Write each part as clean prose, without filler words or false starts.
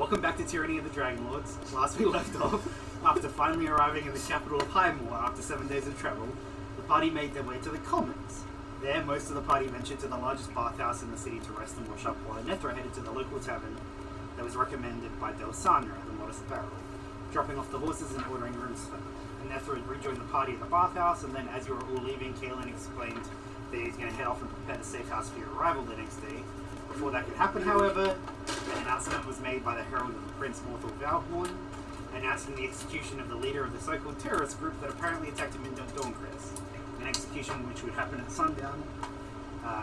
Welcome back to Tyranny of the Dragonlords. Last we left off, after finally arriving in the capital of Highmoor after 7 days of travel, the party made their way to the Commons. There, most of the party ventured to the largest bathhouse in the city to rest and wash up, while Nethra headed to the local tavern that was recommended by Delsandra, the Modest Barrel, dropping off the horses and ordering rooms for them. And Nethra rejoined the party at the bathhouse, and then as you were all leaving, Kaelin explained that he was going to head off and prepare the safe house for your arrival the next day. Before that could happen, however, an announcement was made by the herald of the Prince Morthal Valhorn, announcing the execution of the leader of the so-called terrorist group that apparently attacked him in Dawncrist, an execution which would happen at sundown.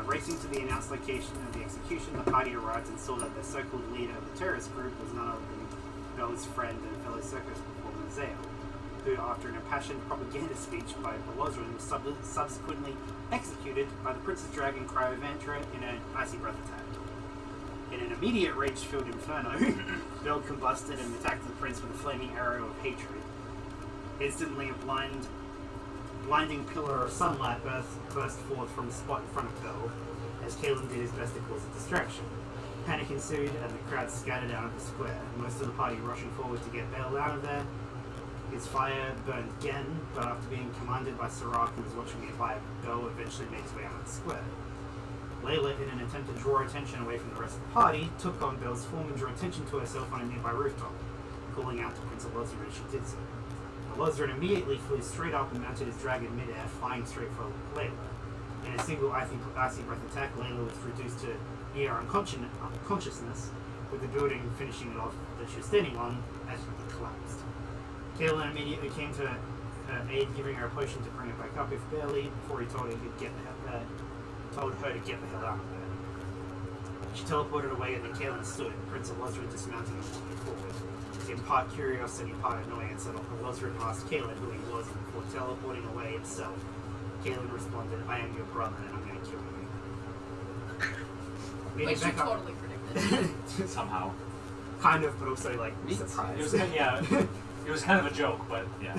Racing to the announced location of the execution, the party arrived and saw that the so-called leader of the terrorist group was none other than Bel's friend and fellow circus performer Zale, who, after an impassioned propaganda speech by Belozrin, was subsequently executed by the Princess Dragon Cryovantra in an icy breath attack. In an immediate rage-filled inferno, Bel combusted and attacked the prince with a flaming arrow of hatred. Instantly, a blinding pillar of sunlight burst forth from the spot in front of Bel, as Kaelin did his best to cause a distraction. Panic ensued, and the crowd scattered out of the square, most of the party rushing forward to get Bel out of there. His fire burned again, but after being commanded by Sirach, who was watching nearby, Bel eventually made his way out of the square. Layla, in an attempt to draw attention away from the rest of the party, took on Bel's form and drew attention to herself on a nearby rooftop, calling out to Prince Elozrin as she did so. Elozrin immediately flew straight up and mounted his dragon mid-air, flying straight for Layla. In a single icy breath attack, Layla was reduced to near unconsciousness, with the building finishing it off that she was standing on as it collapsed. Kaelin immediately came to her aid, giving her a potion to bring her back up, if barely, before he told her to get the hell out of there. She teleported away, and then Kaelin stood, Prince Elozrin dismounting and walking forward. In part curiosity, part annoyance, Elozrin asked Kaelin who he was, and before teleporting away himself, Kaelin responded, "I am your brother, and I'm going to kill you." Like she totally predicted. Somehow. Kind of, but also like surprised. It was kind of a joke, but yeah.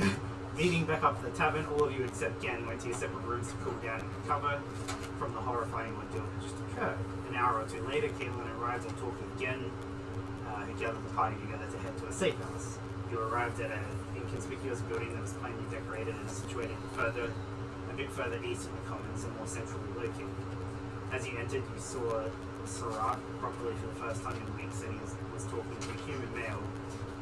Meeting back up at the tavern, all of you except Gen went to your separate rooms to cool down and recover from the horrifying ordeal that just occurred. An hour or two later, Kaelin arrived and talked with Gen, who gathered the party together to head to a safe house. You arrived at an inconspicuous building that was plainly decorated and situated a bit further east of the Commons and more centrally located. As you entered, you saw Sirach, probably for the first time in weeks, and he was talking to a human male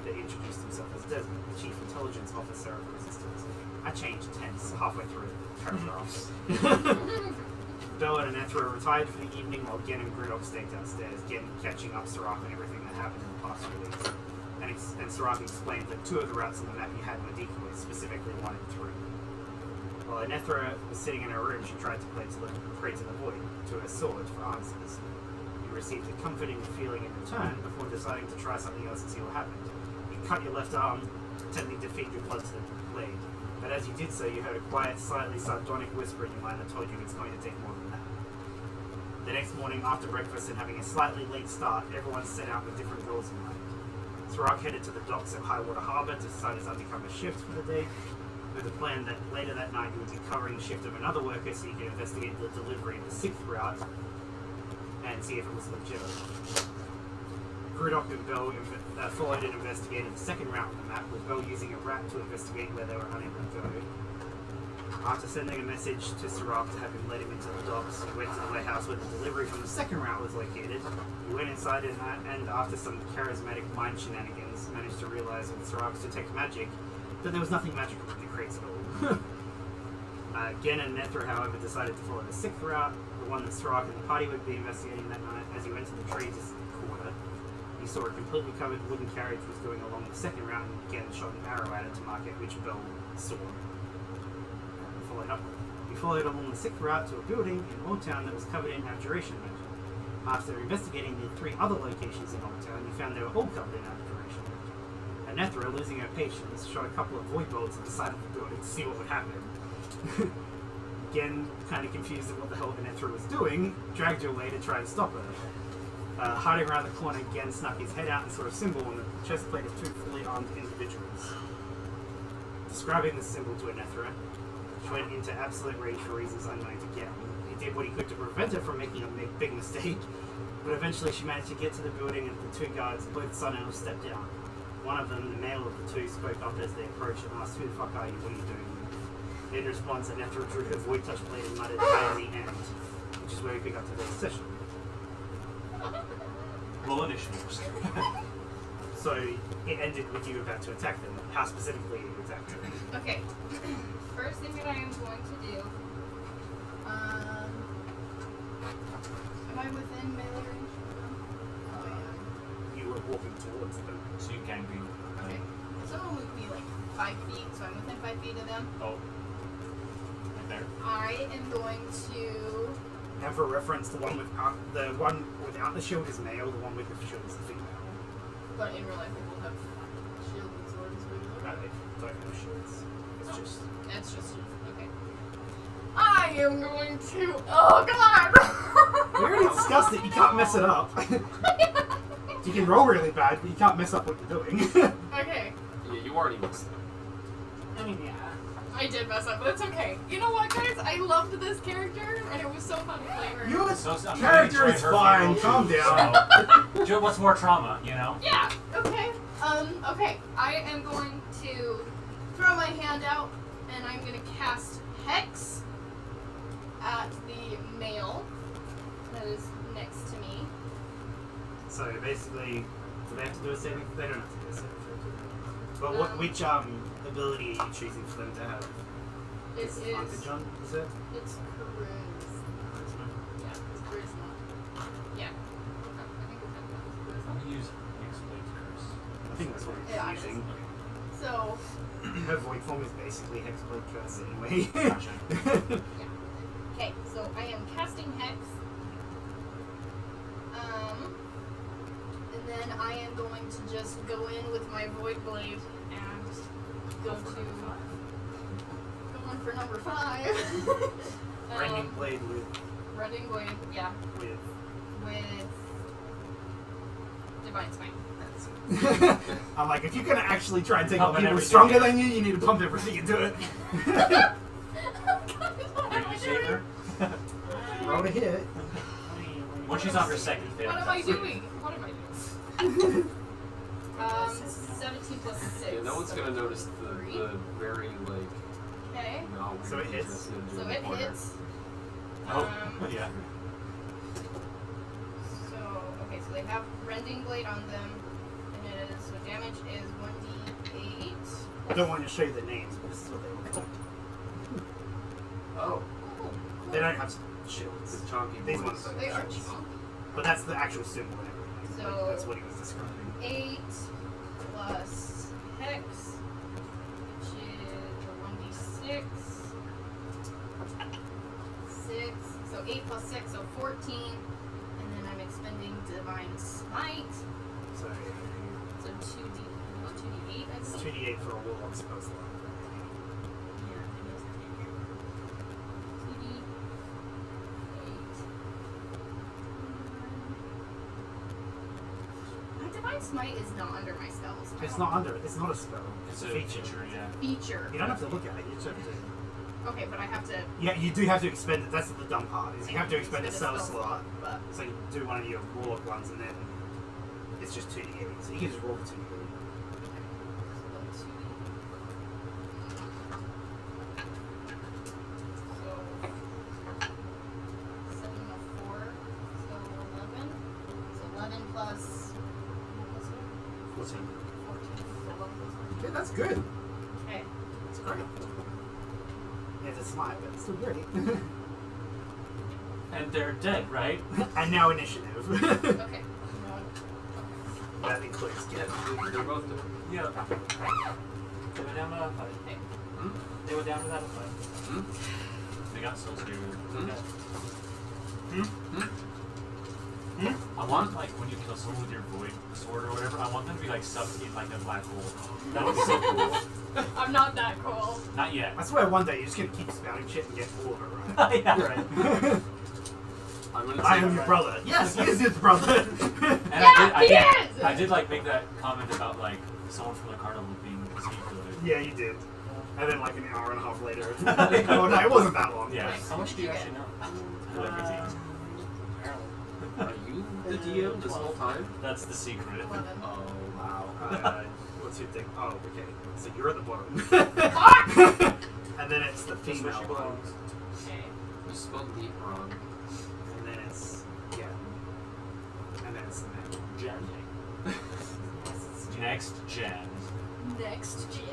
that introduced himself as Desmond, the Chief Intelligence Officer of the Resistance. I changed tense halfway through the paragraphs. Bel and Nethra retired for the evening while Gen and Grudok stayed downstairs, Gen catching up Sirach on everything that happened in the past few weeks. And Sirach explained that two of the routes on the map you had were decoys, specifically 1 and 3. While Nethra was sitting in her room, she tried to pray to the void, to her sword, for answers. You received a comforting feeling in return before deciding to try something else and see what happened. Cut your left arm, attempting to feed your blood to the blade. But as you did so, you heard a quiet, slightly sardonic whisper in your mind that told you it's going to take more than that. The next morning, after breakfast and having a slightly late start, everyone set out with different goals in mind. Sirach headed to the docks at Highwater Harbour to start his undercover shift for the day, with the plan that later that night you would be covering the shift of another worker so you could investigate the delivery of the 6th route and see if it was legitimate. Grudok and Bel followed and investigated the 2nd route on the map, with Bel using a rat to investigate where they were unable to go. After sending a message to Sirach to have him let him into the docks, he went to the warehouse where the delivery from the 2nd route was located. He went inside and after some charismatic mind shenanigans, managed to realize with Sirach's detect magic that there was nothing magical with the crates at all. Gen and Nethra, however, decided to follow the 6th route, the one that Sirach and the party would be investigating that night. As he went to the trees corner, he saw a completely covered wooden carriage was going along the 2nd route, and again shot an arrow at it to mark it, which Bel saw and followed up with. He followed along the 6th route to a building in Old Town that was covered in abjuration magic. After investigating the 3 other locations in Old Town, he found they were all covered in abjuration magic. And Nethra, losing her patience, shot a couple of void bolts at the side of the building to see what would happen. Again, kind of confused at what the hell Nethra was doing, dragged her away to try and stop her. Hiding around the corner, Gen snuck his head out and saw a symbol on the chest plate of 2 fully armed individuals. Describing the symbol to Nethra, she went into absolute rage for reasons unknown to Gen. He did what he could to prevent her from making a big mistake, But eventually she managed to get to the building and the two guards, both Sun Elves, stepped down. One of them, the male of the two, spoke up as they approached and asked, "Who the fuck are you? What are you doing?" In response, Anethra drew her void touch blade and muttered, "I am the end," which is where we pick up today's session. Roll initiatives. So it ended with you about to attack them. How specifically you attacked them? Okay. First thing that I am going to do. Am I within melee range? Oh yeah. You were walking towards them. So you can be. Okay. Someone would be like 5 feet, so I'm within 5 feet of them. Oh. Right there. I am going to. And for reference, the one without the shield is male, the one with the shield is the female. But in real life, they will have shield and swords. No, they don't have shields. It's just. That's just okay. I am going to. Oh God! We already discussed it. You can't mess it up. You can roll really bad, but you can't mess up what you're doing. Okay. Yeah, you already missed it. I mean, yeah. I did mess up, but it's okay. You know what, guys? I loved this character, and it was so fun to play her. Your So I'm character gonna is enjoy her fine. funeral, Calm down. So, Joe, what's more trauma, you know? Yeah. Okay. Okay. I am going to throw my hand out, and I'm going to cast Hex at the male that is next to me. So basically, do they have to do a saving? They don't have to do a saving throw. But which ability are you choosing for them to have? It is. Advantage on, is it? It's charisma. Yeah, it's charisma. Yeah. I think it's charisma. I'm gonna use Hexblade Curse. I think that's what Yeah, it's using. So, Her void form is basically Hexblade Curse anyway. Gotcha. yeah. Okay, so I am casting Hex. And then I am going to just go in with my Void Blade and go going for number 5. Rending blade with Rending Blade, yeah, with Divine Smite. that's it. I'm like, if you're gonna actually try and take on Pumping people everything stronger in. than you, you need to pump everything into it. Did you save her? Roll to hit. When she's on her second fail. What am I doing? What am I doing? 17 plus 6. Yeah, no one's gonna notice the very like. Okay. No, So it hits. So it hits. Oh, yeah. So, okay, so they have Rending Blade on them, and it is, so damage is 1d8. I don't want to show you the names, but this is what they look like. Oh, They don't have shields. the chunky These boys. ones don't They have are shields. chunk. But that's the actual symbol and everything. So- That's what he was describing. 8 plus Hex, which is a 1d6. 6, so 8 plus 6, so 14. And then I'm expending Divine Smite, So so 2d8, I it's think. 2d8 for a warlock supposed to Yeah, it is. 2d8. My Divine Smite is not under my spells. It's not under. It's not a spell. It's a a feature. feature, yeah. Feature. You don't have to look at it. You just have to. Okay, but I have to. Yeah, you do have to expend it. That's the dumb part. Is you have to expend a spell slot. But So you do one of your warlock ones, and then it's just 2d8. So you can just roll the 2d8. Plus 14. 14. Yeah, that's good. Okay. That's great. Yeah, it's a smite, but it's still great. And they're dead, right? And now initiative. Okay. That includes Yeah, they're both different. Yeah. They went down without a fight. Okay. They went down without a fight. Hmm? They got so scared. Hmm? I want, like, when you kill someone with your void sword or whatever, I want them to be, like, sucked in, like, a black hole. That would be so cool. I'm not that cool. Not yet. I swear one day you're just gonna keep spouting shit and get all of it right. Yeah, right. I'm gonna I say am your brother. Yes, he is his brother. And Yeah, he is! I did, like, make that comment about, like, someone from the carnival being scapegoated. Yeah, you did. And then like an hour and a half later. Oh no, it wasn't that long. Yeah. Nice. How much do you What did actually you know? Everything. Apparently. Are you the DM this whole time? That's the secret. 11. Oh wow. What's your thing? Oh, okay. So you're at the bottom. Fuck! And then it's the That's where female she one. belongs. Okay. You spelled deep wrong. And then it's yeah. And then it's the male. Jen. Next gen. Next gen.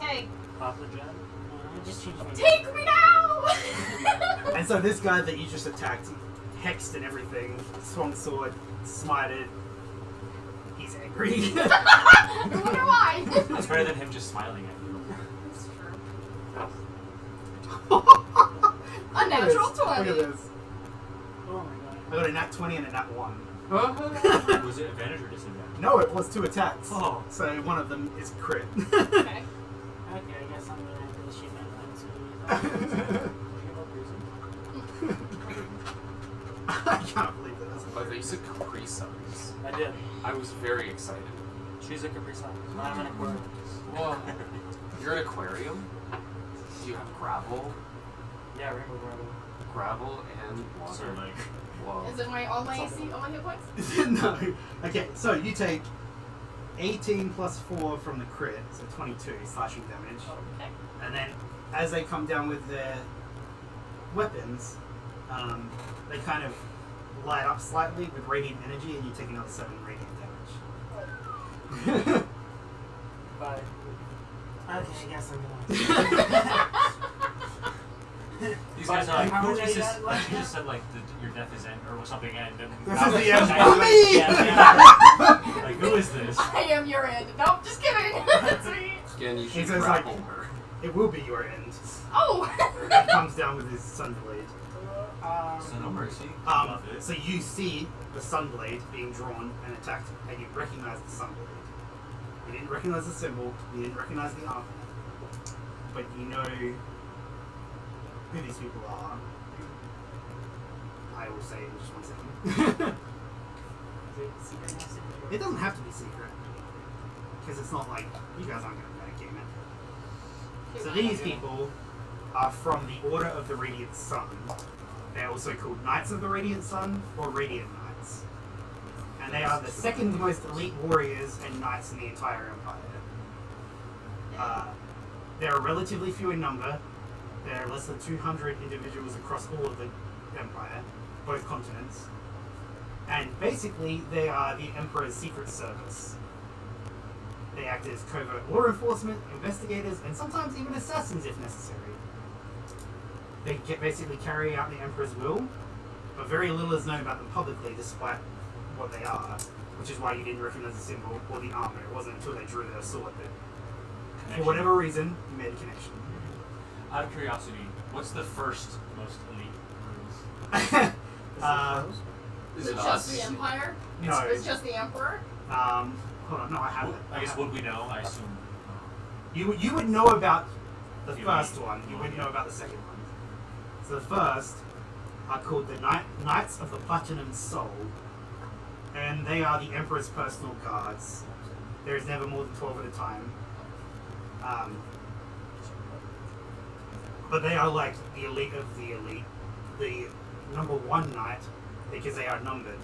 Okay. Papa Jen. I just changed my Take me now! And so this guy that you just attacked, hexed and everything, swung sword, smited. He's angry. I wonder why. It's better than him just smiling at you. That's true. Look A at natural this. Look 20. at this. Oh my god. I got a nat 20 and a nat 1. Was it advantage or disadvantage? No, it was 2 attacks. Oh. So one of them is crit. Okay. Okay, I guess I'm gonna have to shoot my plan I can't believe that. That's By the way, you said Capri Suns. I did. I was very excited. She's a Capri Sun. I'm an aquarium. Whoa. You're an aquarium? Do you have gravel? Yeah, rainbow gravel. Gravel and water? So like, Whoa. Is it all my AC, all my hit points? No. Okay, so you take 18 plus 4 from the crit, so 22 slashing damage. Okay. And then as they come down with their weapons, they kind of light up slightly with radiant energy, and you take another 7 radiant damage. Bye. Okay, I guess I'm gonna. these guys are like, How who much is you this? got Like, left? you just said like your death is end or something end. And This now is the it's end like, for me! Yeah. like, who is this? I am your end. Nope, just kidding. That's me. Again, you He should says, grapple like- her. It will be your end. Oh! He comes down with his sunblade. So no mercy. Um, so you see the sunblade being drawn and attacked, and you recognize the sunblade. You didn't recognize the symbol, you didn't recognize the armor, but you know who these people are. I will say in just 1 second. It doesn't have to be secret, because it's not like you guys aren't going to metagame it. So these people are from the Order of the Radiant Sun. They're also called Knights of the Radiant Sun or Radiant Knights. And they are the second most elite warriors and knights in the entire Empire. They're relatively few in number. There are less than 200 individuals across all of the Empire, both continents. And basically, they are the Emperor's secret service. They act as covert law enforcement, investigators, and sometimes even assassins if necessary. They basically carry out the Emperor's will, but very little is known about them publicly despite what they are, which is why you didn't recognize the symbol or the armor. It wasn't until they drew their sword that, for whatever reason, you made a connection. Out of curiosity, what's the first most elite rules? Is Is it it just us? the Empire? No. It's just the Emperor? Hold on, no, I have it. I guess would we know? I assume. You would know about the You first mean- one. You wouldn't know about the second one. So the first are called the Knights of the Platinum Soul, and they are the Emperor's personal guards. There is never more than 12 at a time. But they are like the elite of the elite. The number 1 knight, because they are numbered,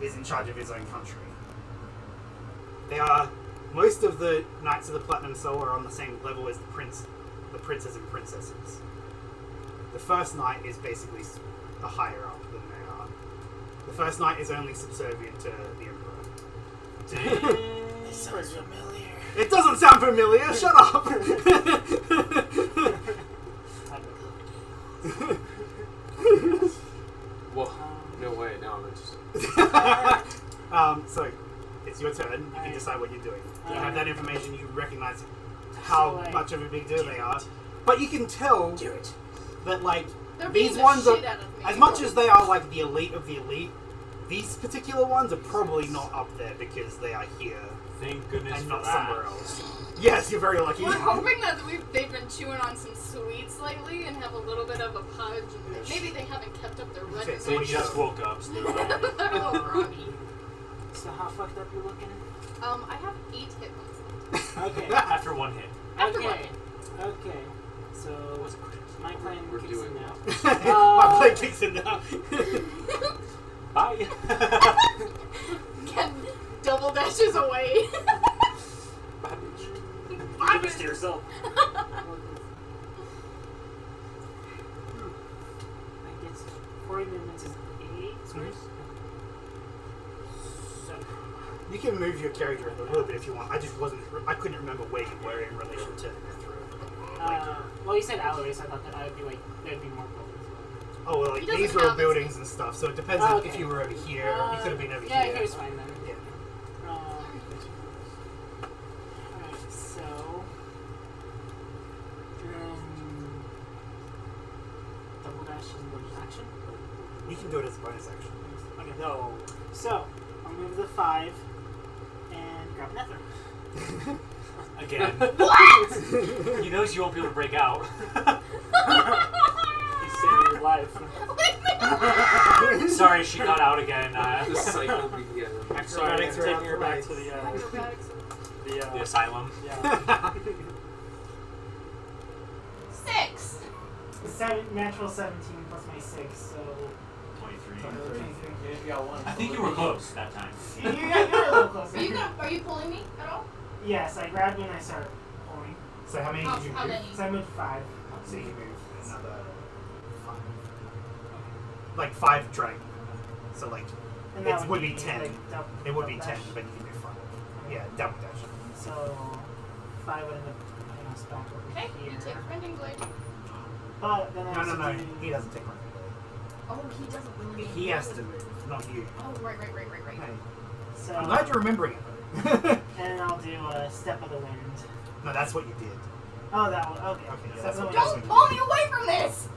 is in charge of his own country. They are most of the Knights of the Platinum Soul are on the same level as the princes and princesses. The first knight is basically a higher up than they are. The first knight is only subservient to the Emperor. This sounds familiar. It doesn't sound familiar. Shut up. Whoa. No way. Now I'm interested. So it's your turn. You can decide what you're doing. You have that Alright. information. You recognize how So, like, much of a big deal they are, but you can tell Do it. that like They're beating these the ones shit are, out of me. as much as they are like the elite of the elite, these particular ones are probably not up there because they are here Thank goodness and for not that. somewhere else. Yes, you're very lucky. We're hoping that they've been chewing on some sweets lately and have a little bit of a pudge. And maybe they haven't kept up their Okay, record. so They just woke up. So they're like, They're a little groggy. So how fucked up you looking? I have 8 hit points left. Okay. after one hit. After Okay. one hit. Okay. So my plan We're kicks doing in well. now. My play kicks in now. Bye. Ken double dashes away. Do this to yourself. I guess 40 movements is 8 squares. So, You can move your character a little bit if you want. I couldn't remember where you were in relation to well, you said alleyway, so I thought that I would be like, there'd be more buildings. Oh, well, He like doesn't these were have buildings and stuff, so it depends Oh, on okay. if you were over here. You could have been over yeah, here. here's fine then. Yeah. Alright, so. Double dash is a bonus action. You can do it as a bonus action. Okay. No. So, I'll move the 5 and grab Nether. Again. What? He knows you won't be able to break out. He's saving your life. Sorry, she got out again. The cycle began. Sorry, I'm Acrobatics are taking her back nice. to the Acrobatics. The asylum. yeah. 6. Natural 17 plus my 6, so 23. 23. You got one. I think you were close that time. You're a little closer. Are you pulling me at all? Yes, I grabbed when I started pulling. So how many did you How move? many? So I moved 5. So you move another 5. Like 5 dragon. So like And it that would be 10. like, It would be double 10, dash. but you can move 5. Yeah, double dash. So 5 would end up putting us back over Okay, here. you take Rending Blade. But then I No, also no, no. do- He doesn't take one. Oh, he doesn't really. He has to move, not you. Oh, right. Hey, So, I'm glad you're remembering it. and I'll do a Step of the Wind. No, that's what you did. Oh, that one. Okay. Okay, yeah, Step that's of the what- Wind. Don't pull me away from this!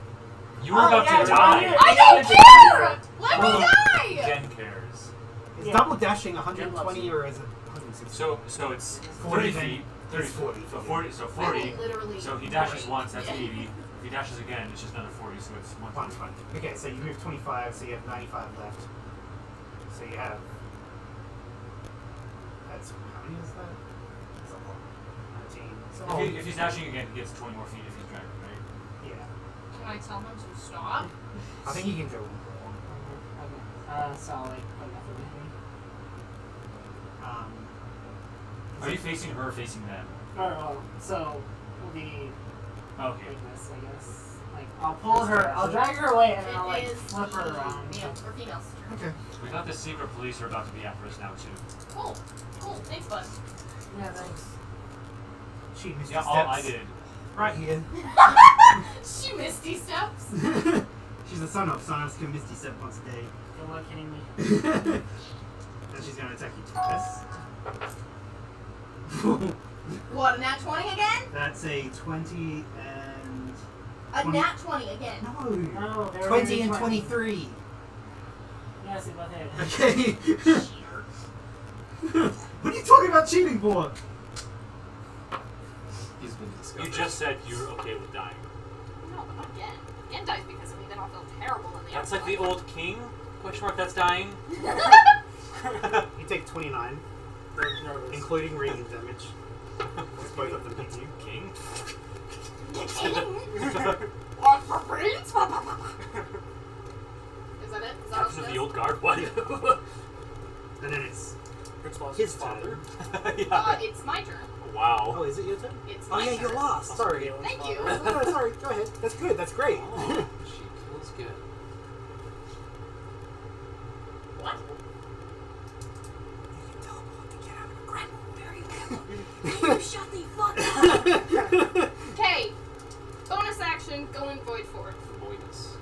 You were Oh, about yeah, to no, die. you're- I don't care! Let me die! Jen cares. Is Yeah. double dashing 120 or is it 160? So it's 40 30 then. feet. 30 It's 40. So 40. So I 40. will literally. So he dashes die. once. That's Yeah. 80. If he dashes again, it's just another 40. So it's 120. Okay, so you move 25, so you have 95 left. So you have. That's how many is that? That's a lot. 19. So If he's dashing again, he gets 20 more feet if he's dragging, right? yeah. Can I tell him to stop? I think you can go more. Okay. So I'll like put that for me. Are you facing her or facing them? So we'll be Okay. like this, I guess. Like I'll pull her, I'll drag her away, and then I'll like It is flip her around. male or female's turn. Okay. We got the secret police who are about to be after us now too. Cool. Thanks, bud. Yeah, thanks. She missed Yeah, steps. all I did. Right here. She misty steps. She's the son of can Misty Step once a day. Good luck hitting me. And she's gonna attack you twice. What, a nat 20 again? That's a 20 and. A 20. nat 20 again. No! No, they were 20 very and 20. 23. Yes, they both hit. Okay. What are you talking about cheating for? He's been You discovered. just said you were okay with dying. No, but not again. Again dies because of me, then I'll feel terrible in the That's like the afterlife. old king? Question mark, that's dying. You take 29, including radiant damage. Both of them hit you. King? On for brains? Is that it? Is that Captain of the old guard? What? And then it's Prince Wallace's his father. turn. Yeah. It's my turn. Wow. Oh, is it your turn? It's Oh my yeah, turn. you're lost. Sorry. Thank you. No, sorry. Go ahead. That's good. That's great. She kills good. What? You can teleport to get out of the ground. You shut the fuck up! Okay. Bonus action, going void forward. Voidness.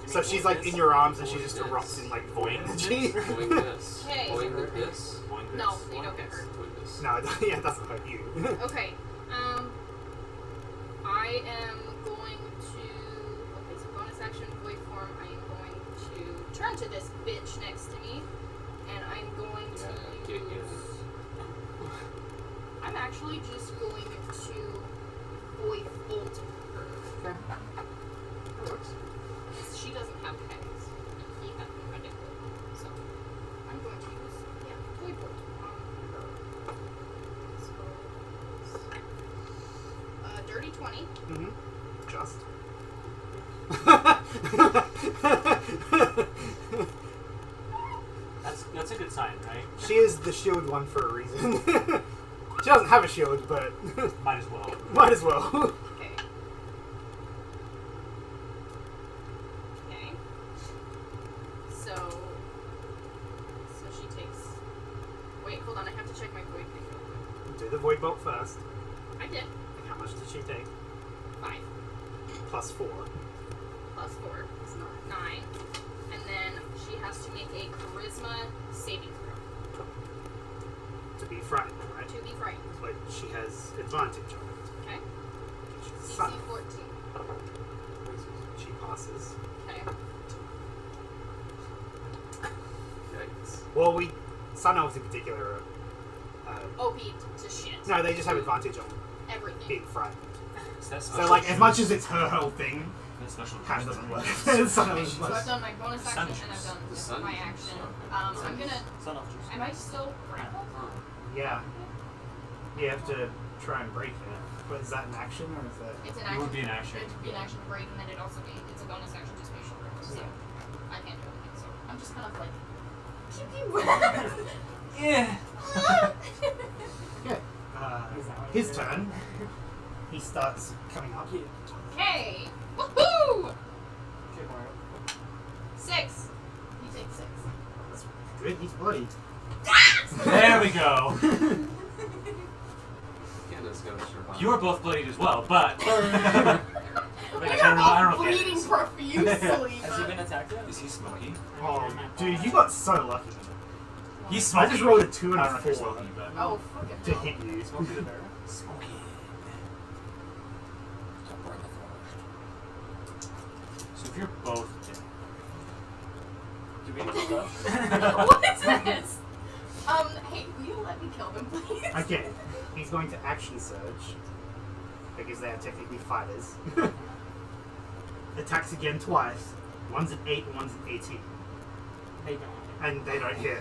So she's like in your arms and she just erupts in like void energy. Voidness. Okay. Voidness. No, you don't get hurt. Voidness. No, yeah, it doesn't hurt you. Okay. I am going to. Okay, so bonus action, void form. I am going to turn to this bitch next to me, and I'm going to. Yeah, get it. I'm actually just going to void bolt her. Okay. That works. She doesn't have hex. He has no identical. So I'm going to use void bolt on her. So dirty 20. Mm-hmm. Just. right? She is the shield one for a reason. She doesn't have a shield, but Might as well. might as well. Okay. Okay. So she takes. Wait, hold on. I have to check my void thing real quick. Do the void bolt first. I did. How much did she take? 5 Plus 4. plus 4 is 9. And then she has to make a charisma saving throw To be frightened, right? to be frightened. But she has advantage on it. Okay. She's DC son. 14. She passes. Okay. Yikes. Well, Sun Elves in particular OP to shit. no, they just have advantage on Everything. being frightened. Is that So, like, as much as it's her whole thing, That special kind of doesn't work. juice. Sun Okay, Elves so I've plus. done my bonus action and I've done The sun my juice. action. I'm gonna. Son of juice. Am I still grappled? Yeah. You have to try and break it. But is that an action or is that... It's an It action. would be an action. It would be an action to break, and then it's a bonus action to spatial grip. So I can't do anything. So I'm just kind of like. Pew Yeah. Yeah. Is that what His you're turn. He starts coming up. Okay. Woohoo! Okay, Mario. 6. You take 6. That's good. He's bloody. There we go. Candace gotta survive. You are both bloodied as well, but. We I are don't know both if bleeding it's- profusely. Has he been attacked yet? Is he smoky? Oh, dude, you got so lucky. He's I smoky. just rolled a 2 and I a don't know if he's 4 smoky, but. Oh, fucking to hell. hit you. Smoky the bear. Smoky. So if you're both dead. Do we need to go? What is this? Hey, will you let me kill them, please? Okay, he's going to action surge because they are technically fighters. Attacks again twice. One's an 8 and one's an 18. They don't. And they don't hit.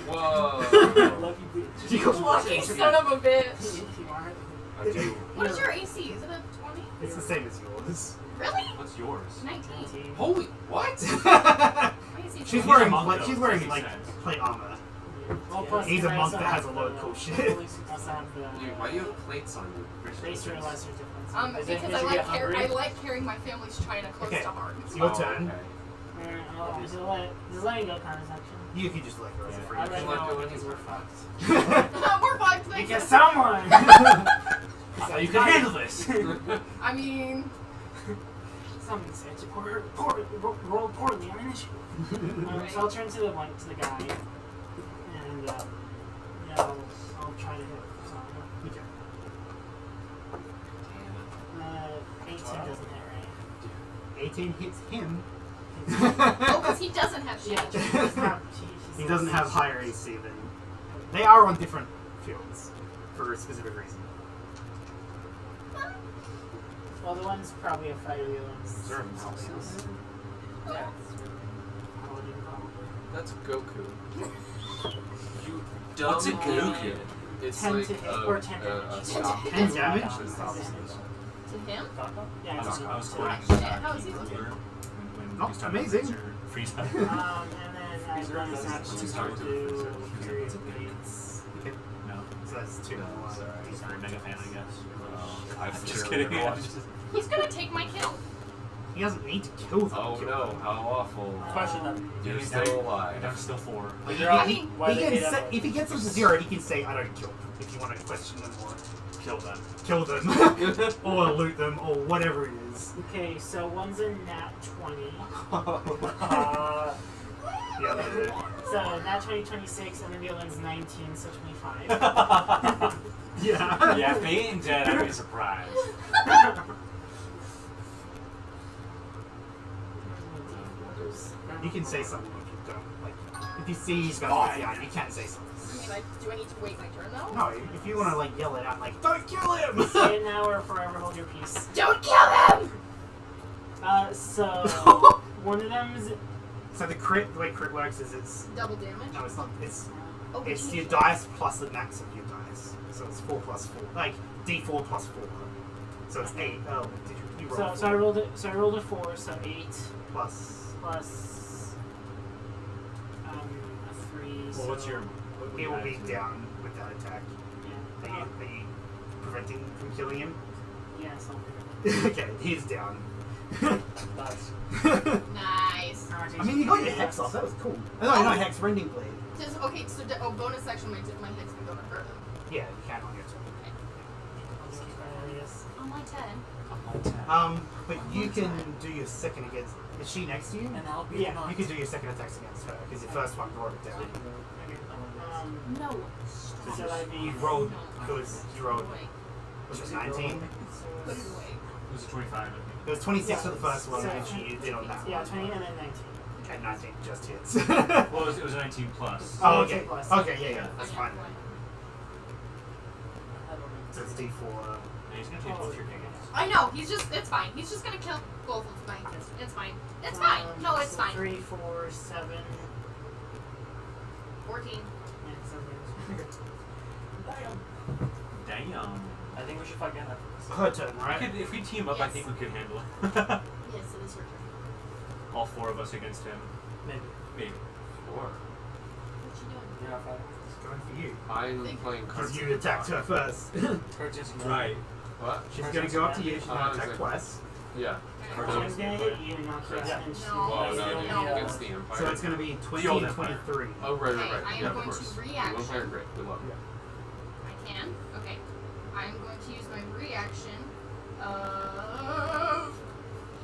Whoa. Lucky bitch. You got Lucky son of a bitch. You are. I do. What is your AC? Is it a 20? It's the same as yours. Really? What's yours? 19. Holy what? My AC is She's 20. wearing a monk, like though. she's wearing Makes like sense. plate armor. Well, plus He's a I monk also that has have a load of the- cool shit. I also have the. Dude, why do you have plates on you? Racer lesser difference. Because I like carrying my family's china close Okay. to heart. It's your turn. Okay. Just letting go kind of section. You can just let her as a free I action. let not go do because we're anything. fucked. We're fine, thank you. Because someone. So you can handle this. I mean, Someone said to roll poorly on initiative. So I'll turn to the guy, and yeah, I'll try to hit. Okay. 18 doesn't hit, right? 18 hits him. oh, because he doesn't have Yeah, shield. he doesn't have. He doesn't have higher AC than. They are on different fields for a specific reason. Well, the one's probably a fighter, the other one's Sure. something else. Yeah. Paladin, probably. That's Goku. You dumb What's a Goku? idiot. It's 10 like to hit, or 10 damage. stop. 10 damage? To him? Yeah, I was it's quoting Shit, how is he looking? Oh, he's talking amazing. about your Free spell. and then I bonus action to do Fury of Blades. Okay. No. So that's 2 more. He's a mega fan, I guess. I've I'm just literally kidding. never I'm watched just- He's gonna take my kill. He doesn't need to kill them. Oh no, how awful. Question them. You're He's still down- alive. I'm still 4. He, They're all- he, why he they can hit say, up- if he gets them to 0, he can say, I don't kill them. If you want to question them or Kill them. kill them or loot them or whatever it is. Okay, so one's a nat 20. Yeah, they do. So nat 20, 26, and then the other one's 19, so 25. Yeah. Yeah, if they ain't dead, I'd be surprised. You can say something if you don't. Like, if you see he's got Fine. yeah, you can say something. Do I need to wait my turn though? No, if you want to like yell it out, like, don't kill him! Say it now or forever hold your peace. Don't kill him! So one of them is So the way crit works is it's Double damage. no, it's not. It's Oh, but it's you your can't- dice plus the max of your dice. So it's 4 plus 4, like D4 plus 4. So it's 8. Oh, did you roll? so I rolled it. So I rolled a 4, so 8 plus plus a 3, so Well, what's your? What He will be down with that attack. Yeah. Are you preventing from killing him? Yeah, something. Okay, he's down. Nice. Nice. I mean, you got your hex off. That was cool. Oh, no, not hex, rending blade. Just, okay, so bonus section, my hex can go to her. Yeah, you can on your turn. On my 10. But you can do your second against. Is she next to you? And I'll be Yeah, You can do your second attacks against her because your first one brought it down. No. So should I be? You rolled. You rolled. Was it 19? Put it away. It was a 25. I think. It was 26 for the first one, So- and she did on that Yeah, one. 20 and then 19. And 19 just hits. Well, it was a 19 plus. Oh, okay. 19 plus. Okay, yeah, that's fine. I don't know. So it's D4. And he's gonna take both your kings. I know, it's fine. He's just gonna kill both of my kids. It's fine. It's fine. No, it's so fine. 3, 4, 7. 14. Yeah, 7. Damn. I think we should fight Gandalf. Her turn, right? If we team up, I Yes. think we could handle it. Yes, it is your turn. All 4 of us against him. Maybe. Maybe. 4. What you doing? Yeah, fight. It's going for you. I'm playing Because cards. you attacked her first. Purchase. Right. What? She's going to go up to you. She's going to attack exactly. twice. Yeah. So I'm gonna hit you and knock you out, Yeah. and she No. Well, will no, be no. against the Empire. So it's going to be 20 old and Empire. 23. Oh, right, Okay, right, right. I am Yeah, of going course. to reaction. Empire, great. We love it. I can. Okay. I'm going to use my reaction of.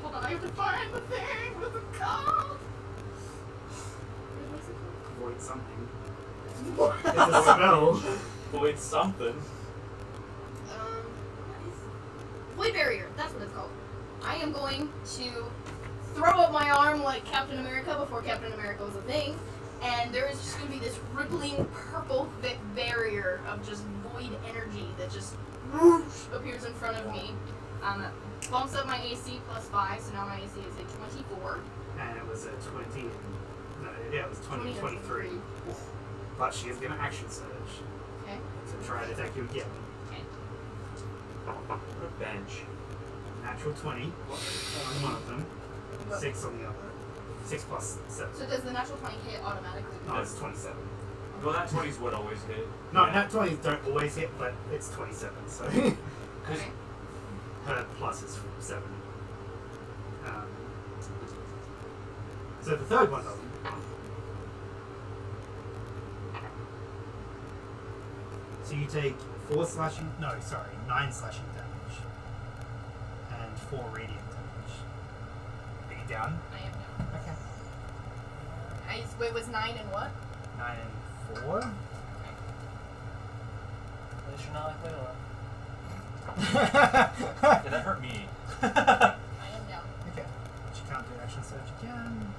Hold on, I have to find the thing. What's it called? Void something. It's a spell. Void something. Void barrier. That's what it's called. I am going to throw up my arm like Captain America before Captain America was a thing, and there is just going to be this rippling purple barrier of just void energy that just whoosh, appears in front of me. Bumps up my AC plus 5, so now my AC is a 24. And it was a 20. No, yeah, it was 20 or 23. But she is going to action surge. Okay. So try and attack you again. Okay. Bench. Natural 20 on one of them. 6 on the other. 6 plus 7. So does the natural 20 hit automatically? No, it's 27. Well, that 20 is what always hit. No, Yeah. nat 20s don't always hit, but it's 27, so. Because Okay. Her plus is 7. So the third one doesn't. So you take 4 slashing. No, sorry, 9 slashing damage. And 4 radiant damage. Are you down? I am now. Okay. Wait, was 9 and what? 9 and 4? At least you're not like Layla. yeah, that hurt me. I am down. Okay. She can't do action surge again.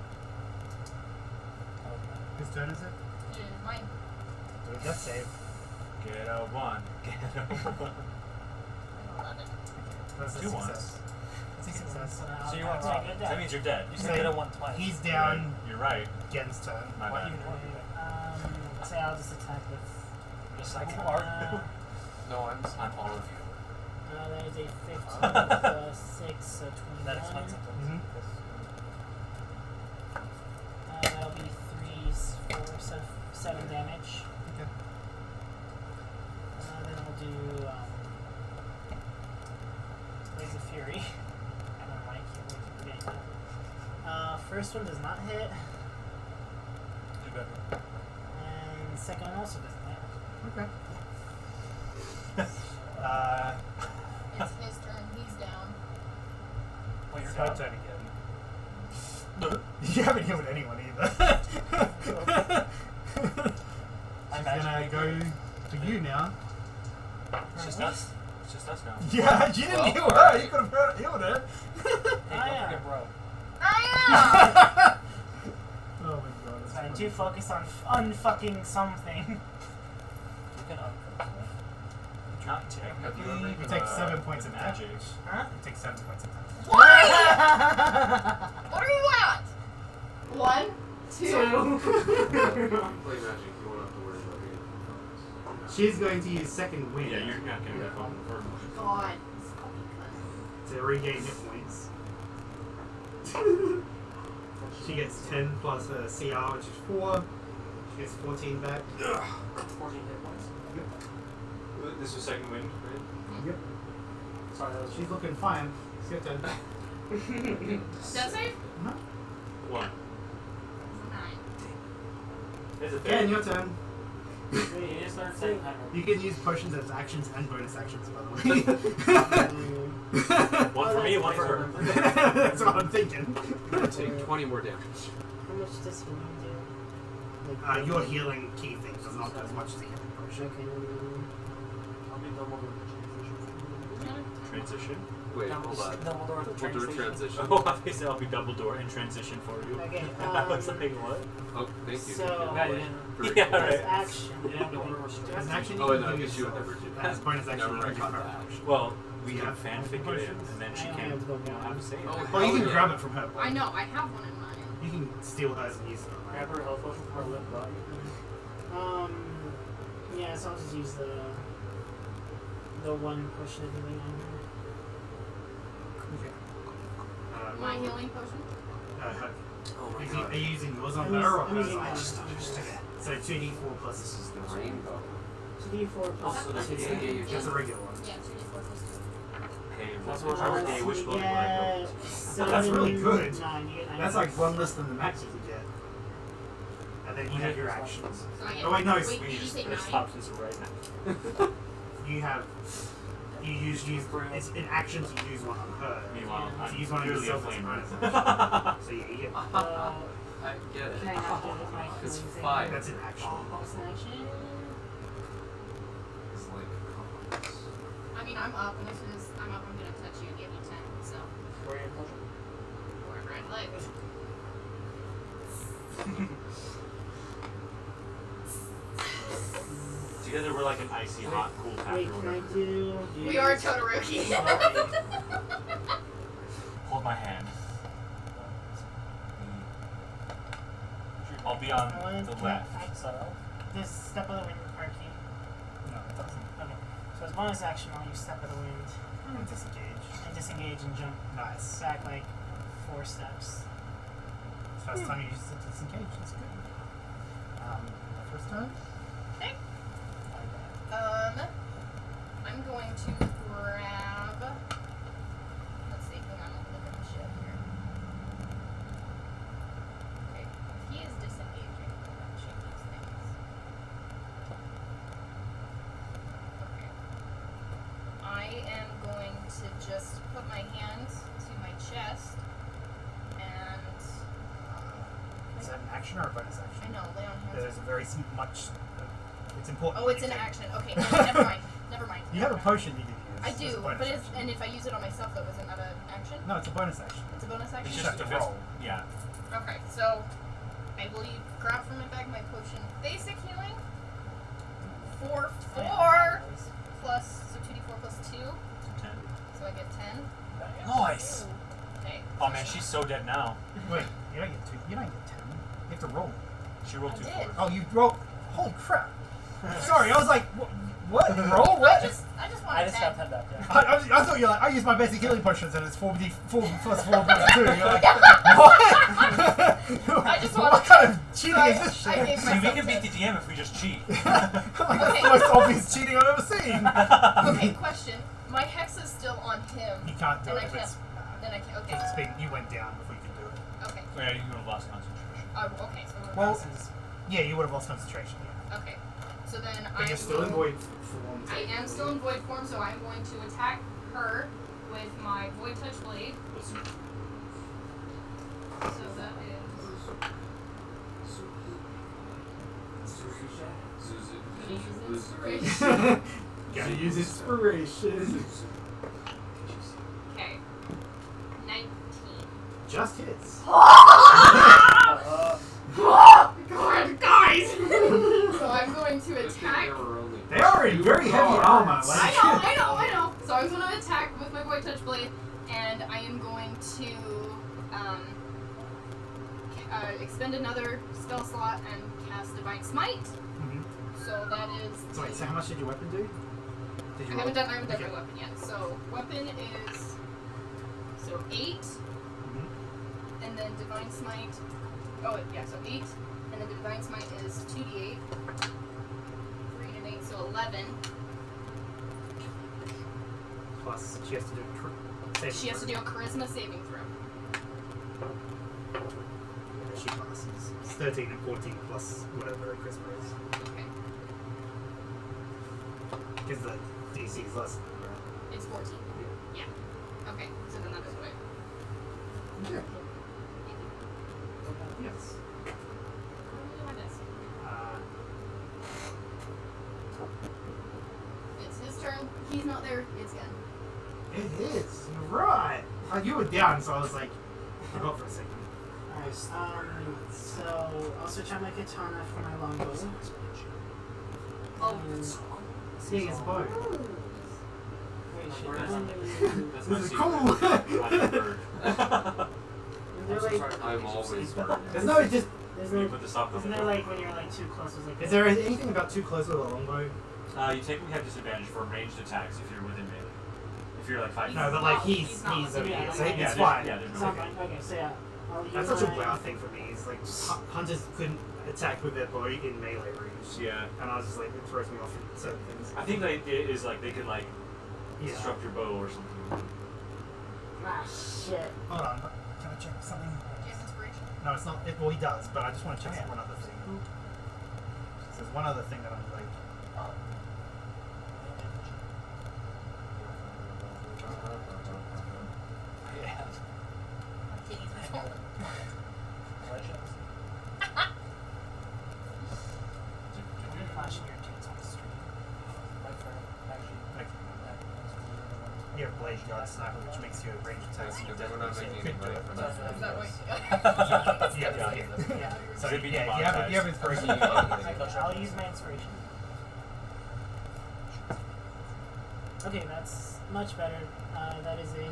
Whose turn is it? It is mine. Do a death save. Get a 1. Get a 1. 11. That's a 2 ones. success. That's a success. So you I'll want take wrong. it That down. means you're dead. You So said get a 1 twice. He's down. You're right. Gen's turn. My Why bad. even want to do that? Say I'll just attack with. Just like you Uh, are. No, I'm all of you. that is a 15 plus 6, so 21. That explains something. Mhm. That'll be 3, 4, 7 damage. Okay. Then I'll do Blaze of Fury. I don't like it. We keep forgetting that. First one does not hit, Do better. and the second one also doesn't hit. Okay. It's his turn. He's down. Well, you're It's her down. turn again. You haven't healed anyone either. I'm She's gonna go to you now. It's just us. It's just us now. Yeah, you didn't Well, heal alright. her. You could have healed her. Hey, don't forget bro. I Oh my god. that's I'm funny. too focused on unfucking something. You can Not technically. You take 7 points of magic. damage. Huh? You take 7 points of damage. am. Why? What are you at? 1, 2. play magic. You won't have to worry about it. She's going to use second wind Yeah, you're not going to get home for God. This fucking cunt. to regain hit points. She gets 10 plus her CR, which is 4. Gets 14 back. 14 hit points. This was second wind, right? Yep. Sorry, that was She's looking fine. It's your turn. Death save? Uh-huh. 1. 9. Is it Again, your turn. Wait, it's not saying that. You can use potions as actions and bonus actions, by the way. One for me, one for her. That's what I'm thinking. Take 20 more damage. How much does healing do? Your healing key thing does not do as much as the healing potion. Okay, I'll be Dumbledore Transition. Wait, hold on. Dumbledore the We'll do a translation. transition. Oh, obviously I'll be Dumbledore in transition for you. Okay, I was like, what? Oh, thank you. So, Three. Yeah, as right. action, you don't know what As an action, you Oh, can no, do because you would yourself. never do that. As bonus action, Never you can mind do on power that. potion. Well, we have have fanfic it in, and then she I can't only have to go have a say. Oh, Well, you can yeah. grab it from her. I know, I have one in mind. You can steal hers and use it. Grab her health potion from her lip body. Yeah, so I'll just use the one potion of healing on her. My healing potion? Oh my Are god. you using yours on I'm her or using hers? mine. So 2d4 plus This is the rainbow. 2d4 plus Oh, so that's 2. disengage. just a regular one. Yeah, 2d4 plus 2. Hey, That's what's our day wish you for get That's really good. 9, you get 9. That's like one less than the max you can get. And then you have your actions. So I get, Oh wait, no, wait, it's did you say 9? Stops this right now. you have you use it's in actions you use one on her. Meanwhile, So I'm you use one on clearly a yourself as a flame. bonus action. So yeah, you get I get it. Can I not do it with my It's healing thing? fire. that's in action. Bonus action. It's like I mean, I'm up, and as soon as I'm up, I'm gonna touch you and give you 10, so Where are you potion? wherever I'd like. Together we're like an icy hot cool pack Wait, or can I whatever. do... We are Todoroki. Hold my hand. I'll be on the left. So, this Step of the Wind card key. No, it doesn't. Okay. So as bonus action, I'll use Step of the Wind And disengage. and disengage and jump Nice. back like 4 steps. First time you use the disengage, that's good. First time? Okay. I'm going to grab. Let's see. Hang on. Let me look at the shit here. Okay. He is disengaging. That changes things. Okay. I am going to just put my hand to my chest and. Is that an action or a bonus I action? know. Lay on hands. There's a very much. It's important. Oh, it's an action. Okay, never mind. Never mind. You have a Never mind. potion you can use. I as a do, bonus but it's, action. and if I use it on myself, though, isn't that an action? No, it's a bonus action. It's a bonus It's action? You just have if to it's, roll. yeah. Okay, so I will grab from my bag my potion basic healing for 4 plus, so 2d4 plus 2, 10. so I get 10. Nice. Okay. Oh man, she's so dead now. Wait, you don't get 2. You don't get 10. You have to roll. She rolled I 2 did. 4s. Oh, you roll. Holy crap. Sorry, I was like, what? Roll? I What? just want I just 10. got 10 back, yeah. I thought you were like, I used my basic healing potions and it's 4d4 plus 4 plus 2. You're like, what? I just want What kind of cheating I- is this I shit? gave See, we myself can beat 10. the DM if we just cheat. Like, that's Okay. the most obvious cheating I've ever seen. Okay, question. My hex is still on him. You can't do And it I if can't. it's Then I can't. Okay. because it's been, you went down before you could do it. Okay. Yeah, you would have lost concentration. Oh, okay. So Well, yeah, you would have lost concentration. Yeah. okay. So then But you're still in void form. I am still in void form, so I'm going to attack her with my void touch blade. Listen. So that is. Inspiration. Gotta use inspiration. Okay. 19. Just hits. God, guys! So I'm going to attack. They are in very heavy armor. Like, I know. So I'm going to attack with my void touch blade, and I am going to expend another spell slot and cast Divine Smite. Mhm. So that is. So wait, so how much did your weapon do? Did I you haven't roll? done Okay. my weapon yet. So weapon is 8, Mhm. and then Divine Smite. Oh yeah, so 8, and then the Divine Smite is 2d8. 3 and 8, so 11. Plus, she has to do a She has to do a Charisma saving throw. She passes. It's 13 and 14 plus whatever her charisma is. Okay. Because the DC is less than that. It's 14. Yeah. Okay, so then that goes away. Yeah. Yes. It's his turn. He's not there. It's again. It is. You're right. You were down, so I was like, I forgot for a second. Alright, so I'll switch out my katana for my longbow. Oh, Seeing his bow. Wait, shit. That's This my is secret. cool. I'm a bird. Is there like, I'm always There's no just. there's You no, put the sock on isn't the there door. like when you're like too close? It's like Is there anything about too close with a longbow? You technically have disadvantage for ranged attacks if you're within melee. If you're like 5 No, feet. but like not- he's he's not over looking here, at so it. it's there's- fine. Yeah, there's it's no not fine. Okay, so yeah. I'll use That's such a my- wow thing for me. Is like hunters couldn't attack with their bow in melee range. Yeah. And I was just like, it throws me off in certain things. I think like it is like they could like Yeah. disrupt your bow or something. Ah, shit. Hold on. Can I check something? do you have inspiration? No, it's not. Well, he does, but I just want to check one other thing. So there's one other thing that I'm like. Yeah. Can't use my phone. Legends. Can you flash your tits on the stream? Like for actually, Like, that you have Blaze Guard Sniper, which makes you a range attack. So you We're not definitely making could do money it. from Is that. that what? Yeah. So Should be yeah, if you have inspiration, you I'll use my inspiration. Okay, that's much better. That is a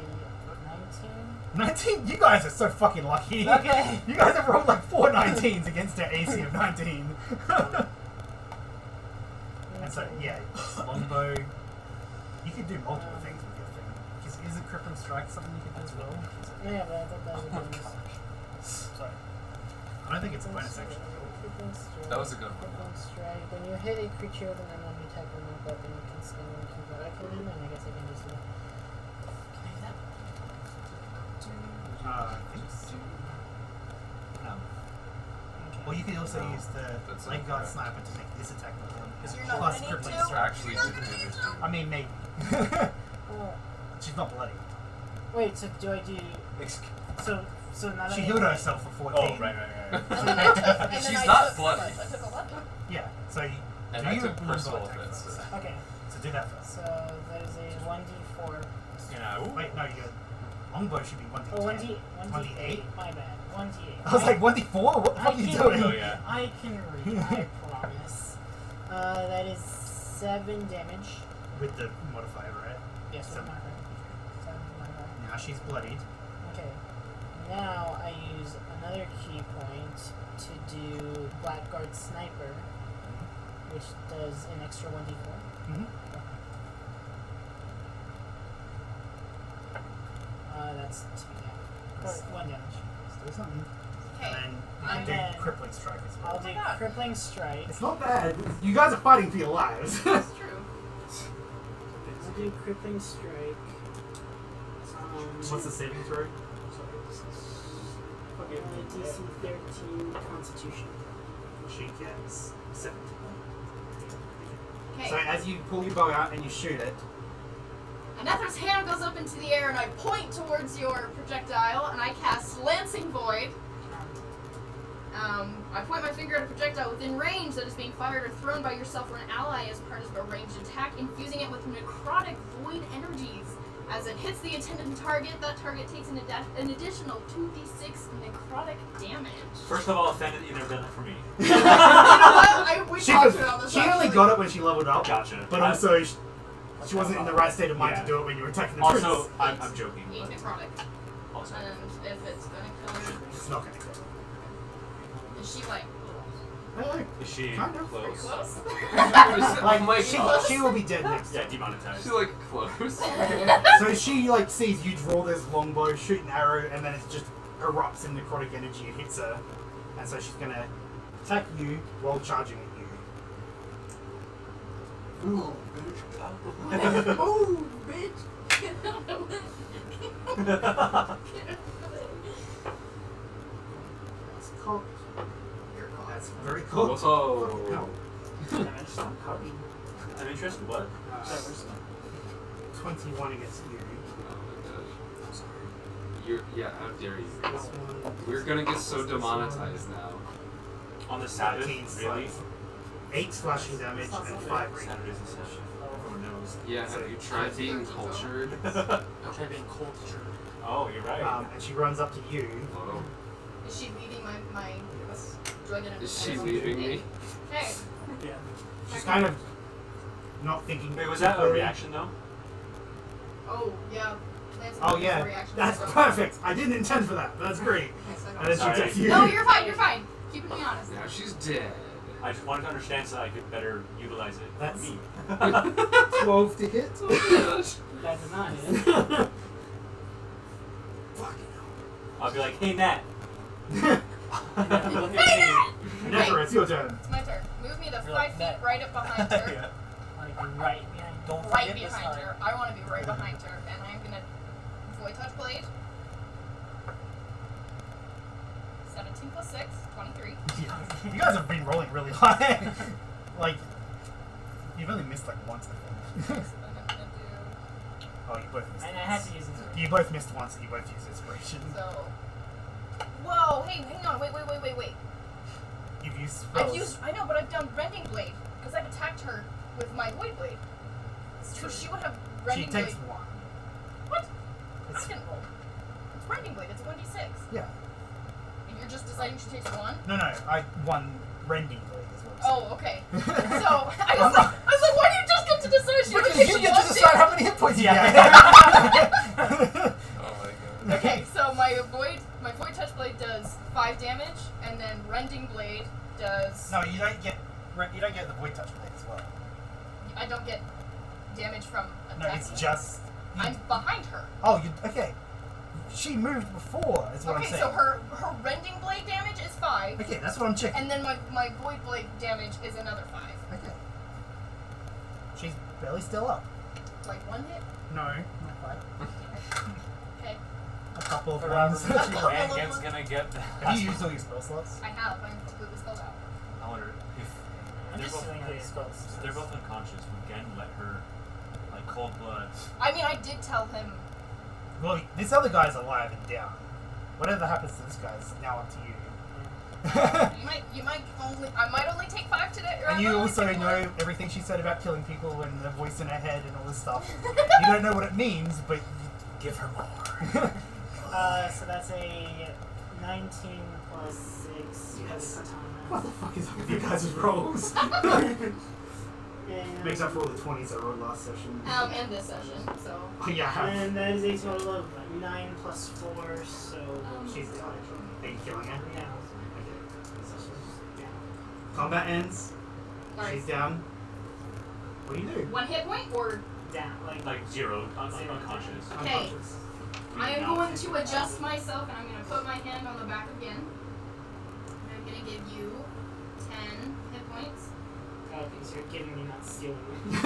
19. 19. You guys are so fucking lucky. Okay. You guys have rolled like 4 19s against an AC of 19. And so yeah, longbow. You could do multiple things with your thing. Is a crippling strike something you could do as well? Yeah, but I thought that was a bonus. Sorry. I don't think it's a bonus actually. Crippling strike. That was a good one. Crippling strike. When you hit a creature with an enemy attack or move weapon, you can spin one to kill him, and I guess I can just do that. Can I do that? I think so. Okay. Well, you could also use the That's Blade Guard incorrect. Sniper to make this attack with him. You're not Plus gonna crippling need to. strike. Actually, You're not didn't gonna need understand. I mean, maybe. Oh, She's not bloody. wait, so do I do... So now that She I- healed herself for 14. Oh, right. And then She's I not took bloody. I took 11. Yeah, so you And do I you took have personal attack offense. first? Okay, So do that first. so that is a 1d4. Yeah. Wait, no, your longbow should be 1d10. Oh, 1d8. 1d8? My bad. 1d8. I was like 1d4? What the fuck are you doing? Oh, yeah. I can read, I promise. That is 7 damage. With the modifier, right? Yes, with Seven. my friend. 7 with my friend. Now she's bloodied. Okay. Now I use another key point to do Blackguard Sniper, which does an extra 1d4. Mm-hmm. That's 2 damage. Or 1 damage. Still something. Okay. And then And you do then crippling strike as I'll well. do my God. Crippling Strike. It's not bad. You guys are fighting for your lives. That's true. I'll do Crippling Strike. What's the saving throw? DC 13 Constitution. She gets 17. Okay. So as you pull your bow out and you shoot it, Anethra's hand goes up into the air and I point towards your projectile and I cast Lancing Void. I point my finger at a projectile within range that is being fired or thrown by yourself or an ally as part of a ranged attack, infusing it with necrotic void energies. As it hits the intended target, that target takes an additional 2d6 necrotic damage. First of all, offended that you never done that for me. You know what? We she, talked about this only actually. got it when she leveled up. Gotcha. But also, she wasn't in the right state of mind Yeah. to do it when you were attacking the Also, prince. I'm joking. 8 But necrotic. also, And if it's gonna kill her, It's not going to kill is she like her. is she Kind of. pretty close? close? Oh my she, god. she will be dead next Yeah, time. demonetized. She's like close. So she like sees you draw this longbow, shoot an arrow, and then it just erupts in necrotic energy and hits her. And so she's gonna attack you while charging at you. Ooh, Oh, bitch! That's cocked. That's very cocked. Whoa. I'm interested. What? 21 against you. Oh my gosh. Yeah, how dare you? This one. We're gonna get so demonetized now. On the Sabbath? 13 Really? 8 slashing damage and 5 radiant. Saturday's a session. Everyone knows. Yeah, have you tried being cultured? Try being cultured. Oh, you're right. And she runs up to you. Oh. Is she leaving my Yes. drug and Is she leaving me? Hey. Yeah. She's kind of not thinking. Wait, was that a clearly. reaction though? Oh, yeah. Lance Oh has a yeah, reaction. that's perfect. I didn't intend for that. That's great. Okay, so I And got then Sorry. she takes you. No, you're fine, you're fine. Keeping me honest. Now she's dead. I just wanted to understand so I could better utilize it for That's- me. 12 to hit. That did not hit. Fucking I'll be like, hey Nat. Look at me. Never, it's your turn. It's my turn. Move me to You're 5 like feet that. right up behind her. Like right behind. Don't Right forget this behind time. her. I want to be right behind her. And I'm going to Void Touch Blade. 17 plus 6, 23. Yeah. You guys have been rolling really high. Like, you've only missed like once, I think. So then I'm going to do... Oh, you both missed. And I had to use this. You both missed once, and you both used inspiration. So... Whoa, hey, hang on. Wait. You've used spells. I've used... I know, but I've done Rending Blade. Because I've attacked her with my Void Blade. So she would have She Rending takes Blade... one. What? It's, I didn't roll. It's Rending Blade. It's 1d6. yeah. And you're just deciding she takes 1? No, I won rending blade as well. Oh, okay. So, I was like, why do you just get to decide she only Because takes you get one to decide damage? how many hit points you Yeah. get. Oh my god. Okay, so my Void Touch Blade does 5 damage, and then Rending Blade does... No, you don't get the void touch blade as well. I don't get damage from No, attacking. it's just. I'm behind her. Oh, you okay? She moved before, is what I'm Okay, saying. so her Rending Blade damage is 5, Okay, that's what I'm checking. and then my Void Blade damage is another 5. Okay. She's barely still up. Like 1 hit? No, not quite. Okay. A couple of Around ones. the Couple of And them. Gen's gonna get. Have you used all your spell slots? I have. I'm completely spelled out. I wonder if I'm they're just both, doing the spells. they're both unconscious. Would Gen let her, like cold blood? I mean, I did tell him. Well, this other guy's alive and down. Whatever happens to this guy is now up to you. I might only take 5 today. Or And I you might only also take know one. everything she said about killing people and the voice in her head and all this stuff. You don't know what it means, but give her more. So that's a 19 plus 6. Yes. Yes. What the fuck is up with you guys' rolls? And, Makes up for all the 20s I rolled last session. And this session, so. Oh, yeah. and that is a total of 9 plus 4, so. She's down. Are you killing her? Yeah. Combat ends. Alright. She's down. What do you do? 1 hit point, or Down. Like zero, unconscious. Okay. Unconscious. I am going to adjust myself, and I'm going to put my hand on the back again. And I'm going to give you 10 hit points. Okay, so you're giving me, not stealing me. Give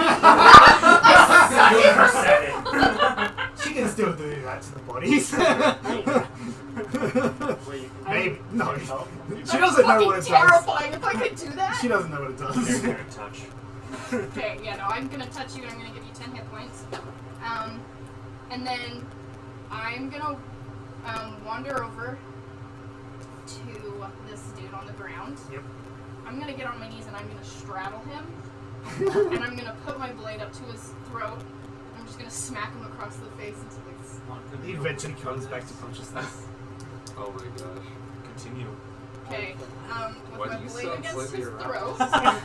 her 7. She can still do that to the bodies. Maybe. No. She doesn't know what it does. Terrifying if I could do that. She doesn't know what it does. You're gonna touch. Okay, yeah, no, I'm gonna touch you and I'm gonna give you 10 hit points. And then I'm gonna wander over to this dude on the ground. Yep. I'm gonna get on my knees and I'm gonna straddle him. And I'm gonna put my blade up to his throat. I'm just gonna smack him across the face until he's... He eventually comes back to consciousness. Oh my gosh. Continue. Okay, Why with do my you blade sound against slightly his aroused? throat,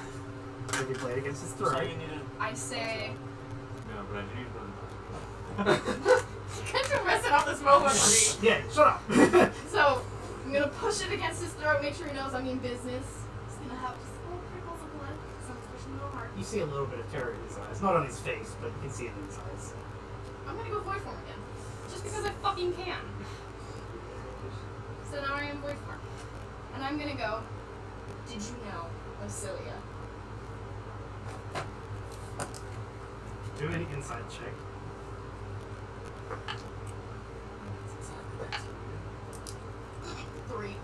Maybe play against his So throat. you need to. I say... No, but I need to. Can't you messing up this moment for me? Yeah, shut up. So, I'm gonna push it against his throat, make sure he knows I mean business. He's gonna have just little prickles of blood, so I'm pushing a little hard. You see a little bit of terror in his eyes. Not on his face, but you can see it in his eyes. I'm gonna go void form again. Just because I fucking can. So now I am void form. And I'm gonna go Did you know Vasilia? Do an inside check. Three.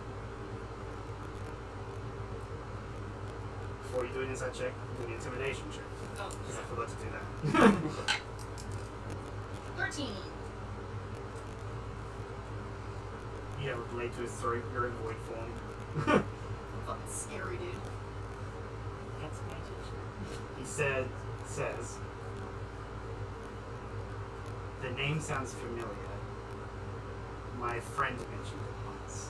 Before you do an inside check, do an intimidation check. Oh, Because I forgot to do that. 13. You have a blade to his throat, you're in void form. Fucking scary, dude. That's magic. He says, the name sounds familiar. My friend mentioned it once.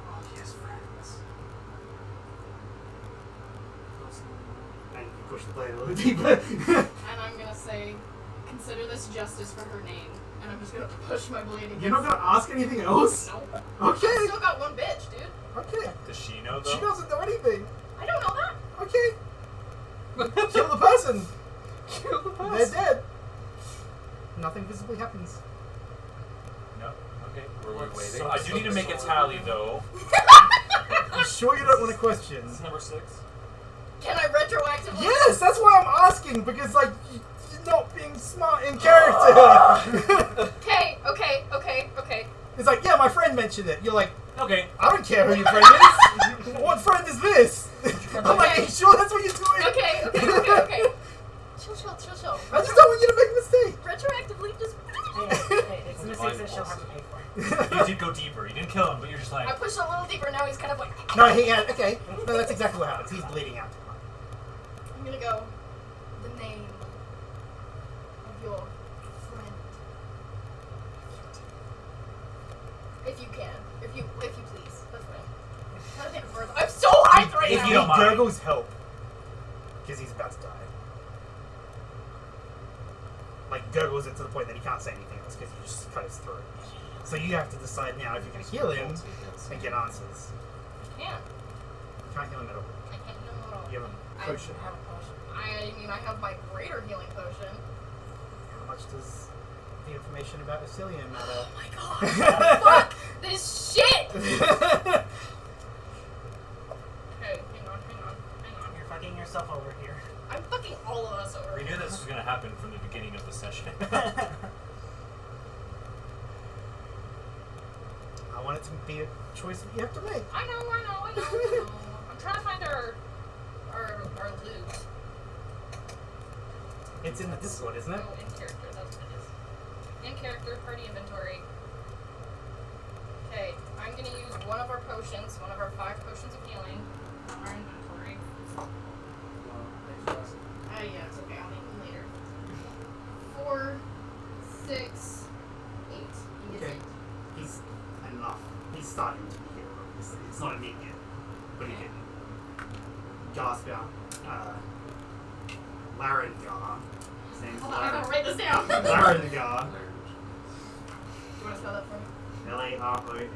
Oh, he has friends. And you push the blade a little deeper. And I'm gonna say, consider this justice for her name. And I'm just gonna push my blade against. You're not gonna ask anything else? Nope. Okay. I still got one bitch, dude. Okay. Does she know though? She doesn't know anything. I don't know that. Okay. Kill the person. Kill the They're dead. Nothing visibly happens. No. Okay. We're waiting. So- I do need to make a tally though. You sure you don't want to question? This is number 6. Can I retroactively? Yes, that's why I'm asking, because, like, you're not being smart in character. Okay. It's like, yeah, my friend mentioned it. You're like, Okay. I don't care who your friend is. What friend is this? I'm like, are you sure that's what you're doing? Okay. Chill. I just don't want you to make a mistake. Retroactively, just. Hey, it's in the Divine 6 that she'll pulse. have to pay for. You did go deeper. You didn't kill him, but you're just like. I pushed a little deeper. Now he's kind of like. No, he had, okay. No, that's exactly what happens. He's bleeding out. I'm gonna go. The name of your friend. If you can. If you please. That's fine. Not take it further. I'm so hyped right If now. you don't mind. gurgles help, because he's about to die. Like, gurgles it to the point that he can't say anything else because you just cut his throat. So you have to decide now if you're going to heal him and get answers. I can't. You can't heal him at all. I can't heal him at all. You have a I potion. have a potion. I mean, I have my greater healing potion. How much does the information about Vasilian matter? Oh my god. Fuck this shit! Okay, hang on. You're fucking yourself over here. I'm fucking all of us over We here. knew this was gonna happen from the beginning of the session. I want it to be a choice that you have to make. I know. I'm trying to find our loot. It's in the Discord, isn't it? Oh, in character, that's what it is. In character, party inventory. Okay, I'm gonna use one of our potions, one of our 5 potions of healing. Our inventory. Yeah, it's okay, I'll make them later. 4, 6, 8. He gets Okay. 8. He's enough. He's starting to be here. It's not immediate, but he can gasp out. Larengar. His name's Hold on, I gotta write this down. Larengar. Do you wanna spell that for me? Larongar.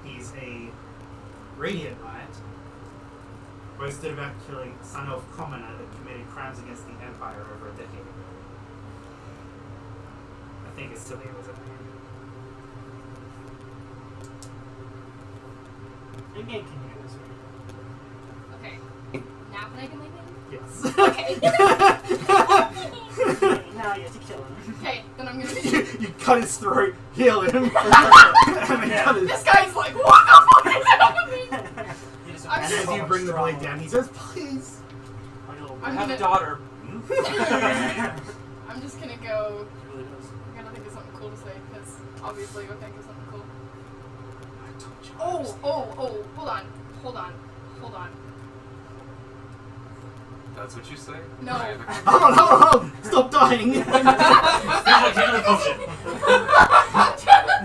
He's a Radiant Knight, boasted about killing son of commoner that committed crimes against the Empire over a decade ago. I think it's still was it? Maybe I can hear this Okay. Now can I do my thing? Yes. Okay. right now. You have to kill him. Okay, then I'm gonna. you cut his throat, heal him, and then cut his. This guy's like, what the fuck is happening? I'm And just, as you bring the blade down, he says, "Please." I I'm have a gonna- daughter. I'm just gonna go. It really does. I'm gonna think of something cool to say because obviously you'll think of something cool. I told you. Oh, hold on. That's what you say? No. I have a- Hold on! Stop dying! Here's a healing potion.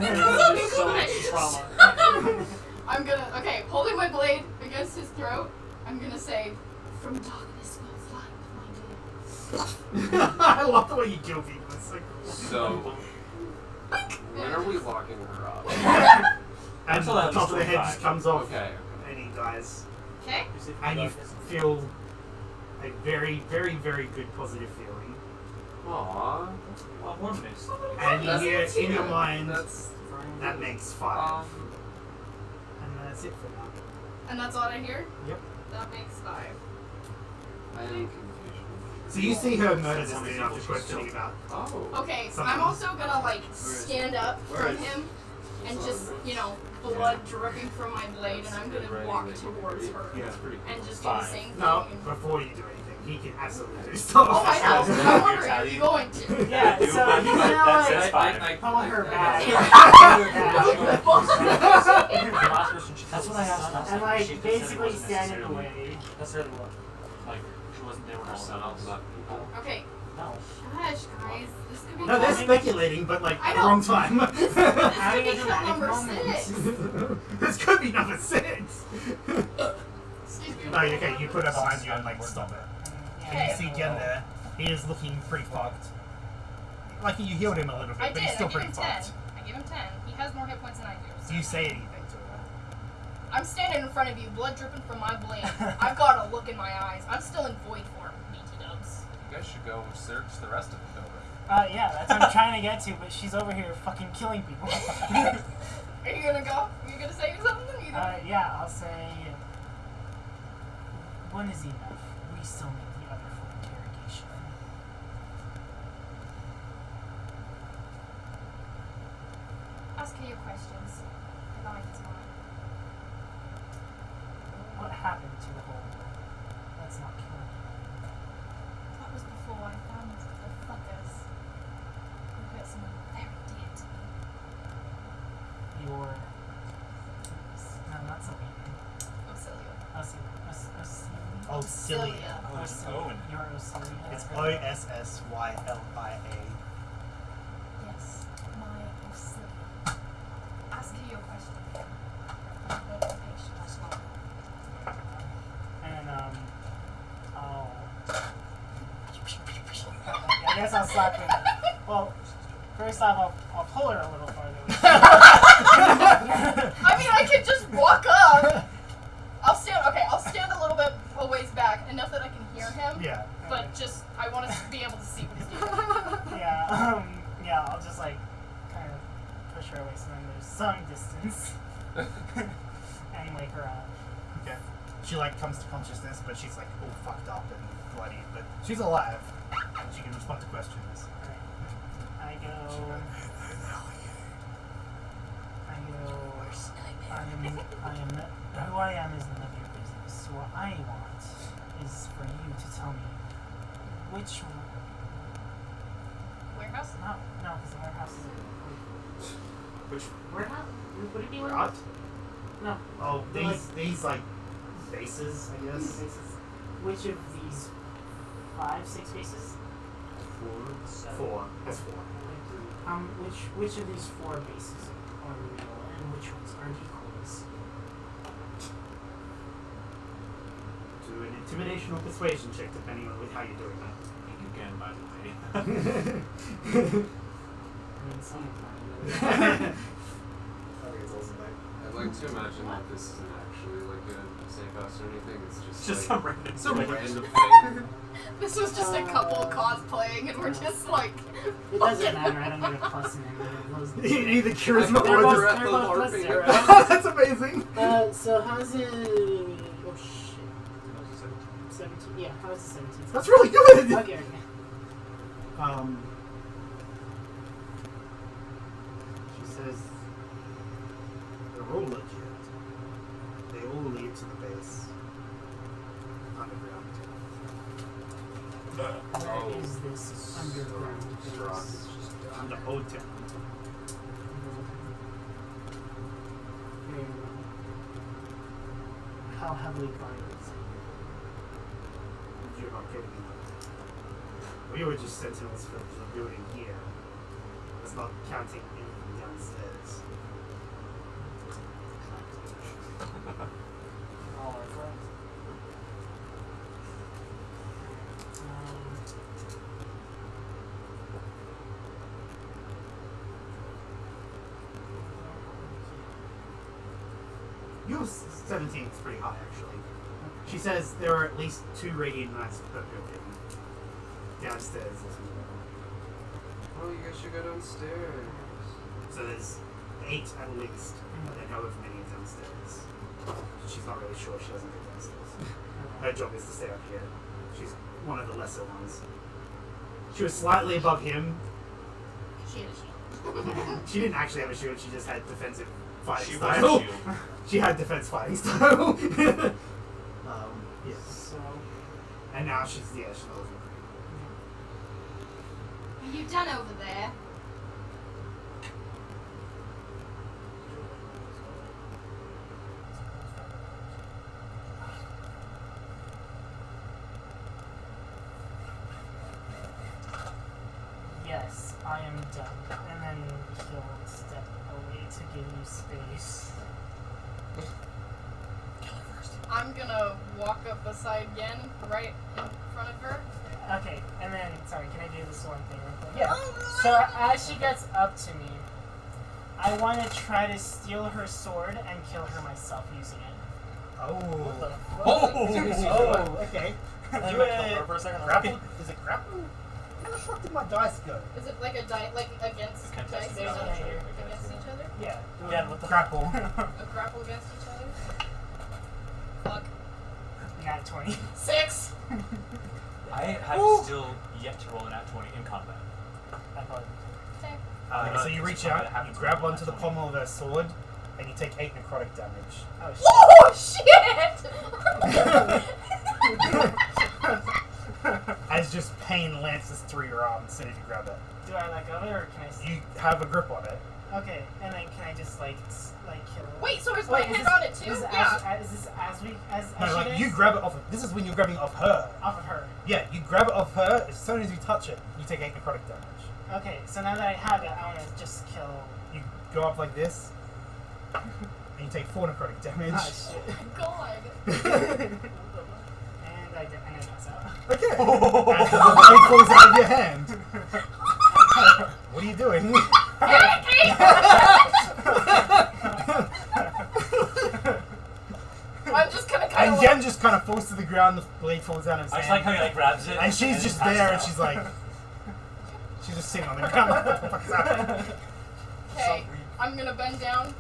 There's so much trauma. I'm gonna, holding my blade against his throat, I'm gonna say, from darkness smells light, my dear. I love the way you kill people. It's so cool. So, when are we locking her up? And Until the at top least of the head 25. just comes off, Okay. and he dies. Okay? And you feel a very, very, very good positive feeling. Aww. Well, one miss. And you hear That's- in your mind, That's room. That makes 5. Um, And that's it for now. And that's all I hear? Yep. That makes 5. I am confused. So you see her murder this dude after questioning about. Oh. Okay, Something. I'm also gonna like stand up from him and just, you know, blood dripping from my blade, and I'm gonna walk towards her Yeah, it's pretty cool. and just do the same thing. No, before you do anything, he can absolutely do stuff. Oh, I know. I'm wondering, are you going to? Yeah, so he's gonna That's like fine. pull her back. That's what I asked last And time. like She said it basically wasn't stand in the necessarily- way. Necessarily what? Like, she wasn't there when all Set up that that people. Okay, No. gosh, guys, this could be No, they're fun. speculating, but like I at the know. wrong time. This could Having be a kill dramatic number moment. 6. This could be number 6. Excuse me. No, okay, you put her behind you and like stop it. Okay. You see Gen there. He is looking pretty fucked. Like you healed him a little bit, I but did. he's still I gave pretty him 10. fucked. I gave him 10. He has more hit points than I do. Do you say anything to her? I'm standing in front of you, blood dripping from my blade. I've got a look in my eyes. I'm still in void form, BT dubs. You guys should go search the rest of the building. Yeah, that's what I'm trying to get to, but she's over here fucking killing people. Are you gonna go? Are you gonna say something? Yeah, I'll say. One is enough. We still need the other for interrogation. Ask her your questions. The light is mine. What happened to the whole? Let's not kill him. That was before I found the fuckers who hurt someone very dear to me. Your. No, not Celia. Osilia. Oh, Cilia. Oh, there's an O in it. Your Osilia. It's Ossylia. Yes, my Osilia. Ask her your question. I'm very patient as well. And I'll. I guess I'll slap her. Well, first off, I'll pull her a little farther away. I mean, I could just walk up. I'll stand a little bit a ways back, enough that I can hear him. Yeah. But just, I want to be able to see what he's doing. Yeah, I'll just like kind of push her away so then there's some distance and wake her up. Okay. She like comes to consciousness, but she's like all fucked up and bloody, but she's alive. And she can respond to questions. I go. Who I am is none of your business. So what I want is for you to tell me which. Warehouse? No, because the warehouse is. Which Warehouse? What do you mean? we're at? No. Oh, these like bases, I guess. Bases. Which of these 6 bases? 4. That's 4. Which of these 4 bases are real and which ones are decoys? Do an intimidation or persuasion check, depending on how you're doing that. Again, by the way. I mean, some of them. I'd like to imagine that this isn't actually like a safe house or anything. It's just Just like, some random. random thing. This was just a couple cosplaying, and we're just like. It doesn't matter. I don't need a plus in any of Either charisma They're or both- just. they're both plus 0. That's amazing. So how's it? Oh shit. 17. Yeah, how's it 17? That's really good. Okay. She says they're all legit. They all lead to the base underground. Where is this underground strong. base? Under Old Town. How heavily guarded is it? You're not kidding me. We were just sentinels for the building here. That's not counting anything downstairs. All our friends. Yours 17 is pretty high, actually. She says there are at least 2 radiant knights per building. Downstairs as well. Oh, you guys should go downstairs. So there's 8 at least, and then however many downstairs. She's not really sure, she doesn't get downstairs. Her job is to stay up here. She's one of the lesser ones. She was slightly above him. She had a shield. She didn't actually have a shield, she just had defensive fighting She style. was a shield. She had defense fighting style. Yes. So, And now she's not looking What are you done over there? yes, I am done. And then he'll step away to give you space. I'm gonna walk up beside Yen, right in front of her. Okay, and then, sorry, can I do the sword thing real quick? Yeah. So as she gets up to me, I want to try to steal her sword and kill her myself using it. Oh. Oh, Okay. Then Do I killed her it. for a second. Grapple? Is it grapple? Where the fuck did my dice go? Is it like a die, like against Contested dice challenge. against each other? Yeah. Again, what the Grapple. A grapple against each other? Fuck. Nat 20. 6. I have Ooh. still yet to roll an at 20 in combat. I thought. Okay. So you reach out, you grab onto the pommel of her sword, and you take 8 necrotic damage. Oh shit. Oh shit! As just pain lances through your arm as soon as you grab it. Do I let go of it or can I? You have a grip on it. Okay, and then can I just like kill it? Wait, so is my hand on it too? Is this Yeah. is this as we as No, she like does? you grab it off of, this is when you're grabbing it off her. Off of her. Yeah, you grab it off her, as soon as you touch it, you take 8 necrotic damage. Okay, so now that I have it, I want to just kill. You go up like this, and you take 4 necrotic damage. Oh shit. God. And I pass out. Okay. As the blade falls out of your hand. What are you doing? I'm just gonna kind And of. Jen just kind of falls to the ground, the blade falls out of his I just hand. like how he like grabs it. And she's just passes there, and out. she's like, she's just sitting on the ground. Like, what the fuck is happening? Okay, I'm gonna bend down.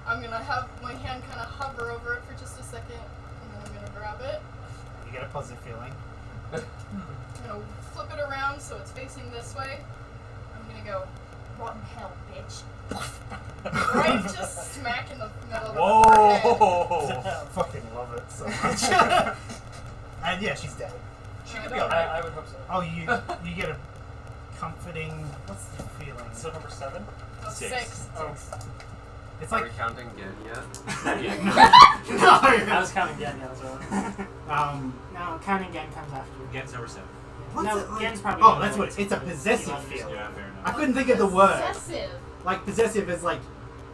I'm gonna have my hand kind of hover over it for just a second, and then I'm gonna grab it. You get a positive feeling. I'm gonna flip it around so it's facing this way. I'm gonna go, rotten hell, bitch. Right, just smack in the middle of the forehead. Whoa! I fucking love it so much. And yeah, she's dead. She I could be don't- alright. I would hope so. Oh, you get a comforting. What's the feeling? So number 7? Oh, 6. 6. Oh, It's Are like we counting again yet? I was counting again, yeah, so. No, counting again comes after. Gen's number 7. What's No, it like? Gen's probably. Oh, that's what it's a possessive feeling. Yeah, fair enough. I couldn't think of the word. Possessive. Like possessive is like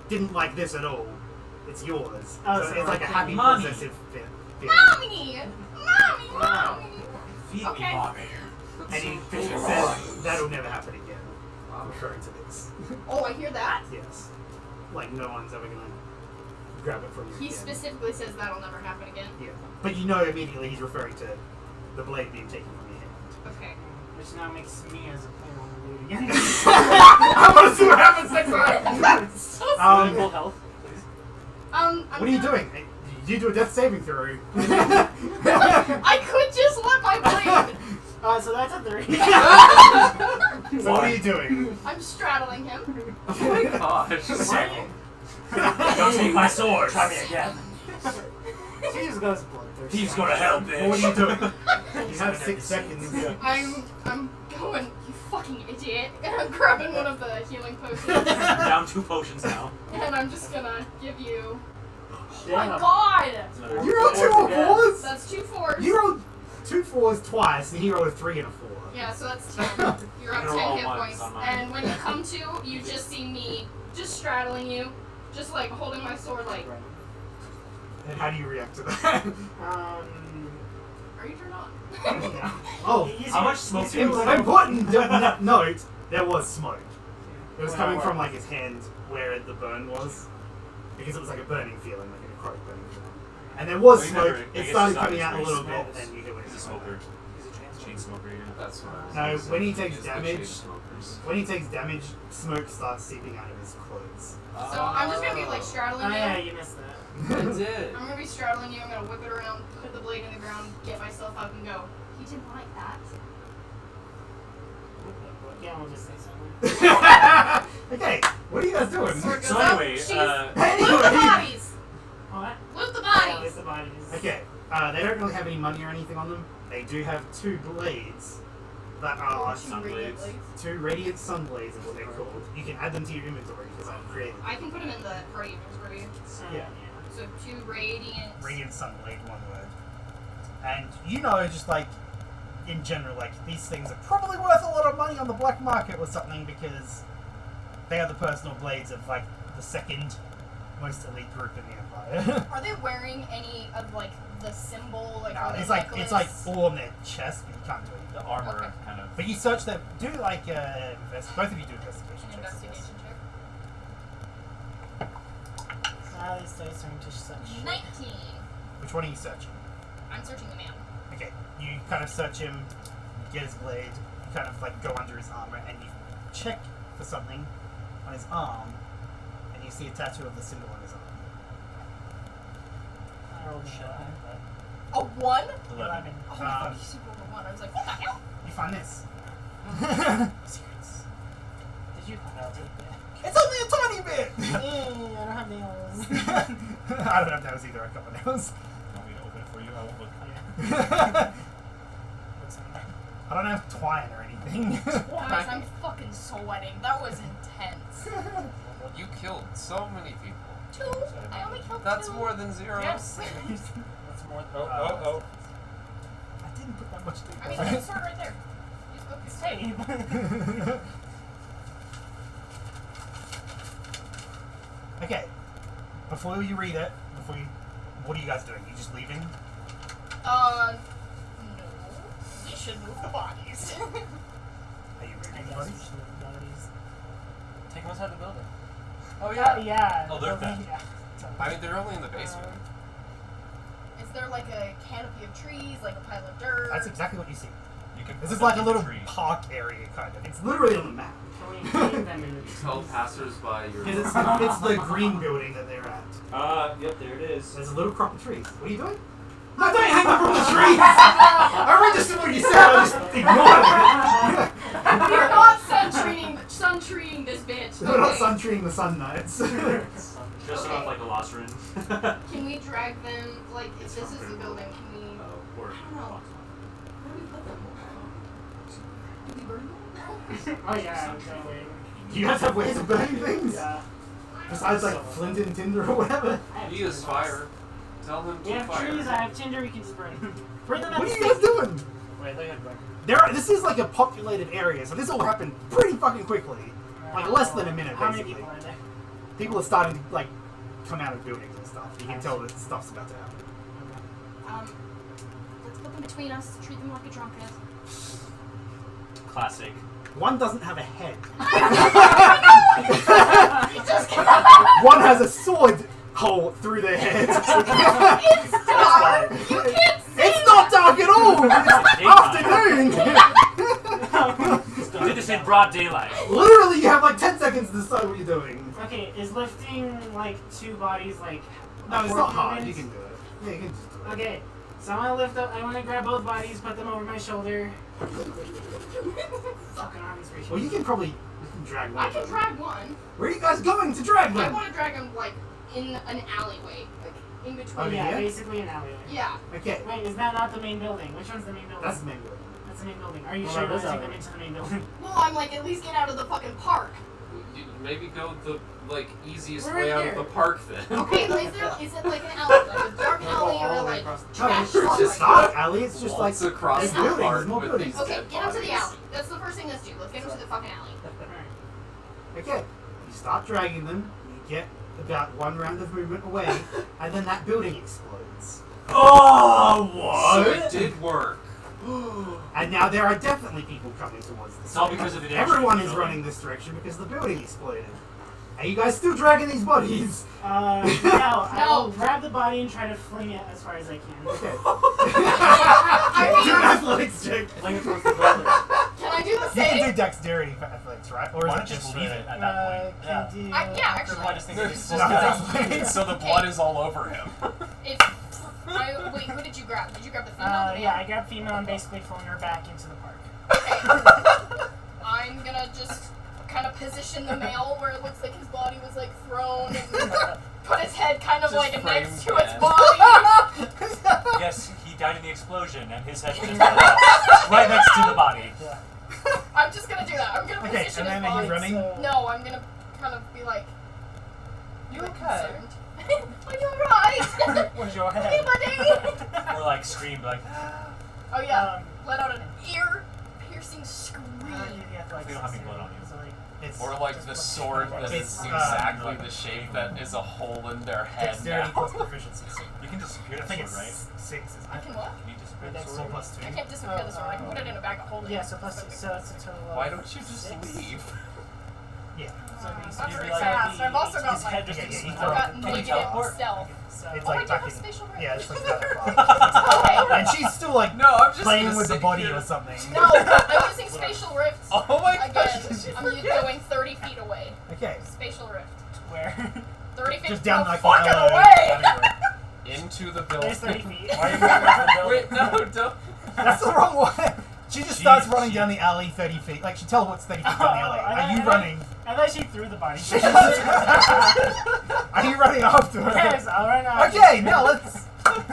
didn't like this at all. It's yours. Oh, so so it's like a like happy mommy. possessive feeling. Mommy! Mommy! Feed Okay. me, mommy. And he says that'll never happen again. Referring to this. Oh, I hear that? Yes. Like no one's ever gonna grab it from you He again. specifically says that'll never happen again. Yeah. But you know immediately he's referring to the blade being taken from your hand. Okay. Which now makes me as a player want to do it again. I want to see what happens next time! So Full health, please. I'm What are you gonna- doing? Did you do a death saving throw? I could just let my blade. So that's a 3. So what are you doing? I'm straddling him. Oh my gosh. Don't take my sword. Try me again. She just goes bloodthirsty. He's gonna help, bitch. What are you doing? You have 6 seconds. I'm going, you fucking idiot. And I'm grabbing one of the healing potions. Down 2 potions now. And I'm just gonna give you. Oh Damn. my god! You rolled 2 more 4s? That's 2 4s. You rolled 2 4s twice, and he rolled a 3 and a 4. Yeah, so that's 10. You're up You're 10 all hit ones points. on mine. And when you come to, you just see me just straddling you. Just like holding my sword like, And how do you react to that? are you turned on? Oh, How much smoke do you important note, there was smoke. It was coming from like his hand where the burn was. Because it was like a burning feeling, like a necrotic burning feeling. And there was Well, you smoke, never- I it guess started it's not coming out a very little bit, smokes. and you hit what He's a it's smoker. He's a chain smoker, yeah. That's what I was No, gonna say. when he takes Is the damage- chain smokers. When he takes damage, smoke starts seeping out of his clothes. So I'm just gonna be like straddling Oh you. yeah, you missed that. I did. I'm gonna be straddling you. I'm gonna whip it around, put the blade in the ground, get myself up, and go. He didn't like that. Yeah, we'll just say something. Okay, what are you guys doing? Sword goes So up. anyway, She's loot the Anyway. bodies. What? Loot the Yeah, bodies. with the bodies. Okay, they don't really have any money or anything on them. They do have 2 blades that are Sun blades. two radiant sun blades is what they're called. You can add them to your inventory because I've created I can put them in the party inventory. So, Yeah. So 2 radiant. radiant sun blade, one word. And you know, just like in general, like these things are probably worth a lot of money on the black market or something because they are the personal blades of like the second most elite group in the empire. Are they wearing any of like the symbol? Like, are they it's like necklace? all on their chest, but you can't do anything. The armor Okay. kind of. But you search them. Do like both of you do investigation An checks. investigation check. these dice are into such. 19. Which one are you searching? I'm searching the man. Okay, you kind of search him, you get his blade, you kind of like go under his armor and you check for something on his arm, and you see a tattoo of the symbol on his arm. I rolled a shot. A 1? 11. Oh, I thought you said rolled a 1. I was like, what the hell? You find this. Secrets. Did you? I'll take that. It's only a tiny bit! I don't have nails. I don't have nails either, a couple of nails. Want me to open it for you? I won't look. What's in there? I don't have twine or anything. Guys, I'm fucking sweating. That was intense. You killed so many people. 2? I only killed 2. That's more than 0. Yes. That's more. Oh. I didn't put that much I mean, there's a detail. sword right there. Use both your Save. Okay, before you read it, what are you guys doing? You just leaving? No. We should move the bodies. Are you I moving guess we bodies? should have bodies. Take them outside the building. Oh Yeah. yeah. Yeah. Oh, they're building, back. yeah. I mean, they're only in the basement. Is there like a canopy of trees, like a pile of dirt? That's exactly what you see. You can This put is like a them little in tree. park area, kind of. It's literally on the map. Can we clean them in the Tell passers-by you're. It's the green building that they're at. Yep, there it is. There's a little crop of trees. What are you doing? No, don't hang up from the trees! I registered what you said, I just ignored it. We're not sun treeing this bitch. We're not okay? sun treeing the sun knights. Just Okay. enough like a Losrin. Can we drag them, like, if this is the building, can we... Or I don't know. Where do we put them? Do we burn them? Oh yeah. Totally. You guys have ways of burning things? Yeah. Besides like flint and tinder or whatever? I have He is fire. Tell him We to have fire. trees. I have tinder. We can just burn them. Burn them at What the are you guys stake. doing? Wait, they had breakfast. This is like a populated area, so this all happened pretty fucking quickly. Like less than a minute, How many basically. people are there? People are starting to like come out of buildings and stuff. You can tell that stuff's about to happen. Let's put them between us, treat them like a drunkard. classic. One doesn't have a head. You just One has a sword hole through their head. It's dark! You can't see It's not dark at all! It's afternoon! You did this in broad daylight. Literally, you have like 10 seconds to decide what you're doing. Okay, is lifting like 2 bodies like? No, it's four not hard. You movements? can do it. Yeah, you can just do it. Okay, so I want to lift up. I want to grab both bodies, put them over my shoulder. Fucking arms reaching. Well, you can probably drag one I of can them. drag one. Where are you guys going to drag I them? want to drag him, like, in an alleyway. Like, in between. Oh, Yeah, yeah? basically an alleyway. Yeah. Okay, Wait, is that not the main building? Which one's the main building? that's the main building. That's the main building. Are you Well, sure that let's is take them alleyway. into the main building? Well, I'm like, at least get out of the fucking park. You maybe go the easiest We're way out here. of the park then. Okay, but is it like an alley? Like a dark alley or like No, trash it's just spot? not alley. It's just like Waltz across there's the buildings, park more with buildings. these Okay, dead get him to the bodies. alley. That's the first thing let's do. Let's get him to the fucking alley. Okay, you start dragging them. You get about 1 round of movement away, and then that building explodes. Oh, So it did work. And now there are definitely people coming towards this. It's all because of the direction Everyone of the is building. running this direction because the building exploded. Are you guys still dragging these bodies? No, I will No. grab the body and try to fling it as far as I can. Okay. I Do an mean, athletics check. Fling it towards the building. Can I do the You can same? do dexterity for athletics, right? Or is Why it not just just leave it at that point? Yeah. Yeah, actually. I just think it's No. So the blood is all over him. Wait, who did you grab? Did you grab the female? or the male? Yeah, I grabbed female and basically flung her back into the park. Okay. I'm gonna just kind of position the male where it looks like his body was like thrown and put his head kind of Just like next to framed its man. body. Yes, he died in the explosion, and his head was just right next to the body. Yeah. I'm just gonna do that. I'm gonna Okay, position and then his are body. you running? So- No, I'm gonna kind of be like, You like, okay? concerned. Are you alright? Where's your Hey, head? buddy! Or like scream, like, Oh yeah, Um, let out an ear-piercing scream. We don't have any blood on you. It's Or like the sword that is It's, exactly the shape that is a hole in their head dexterity now. plus proficiency. So you can disappear I the think sword, it's right? 6, isn't I it? can what? Can you disappear the That's sword? Or plus 2. I can't disappear the sword. I can put it in a bag of holding. Yeah, so plus so it's a total of Why don't you just 6. leave? Yeah. So That's you'd very be like, fast. I've also got his like, head just Yeah, gets yeah, I've throw got it. Can you negative teleport? stealth. So It's Oh, I like do have back in. spatial range. Yeah, it's like that. And she's still like No, I'm just playing gonna with the sit body here. or something. No, I'm using spatial rift. Oh my gosh! Again, I'm going 30 feet away. Okay. Spatial rift. where 30 feet. Just down no like fucking the away. Into the building. there's 30 feet. Why are you running to the building? Wait, no, don't. That's the wrong one. She just starts running down the alley 30 feet. Like she teleports 30 feet down the alley. Are you running? I thought she threw the body. Are you running after her? Yes, I'll run out. Okay, now let's.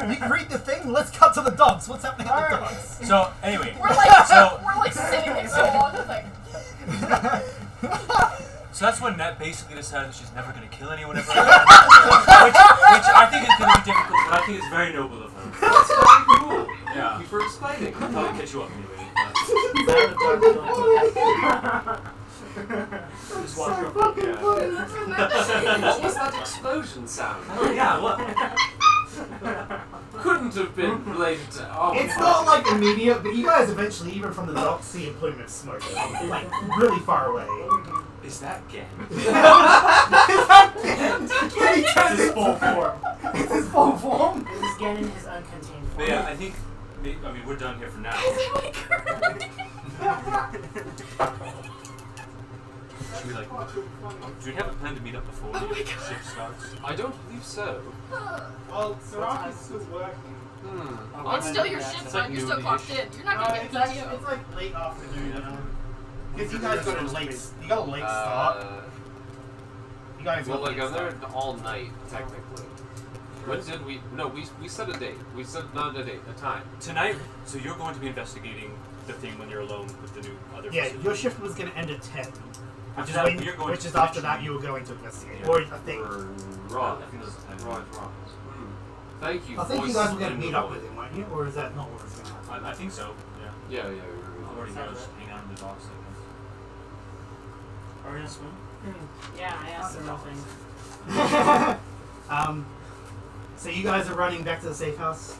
You can read the thing. Let's cut to the dogs. What's happening at the dogs? So, anyway, We're like, So- we're like sitting next to the wall, just like. so that's when Nat basically decided that she's never going to kill anyone ever again. which I think is going to be difficult, but I think it's very noble of her. That's very cool. Yeah. Thank you for explaining. I'll probably catch you up anyway. Just watch her. What's that explosion sound? Oh, yeah, what? Couldn't have been related to. Oh, It's not like immediate, but you guys eventually, even from the docks, see a plume of smoke, like really far away. Is that Gen? It's his full form. It's his full form. This is getting his uncontained form. But yeah, I think, I mean, we're done here for now. Should we like, do we have a plan to meet up before the ship starts? I don't believe so. Well, Saraki's still working. It's still your shift, It's man. like You're still clocked in. You're not gonna get PTO. It's like late afternoon. Because you guys got a late start. You guys Well, got a like late I'm there start. all night technically. When did we? No, we set a date. We set not a date, a time. Tonight, so you're going to be investigating the thing when you're alone with the new other Yeah, facility. your shift was going to end at 10. After that, When, we're going which to is after that eventually- you were going to investigate. Yeah. Or I think. Right. I think that's the time. Right. Thank you. I think you voice guys were going to in meet the up void. with him, weren't you? Or is that not what was going to happen? I think so, yeah. Yeah. I'll already go just hang out in the docks, I Are we gonna swim? Yeah, I asked him nothing. So you guys are running back to the safe house?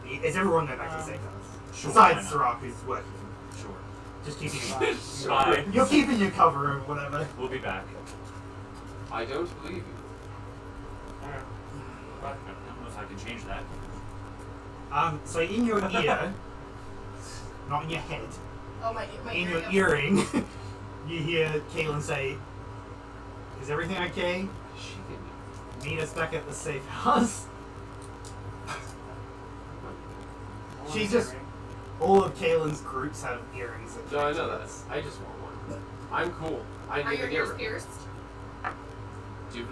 Is everyone going back to the safe house? Sure, Besides why not? Sirach, who's working. guess. Sure. Just keeping Bye. You're keeping your cover or whatever. We'll be back. I don't believe you. Alright. I don't know if I can change that. So in your ear, not in your head, Oh my in your earring. earring, you hear Kaylin say, "Is everything okay? She didn't. Meet us back at the safe house." She's just. All of Kaylin's groups have earrings. No, I know that. I just want one. I'm cool. I Are need your an ears earring. pierced? Do you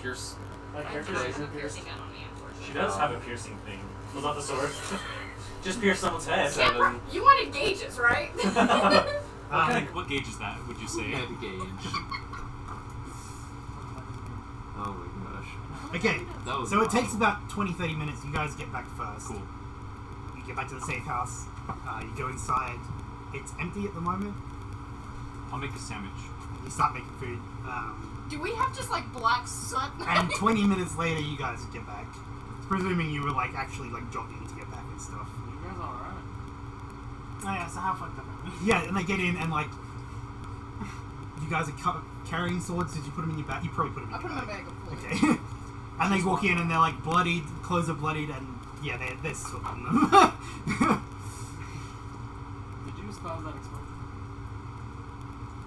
pierce? Like I characters? have Piercing? a piercing gun on me, unfortunately. She does have a piercing thing. Well, not the sword. Just pierce someone's head. Yeah, Seven. you wanted gauges, right? What gauge is that, would you say? Head gauge. Oh my gosh. Okay, That was so it takes awesome. about 20-30 minutes. You guys get back first. Cool. You get back to the safe house. You go inside. It's empty at the moment. I'll make a sandwich. You start making food. Do we have just like black soot? And 20 minutes later, you guys get back. Presuming you were like actually like jogging to get back and stuff. You guys alright? Oh yeah, so how fucked up are we? Yeah, and they get in and like you guys are carrying swords. Did you put them in your bag? You probably put them in I your put them in bag. a bag of food. Okay. And they walk in and they're like bloodied, clothes are bloodied, and yeah, there's soot on them. spell that explosion?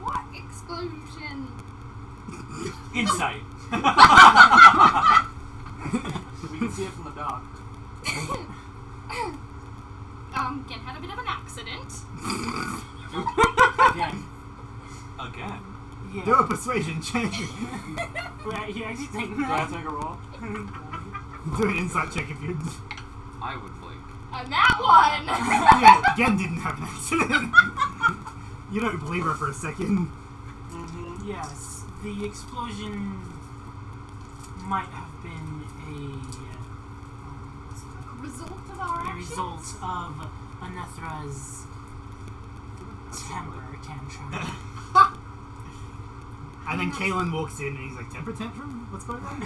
What explosion? Insight. We can see it from the dock. Ken had a bit of an accident. Again. Again. Yeah. Do a persuasion check. Wait, you actually take Do I have to make a roll? Do an insight check if you. I would blink. And that one! Yeah, Gen didn't have an accident. You don't believe her for a second. Yes, the explosion might have been Result of our a actions? result of Anethra's temper tantrum. And then Kalen walks in and he's like, temper tantrum? What's going on?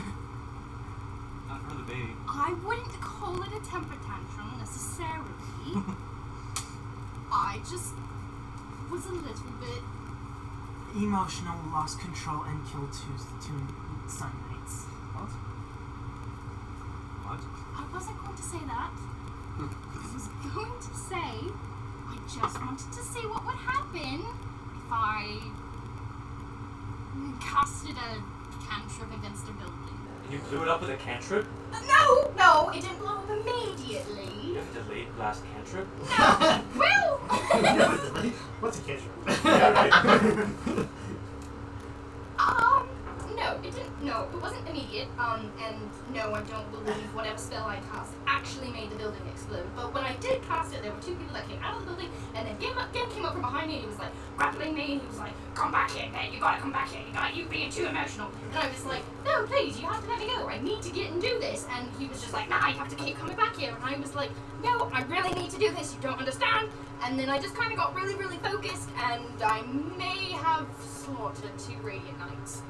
Not for the baby. I wouldn't call it a temper tantrum necessarily. I just was a little bit. Emotional, lost control, and killed two Sun Knights. What? What? I wasn't going to say that. I was going to say I just wanted to see what would happen if I casted a cantrip against a building. You blew it up with a cantrip? No, it didn't blow up immediately. You have a delayed blast cantrip? No, well, What's a cantrip? Yeah, right. no, it didn't. No, it wasn't immediate. And no, I don't believe whatever spell I cast actually made the building explode. But when I did cast it, there were two people that came out of the building, and then Gen came up from behind me, and he was like grappling me, and he was like, "Come back here, mate! You gotta come back here! You being too emotional." And I was like, "No, please, you have to let me go. I need to get and do this." And he was just like, "Nah, you have to keep coming back here." And I was like, "No, I really need to do this. You don't understand." And then I just kind of got really, really focused, and I may have slaughtered 2 Radiant Knights.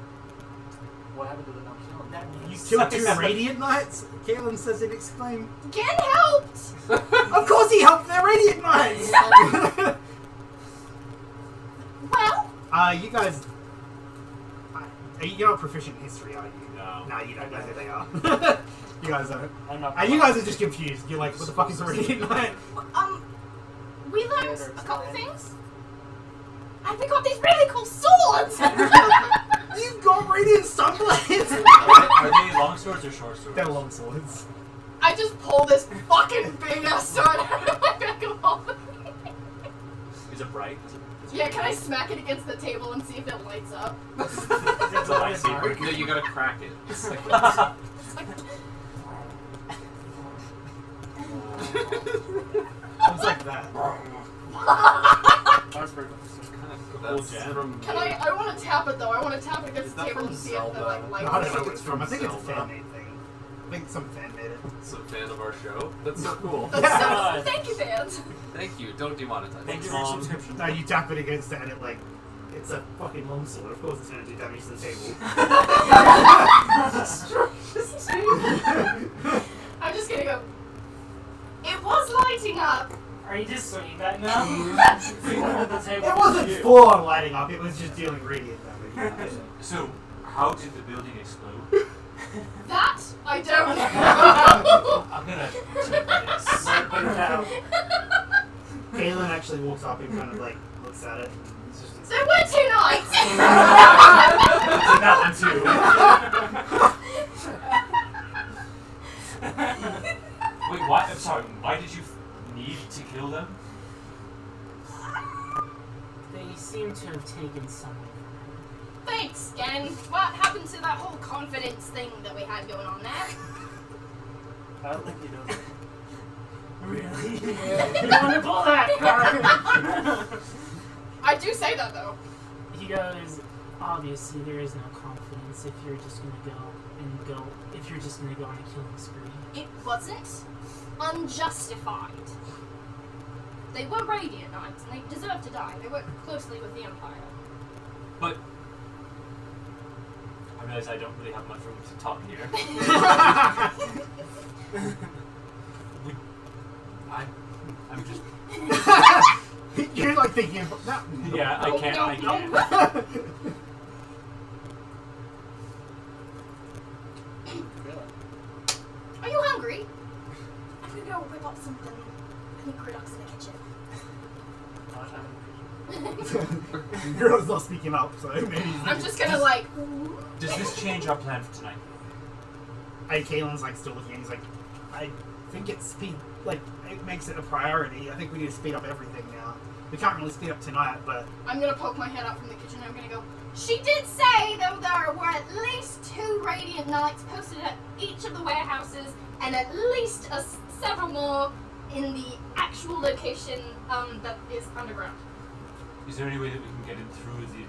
What happened to the not killing? That You means killed 2 Radiant Knights? Kalen says it exclaimed. Gen helped! Of course he helped their Radiant Knights! Well, you guys... You're not proficient in history, are you? No. No, you don't know who they are. You guys are... I'm not. You guys are just confused. You're like, what the fuck is a Radiant Knight? we learned Theater a couple science. things. And we got these really cool swords! You've got Radiant Sunblades! Are they long swords or short swords? They're long swords. I just pull this fucking big ass sword out of my back of all. Is it bright? Is it Yeah, can I smack it against the table and see if it lights up? It's a lightsaber. No, you gotta crack it. It's like, Sounds like that. That's pretty That's jam. from. can I want to tap it though. I want to tap it against Is the that table from and see if the Zelda? like I lights don't up. know what it's from. I think it's a fan-made thing. I think some fan made it. Some fan of our show. That's so cool. That's so, thank you, fans. Thank you. Don't demonetize. Thank you us. for your subscription. No, you tap it against it and it like... It's a fucking longsword. Of course it's going to do damage to the table. I'm just gonna go. It was lighting up. Are you just saying that now? the table. It wasn't full on lighting up, it was just dealing radiant damage. So, how did the building explode? That I don't know. I'm gonna check this. Put it out. Galen actually walks up and kind of like looks at it. And it's just So we're 2 nights. That one too. Wait, why? I'm sorry. Why did you need to kill them? They seem to have taken something. Thanks, Gen. What happened to that whole confidence thing that we had going on there? I don't think he does. Really? You want to pull that card? I do say that though. He goes, obviously there is no confidence if you're just gonna go if you're just gonna go on a killing spree. It wasn't unjustified. They were Radiant Knights, and they deserve to die. They worked closely with the Empire. But I realize I don't really have much room to talk here. I'm just. You're like thinking of that. Yeah, I can't. I can't. Are you hungry? I'm gonna go whip up something. I think Craddock's in the kitchen. massage him. Girl's not speaking up, so maybe he's I'm just gonna like. Does this change our plan for tonight? Hey, Kaelin's like still looking. He's like, I think it's speed. Like it makes it a priority. I think we need to speed up everything now. We can't really speed up tonight, but I'm gonna poke my head out from the kitchen. I'm gonna go. She did say that there were at least 2 Radiant Knights posted at each of the warehouses, and at least several more in the actual location that is underground. Is there any way that we can get in through the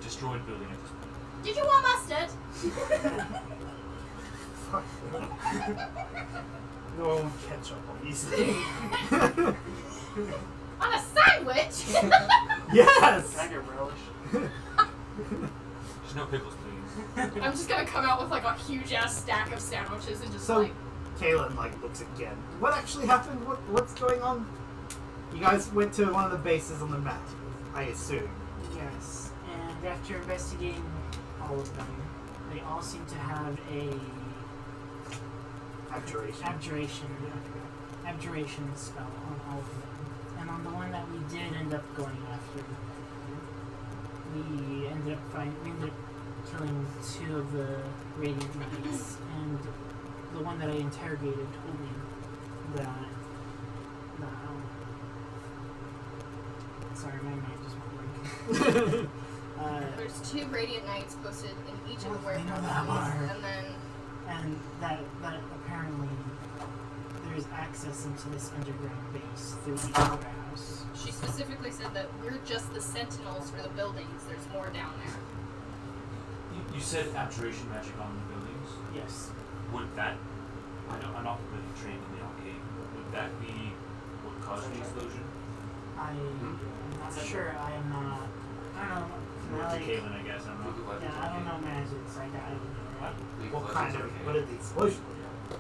destroyed building at this point? Did you want mustard? no ketchup, obviously. On a sandwich? Yes. Can I get relish? There's no pickles, please. I'm just gonna come out with like a huge ass stack of sandwiches and just So, like. Kaelin like looks at Gen. What actually happened? What's going on? You guys went to one of the bases on the map, I assume. Yes, and after investigating all of them, they all seem to have a abjuration spell on all of them. And on the one that we did end up going after, we ended up killing 2 of the Radiant Knights, and the one that I interrogated told me that sorry, my mind just went blank. There's 2 Radiant Knights posted in each of the I know that warehouses, one. and then And that apparently there's access into this underground base through the warehouse. she specifically said that we're just the sentinels for the buildings. There's more down there. You said abjuration magic on the buildings. Yes. Would that? I'm not really trained in the arcane. Would that be what caused the explosion? I'm not sure. I am not. I don't know. Or to Like, Kaelin, I guess. I'm not. yeah, I don't know magics. I don't know. What kind of? What did the explosion do?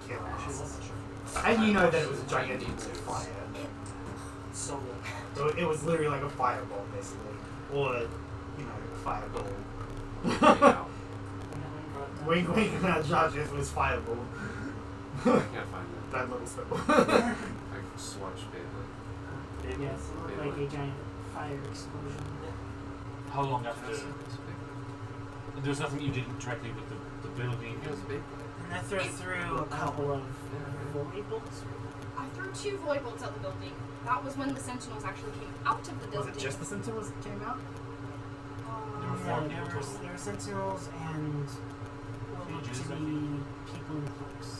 Kaelin She asks. wasn't sure. And you know that it was a gigantic fire. So So it was literally like a fireball, basically, or you know, a fireball. Yeah. Wink, wink, Josh, it was fireball. I can't find it. That little spell. I swatched it. Yes, it looked like a giant fire explosion. How long after? There was nothing you did directly with the building. It was big. And I threw a couple of volley bolts. I threw 2 void bolts at the building. That was when the sentinels actually came out of the Was building. it just the Sentinels that came out? There were 4 No, people total. there were sentinels and what looked Mages, to I be people in cloaks.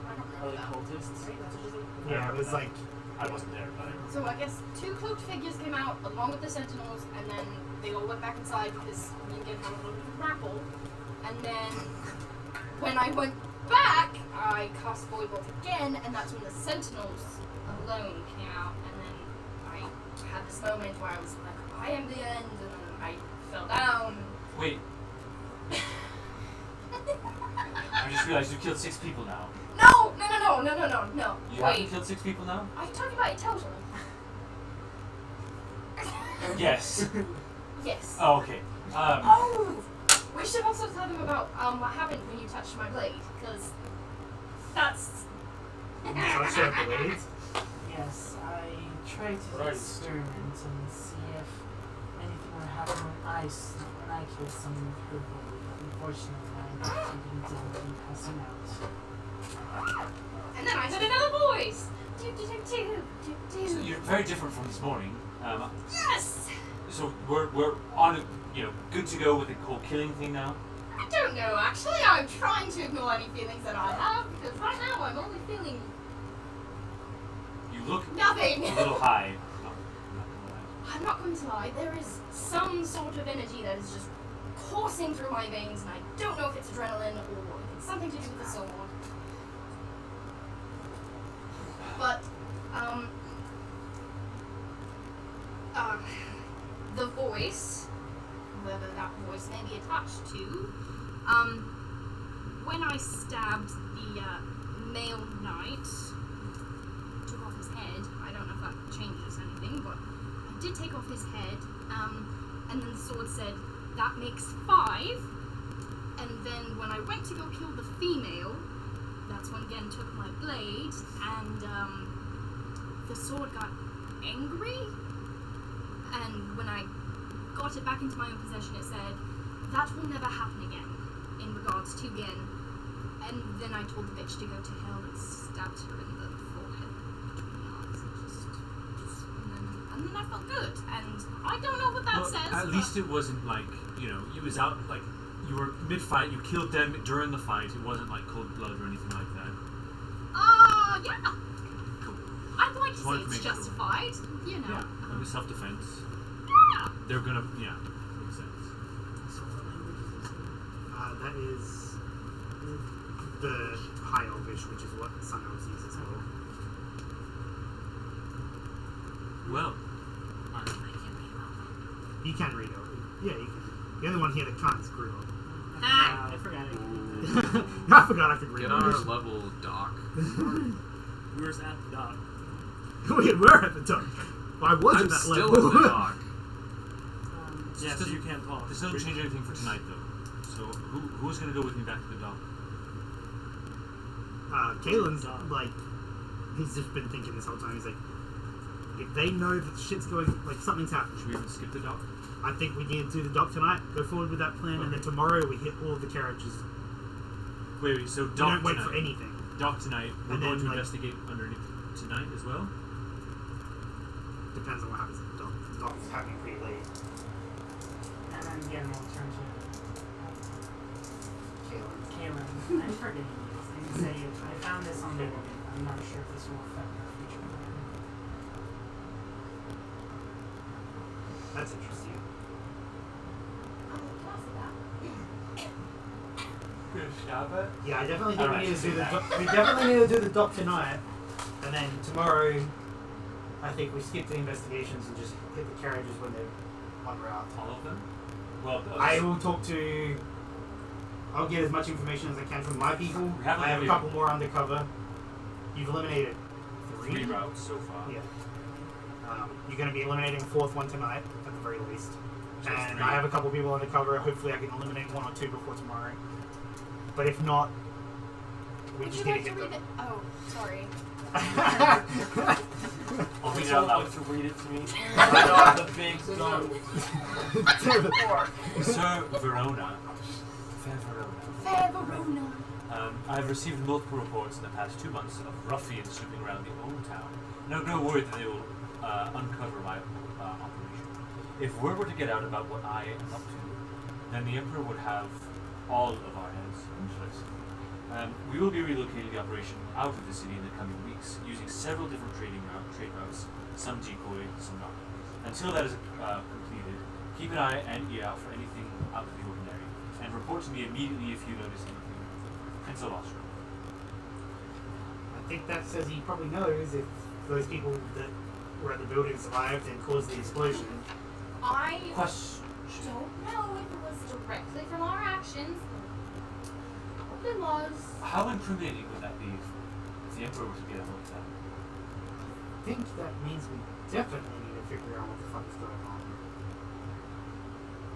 I don't are remember they that. cultists? Yeah, it was like I wasn't there, but So I guess 2 cloaked figures came out along with the sentinels, and then they all went back inside because me and Gib had a little bit of grapple. And then when I went back, I cast Void Bolt again, and that's when the sentinels alone came out. And then I had this moment where I was like, I am the end, and then I fell down. wait. I just realized you killed 6 people now. No! You Wait. haven't killed 6 people now? Are you talking about intelligence? Yes. Yes. Oh, okay. Oh! We should also tell them about what happened when you touched my blade, because that's. touch your blades. Yes, I tried to Right. experiment and see if anything would happen when I killed some of her bully. Unfortunately, I didn't end up passing out. And then I heard another voice. So you're very different from this morning. Yes. So we're on, good to go with the whole killing thing now. I don't know. Actually, I'm trying to ignore any feelings that I have because right now I'm only feeling You look nothing. a little high. I'm not going to lie. There is some sort of energy that is just coursing through my veins, and I don't know if it's adrenaline or if it's something to do with the sword. But, the voice, whether that voice may be attached to, when I stabbed the male knight, took off his head. I don't know if that changes anything, but I did take off his head, and then the sword said, that makes 5, and then when I went to go kill the female, that's when Gen took my blade, and the sword got angry. And when I got it back into my own possession, it said, "That will never happen again," in regards to Gin. And then I told the bitch to go to hell and stabbed her in the forehead. And then I felt good. And I don't know what that says. At least it wasn't like, it was out, like, you were mid-fight, you killed them during the fight. It wasn't like cold blood or anything like that. Yeah. Cool. I'd like to Just say wanted to it's make sure. justified, Yeah, it was self-defense. Yeah. They're gonna, makes sense. So what language is this? That is the High Elvish, which is what Sun Elves use as well. Well, You can read it. Yeah, you can. The only one here that can't is Gruel. I forgot it. I forgot I could read Get on our Elvish. level, Doc. We were at the dock. We were at the top. Why was I'm it that still level? at the Dock. Yeah, so you can't talk. this doesn't change anything for tonight, though. So, who's gonna go with me back to the dock? Kalen's like, he's just been thinking this whole time. He's like, if they know that shit's going, like something's happening. Should we even skip the dock? I think we need to do the dock tonight. Go forward with that plan, and then tomorrow we hit all of the carriages. Wait, so We dock don't wait tonight. for anything. Dock tonight. We're And going then, to like- investigate underneath tonight as well. Depends on what happens at the dock. The dock is happening pretty late. And then again, we'll turn to Kalen. Kalen. I'm forgetting these things. Say, I found this on the internet. I'm not sure if this will affect our future plan. That's interesting. Yeah, I definitely think we Alright, need to do the that. dock. We definitely need to do the dock tonight, and then tomorrow, I think we skip the investigations and just hit the carriages when they're en route. All of them? Well, I will talk to. I'll get as much information as I can from my people. We haven't I have a really- couple more undercover. You've eliminated three routes so far. Yeah. You're going to be eliminating a fourth one tonight, at the very least. So it's And three. I have a couple people undercover. Hopefully, I can eliminate one or two before tomorrow. But if not, we Would just you need like to to hit read it? Oh, sorry. them. I'll read it Someone out loud. like to read it to me. I got the big gun. Sir Verona. Fair Verona. Fair Verona. I've received multiple reports in the past 2 months of ruffians snooping around the old town. No, no word that they will uncover my operation. If word were to get out about what I am up to, then the Emperor would have all of our heads. Interesting. We will be relocating the operation out of the city in the coming weeks, using several different trade routes, some decoy, some not. Until that is completed, keep an eye and ear out for anything out of the ordinary, and report to me immediately if you notice anything. Prince Olostro. I think that says he probably knows if those people that were at the building survived and caused the explosion. I Question. don't know if it was directly from our actions. Hope it was. How incriminating would that be if the Emperor were to get a hold of that? I think that means we definitely need to figure out what the fuck is going on.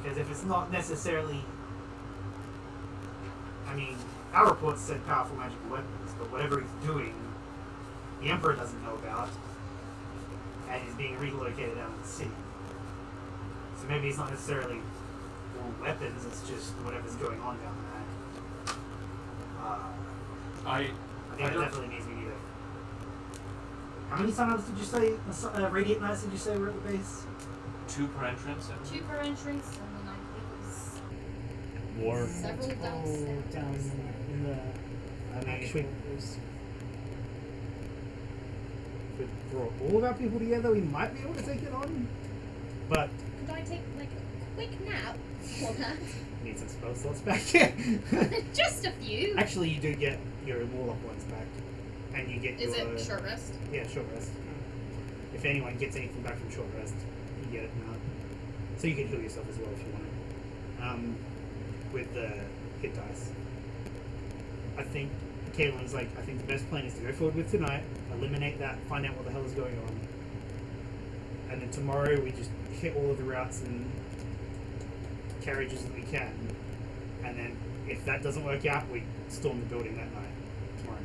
Because if it's not necessarily... I mean, our reports said powerful magical weapons, but whatever he's doing, the Emperor doesn't know about, and he's being relocated out of the city. So maybe it's not necessarily all weapons, it's just whatever's going on down there. I think I that don't- definitely means we need to... How many sun-ups did you say, Radiant Knights did you say were at the base? 2 per entrance. And 2 per entrance, and then I think it was War. several Oh, downstairs. down in the I mean, actual. if we throw all of our people together, we might be able to take it on. But Could I take like a quick nap for that? need some spell slots back here. Just a few. Actually, you do get your warlock ones back, and you get Is your it short rest? yeah short rest. If anyone gets anything back from short rest, you get it now. So you can heal yourself as well if you want it. With the hit dice. I think Caitlin's like, I think the best plan is to go forward with tonight, eliminate that, find out what the hell is going on, and then tomorrow we just hit all of the routes and carriages that we can, and then if that doesn't work out, we storm the building that night, tomorrow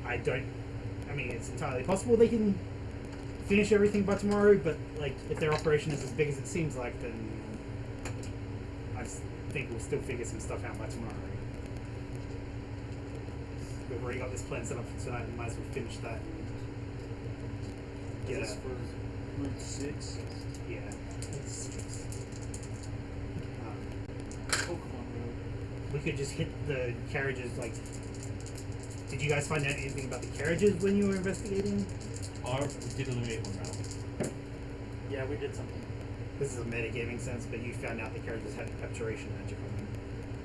night. I mean, it's entirely possible they can finish everything by tomorrow, but like if their operation is as big as it seems like, then I think we'll still figure some stuff out by tomorrow. We've already got this plan set up for tonight, we might as well finish that and get Is this it. for Route 6? Yeah. It's- Pokemon Road. we could just hit the carriages, like... Did you guys find out anything about the carriages when you were investigating? We did eliminate one round. Yeah, we did something. This is a metagaming sense, but you found out the carriages had abjuration magic on them.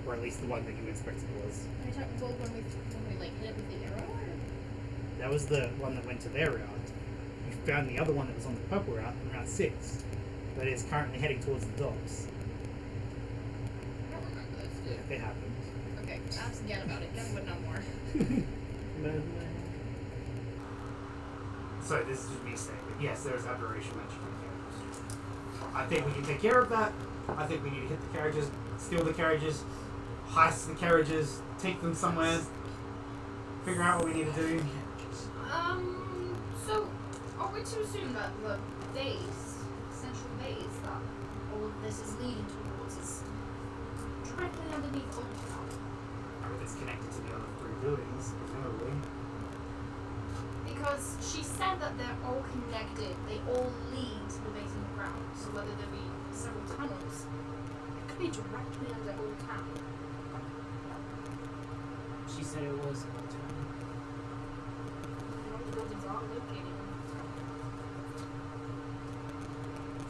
Or at least the one that you inspected was. Are you talking about when we like hit it with the arrow? Or? That was the one that went to their route. You found the other one that was on the purple route on Route 6. That is currently heading towards the docks. I don't remember those two. They happened. Okay, ask again about it. Young would know more. So this is just me saying that yes, there's aberration magic on the carriages. I think we can take care of that. I think we need to hit the carriages, steal the carriages, heist the carriages, take them somewhere, figure out what we need to do. So are we to assume that the base, central base that all of this is leading towards is directly underneath Old Town? If it's connected to the other three buildings, presumably. Because she said that they're all connected, they all lead to the base of the ground. So whether there be several tunnels, it could be directly under Old Town. She said it was Old Town. And all the buildings are located in Old Town.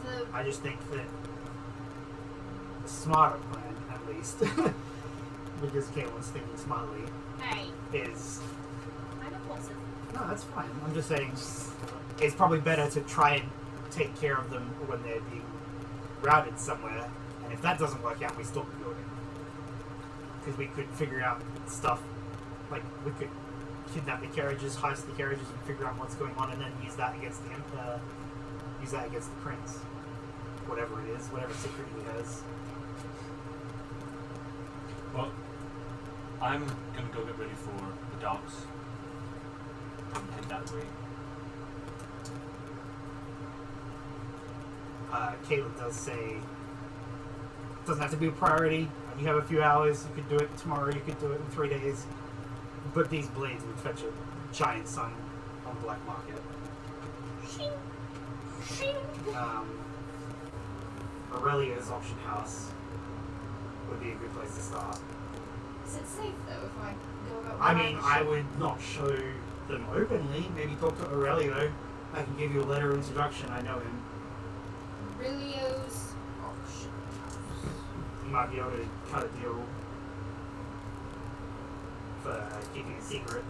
So I just think that the smarter plan, at least, because Caitlin's thinking smartly, hey, is... I'm impulsive. No, that's fine. I'm just saying it's probably better to try and take care of them when they're being routed somewhere, and if that doesn't work out, we stop the building. Because we could figure out stuff, like we could kidnap the carriages, heist the carriages, and figure out what's going on, and then use that against the Emperor, use that against the Prince. Whatever it is, whatever secret he has. Well, I'm gonna go get ready for the docks and head that way. Caitlin does say it doesn't have to be a priority. You have a few hours. You could do it tomorrow. You could do it in 3 days. But these blades would fetch a giant sum on the black market. Aurelia's auction house would be a good place to start. Is it safe though if I go about I mean, I would not show them openly. Maybe talk to Aurelio. I can give you a letter of introduction. I know him. Aurelio's auction house. You might be able to cut a deal for keeping a secret.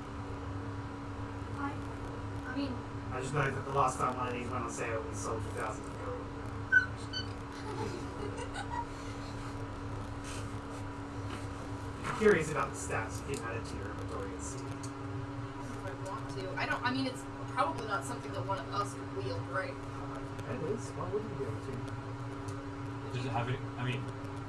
I mean, I just know that the last time one of these went on sale, we sold for thousands of gold. If you're curious about the stats, you can add it to your inventory and see. if I want to. I don't. I mean, it's probably not something that one of us could wield, right? It is. Why wouldn't you be able to? Does it have any? I mean,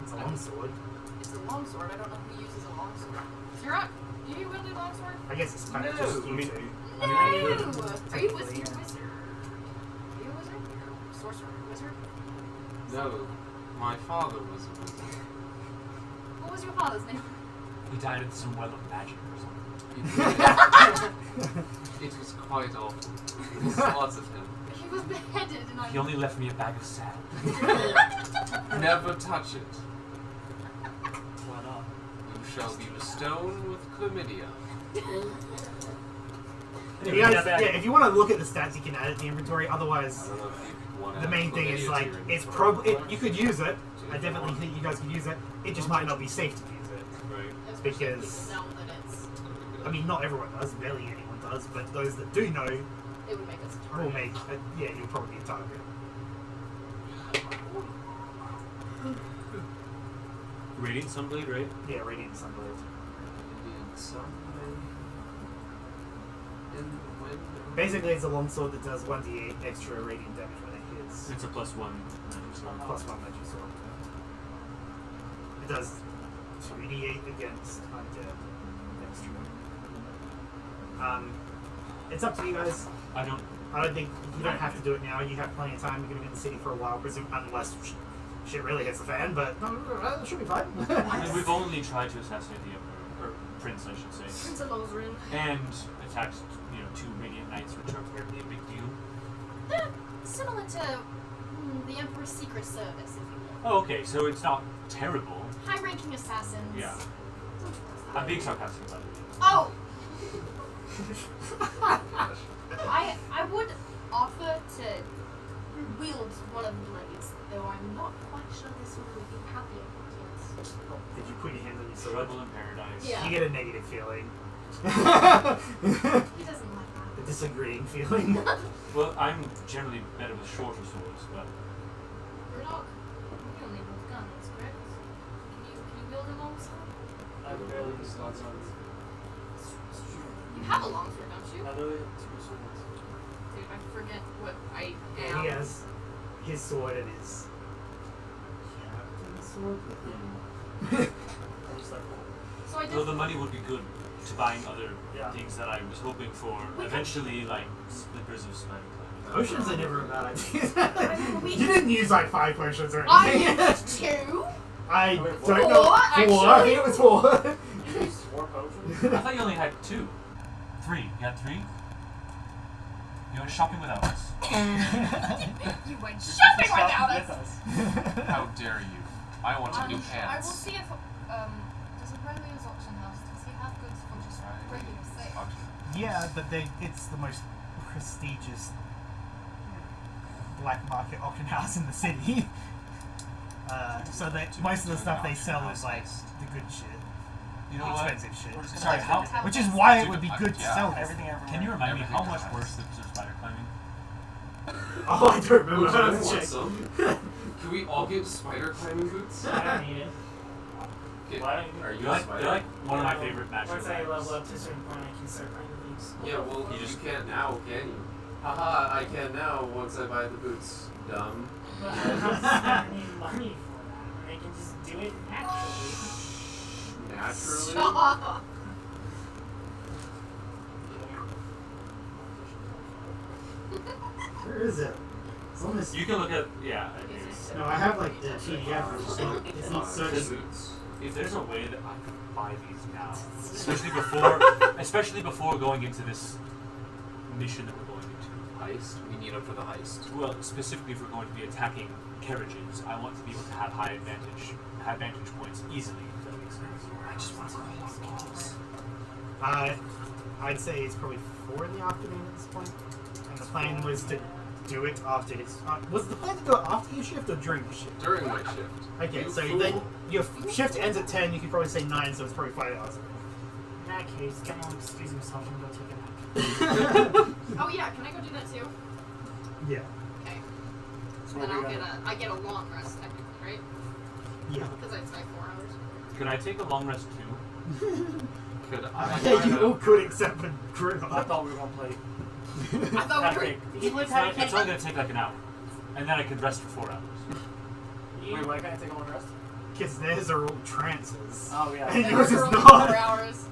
It's a long sword. It's a longsword. I don't know who uses a longsword. Zerot, do you wield a longsword? I guess it's kind of No, just I you mean- two. No! Are you a wizard? Technically, You're a wizard. Are you a wizard? You're a sorcerer. Wizard? No, my father was a wizard. What was your father's name? he died in some well of magic or something. It was quite awful. There's lots of him. He was beheaded and I... He only left me a bag of sand. Never touch it. Why not? You shall be bestowed with chlamydia. You guys, if you want to look at the stats, you can add it to the inventory. I Otherwise, don't know if you want to the add main thing is chlamydia like to your it's inventory. you could use it. I definitely think you guys could use it. It just might not be safe to use it. Right. Especially if because- people know that it's... I mean, not everyone does. Barely anyone does. But those that do know It would make us a will target. make. Yeah, you'll probably be a target. Radiant Sunblade, right? Yeah, Radiant Sunblade. Indian Sunday. In the wind. Basically, it's a longsword that does 1d8 extra radiant damage when it hits. It's a +1 magic sword. Plus one magic sword. It does 2d8 against undead extra. It's up to you guys. I don't I don't think you don't have to do it now. You have plenty of time. You're going to be in the city for a while, unless shit really hits the fan. But it should be fine. I mean, we've only tried to assassinate the Emperor, or Prince, I should say, Prince of Lozrin. and attacked 2 Radiant Knights, which are apparently a big deal. They're similar to the Emperor's Secret Service, if you will. Oh, okay, so it's not terrible. High-ranking assassins. Yeah. I'm being sarcastic about it. Oh! I would offer to wield one of the blades, though I'm not quite sure this one would be happy about it. Did you put your hand on your sword? Trouble in paradise. Yeah. You get a negative feeling. He doesn't like A that. disagreeing feeling. Well, I'm generally better with shorter swords, but Murdoch, you only wield guns, correct? Can you wield them also? I barely use lots of You have a long sword, don't you? I literally have 2 swords. Dude, I forget what I And am. he has his sword and his captain's sword. I just like that. So I though the did. money would be good to buying other Yeah. things that I was hoping for. Eventually, like slippers of spider climbing. Potions are never a bad I idea. mean, we- You didn't use like 5 potions or I anything. used 2. I Wait, don't four? know. 4. I Actually? think it was 4. You use 4 potions? I thought you only had 2. 3. You had 3? You went shopping without us. You went shopping without with us. How dare you? I want new I will pants. see if does Aurelio's auction house, does he have goods for just regular sale? Yeah, but it's the most prestigious black market auction house in the city. So most of the stuff they sell is like the good shit. You know what? Expensive shit. Sorry, how? Which is why it would be good to Yeah. sell this. Everything everywhere. Can you remind me Everything how much has. worse slippers of spider climbing? Oh, I don't remember. Would you That want was check. some? Can we all get spider climbing boots? I don't need it. Okay, Why don't you- are you You're a like, spider? you're like one of my favorite natural Once I level items. up to a certain point, I can start finding things. Yeah, well, You you just- can't now, can you? Haha, I can now once I buy the boots. Dumb. But I don't need money for that. I can just do it naturally. Naturally? Stop. Where is it? It's on this. You can look at No, I have like the PDF. It's not The searching. boots. If there's a way that I could buy these now, especially before going into this mission that we're going into. Heist? We need them for the heist. Well, specifically if we're going to be attacking carriages, I want to be able to have high vantage points easily. If that makes sense. I just want to I'd say it's probably 4 in the afternoon at this point. And the plan was to do it after his. Was the plan to do it after your shift or during your shift? During my shift. Okay, You so fool. then your shift ends at 10. You could probably say 9, so it's probably 5 hours. In that case, can I excuse himself and go take a nap? Oh yeah, can I go do that too? Yeah. Okay. So Then what I'll we get got? I get a long rest technically, right? Yeah. Because it's like 4 hours. Can I take a long rest too? Could I? Yeah, you all could except for Grim. I thought we were gonna play. I thought that we were. big. He would It's have only going to take like an hour, and then I could rest for 4 hours. Wait, why can't I take a long rest? Because theirs are all trances. Oh yeah. And Then yours we're is only not. 4 hours.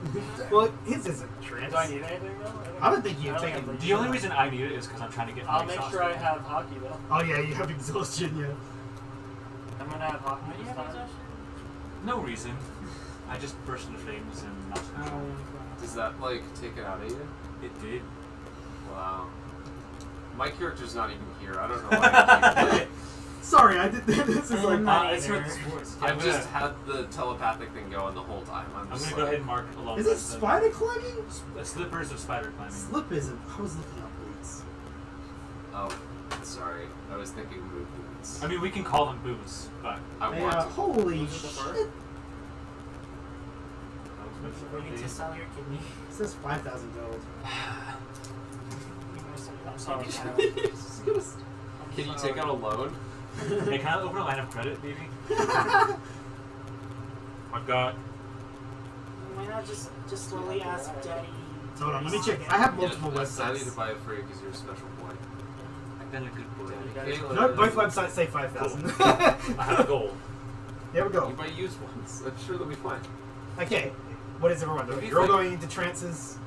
Well, his isn't trance. Do I need anything though? I don't think you I don't take have it. The only reason I need it is because I'm trying to get. I'll my make exhaust sure I out. have hockey though. Oh yeah, you have exhaustion, yeah. I'm gonna have hockey Why do you this have time. exhaustion? No reason. I just burst into flames and not. Does that, like, take it out of you? It did. Wow. My character's not even here. I don't know why I keep Sorry, I did. This is like. It's for the sports. I've just had the telepathic thing going the whole time. I'm I'm just gonna like, go ahead and mark a long Is it rest then. spider climbing? Slippers of spider climbing. Slip isn't. I was looking up boots. Oh, sorry. I was thinking move boots. I mean, we can call them boots, but I want to. Holy Boots with the fur? shit! We need to sell your kidney. It says 5,000 gold. I'm sorry. Can you take out a loan? hey, can I open a line of credit, baby? I've got. Why not just slowly ask Daddy? Hold on, let me check. I have multiple Yes, I need to websites. buy it for you because you're a special boy. I've been a good boy. Caleb, No, both websites say 5,000. I have a goal. There we go. You buy used ones. I'm sure they'll be fine. Okay, what is everyone What do doing? you You're all think? going into trances.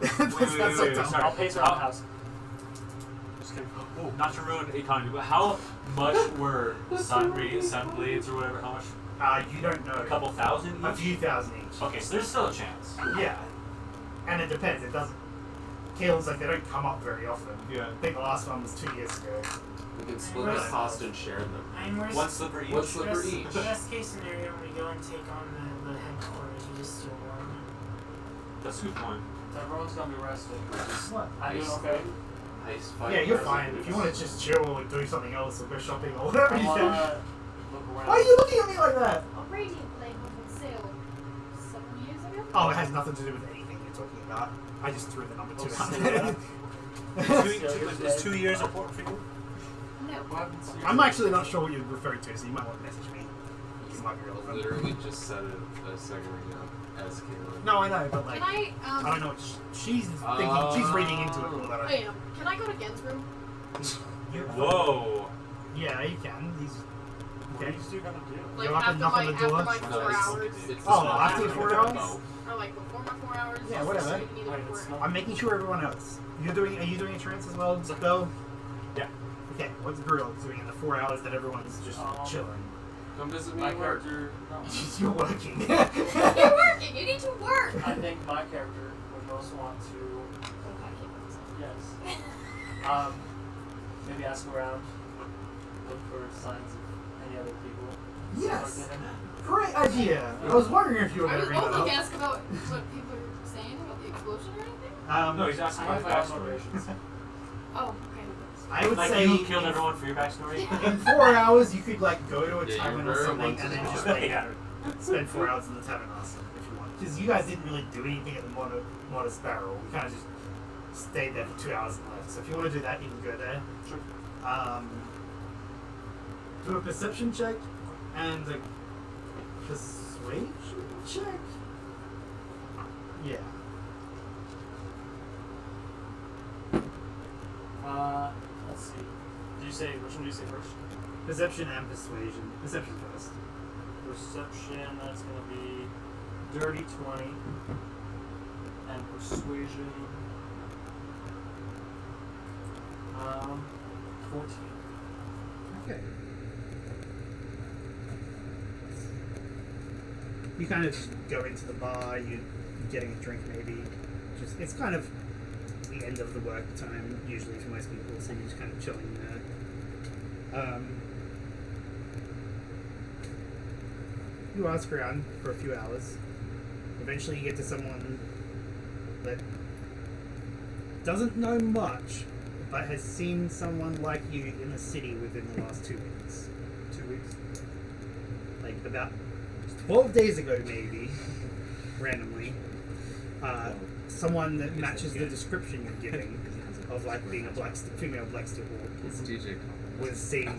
wait, That's so wait, dumb. sorry. I'll pace around the house. Oh, not to ruin economy, but how much were sun blades or whatever? How much? You don't know. A couple thousand each? A few thousand each. Okay, so there's still a chance. Yeah. And it depends. It doesn't. Kills, like, they don't come up very often. Yeah. I think the last one was 2 years ago. We can split the cost and share them. And worst, One slipper each. One slipper each. Best case scenario, when we go and take on the headquarters, we just steal one. That's a good point. Everyone's gonna be rested. What? I'm doing Heist. okay. Heist fight. Yeah, you're fine. If you want to just chill or do something else or go shopping or whatever I you wanna can. look around. Why are you looking at me like that? A radiant blade was on sale 7 years ago. Oh, it has nothing to do with anything you're talking about. I just threw the number 2 out see there. that. Is 2 years important for you? No. What happened to I'm actually not sure what you're referring to, so you might want to message me. It might be relevant. Literally just said it a second ago as Caleb. No, I know, but like, Can I I don't know what she's thinking. She's reading into it more than I. am. Can I go to Gen's room? Whoa. Yeah, you can. He's What okay. are you still gonna do? Like Go up and knock on the door? after my 4 hours. It's Oh, the after small 4 one. hours? Or like before my 4 hours. Yeah, just whatever. so you can either Wait, before- it's not- I'm making sure everyone else. Are you doing a trance as well, Bill? Yeah. Okay, what's Grill doing in the 4 hours that everyone's just chilling? Come visit me My at work. character. No. You're working. You're working. You need to work. I think my character would also want to. Yes. Maybe ask around, look for signs of any other people. Yes. Talk to him. Great idea. I was wondering if you were I going to was bring that only up. ask about what people are saying about the explosion or anything. No, he's asking I about have his my own backstory. motivations. Oh, okay. I would Like say you killed everyone for your backstory? in 4 hours you could like go to a Yeah, tavern you're or very something much and then as just well. like Yeah. spend 4 hours in the tavern awesome if you want. Because you guys didn't really do anything at the Modest Barrel. We kind of just stayed there for 2 hours and left. So if you want to do that, you can go there. Sure. Do a perception check and a persuasion check. Yeah. Let's see. Did you say which one did you say first? Perception and persuasion. Perception first. Perception. That's gonna be dirty 20, and persuasion. 14. Okay. You kind of go into the bar, you're getting a drink maybe. Just it's kind of the end of the work time usually for most people, so you're just kind of chilling there. You ask around for a few hours. Eventually you get to someone that doesn't know much, but has seen someone like you in the city within the last 2 weeks. 2 weeks. Like about 12 days ago maybe, randomly. Someone that matches the description you're giving of like being a female black steel orc It's DJ. was seen.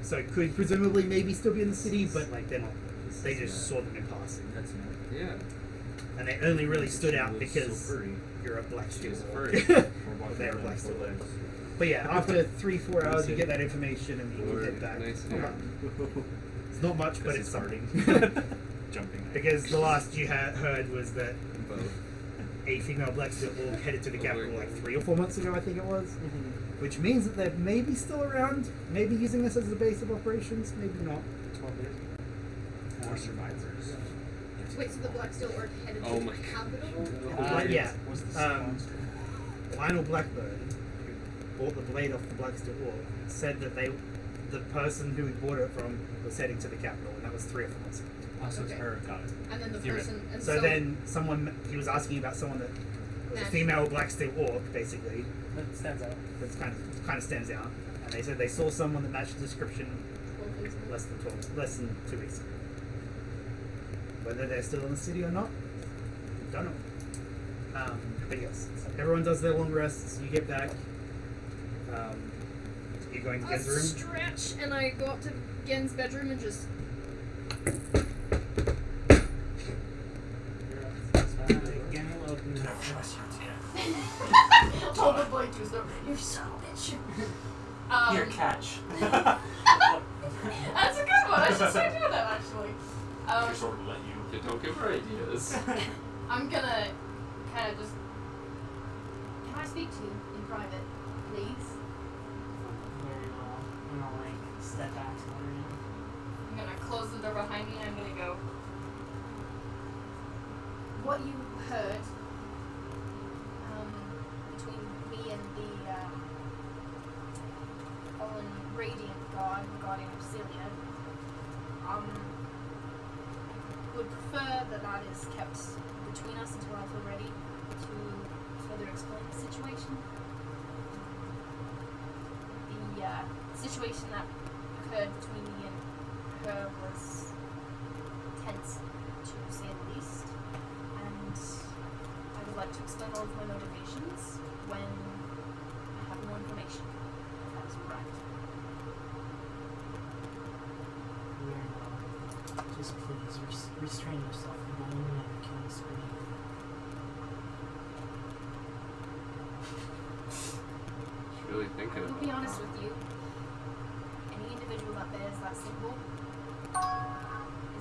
So it could presumably maybe still be in the city, but like they're not. They just saw them in passing. That's not. Yeah. And they only really stood out because you're a black steel She's a orc. furry. They're a black steel orc. But yeah, after 3-4 hours you get that information and you head back. Nice hair. It's not much, but it's starting. Jumping. Because the last you heard was that Both. a female black steel orc headed to the capital like 3 or 4 months ago, I think it was. Which means that they're maybe still around, maybe using this as a base of operations, maybe not. 12 days. More survivors. Wait, so the Black Steel Orc headed Oh to my the God. capital? Yeah. Was the Lionel Blackburn, who bought the blade off the black steel orc, said that the person who he bought it from was heading to the capital, and that was 3 or 4 months ago. Oh, so it's Okay. her. Got it. And then the Theoretically. person. And So then he was asking about someone that was a Match. female black steel orc, basically. That stands out. That's kind of stands out. And they said they saw someone that matched the description 12 days ago. less than 2 weeks ago. Whether they're still in the city or not, don't know. But yes, everyone does their long rests. You get back. You're going to Gen's room. Stretch, and I go up to Gen's bedroom and just. Again, welcome. Hold the blade to his throat. You're son of a bitch. Here, catch. That's a good one. I should start doing that actually. She sort of let you. You don't give her ideas. I'm gonna kind of just. Can I speak to you in private? please. I'm gonna like step back to her. I'm gonna close the door behind me and I'm gonna go. What you heard between me and the fallen radiant god regarding Celia, would prefer that is kept between us until I feel ready to further explain the situation. The situation that occurred between me and her was tense, to say the least, and I would like to explain all of my motivations when I have more information. If that is correct. Just please restrain yourself. I'm not even can scream. She's really thinking I will about be honest that. with you. Any individual that bears that symbol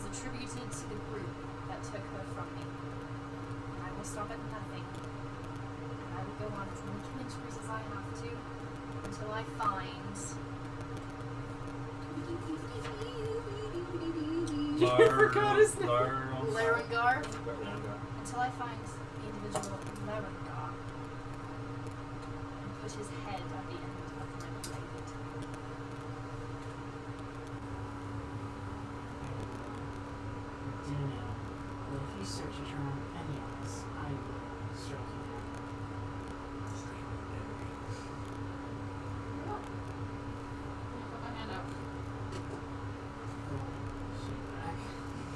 is attributed to the group that took her from me. And I will stop at nothing. And I will go on as many killing sprees as I have to until I find Larengar. Until I find the individual Larengar and put his head at the end of my blade. Do know that if you search around any of us, I will stroke you down. Put my hand out.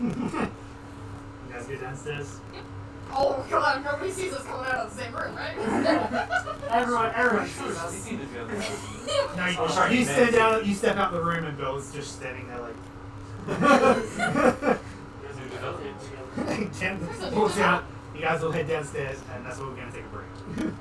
You guys go downstairs? Oh god, nobody sees us coming out of the same room, right? Everyone sees us. No, you, Oh, sorry, you man. stand down, you step out the room and Bill's just standing there like... Jen walks out, you guys will head downstairs and that's where we're going to take a break.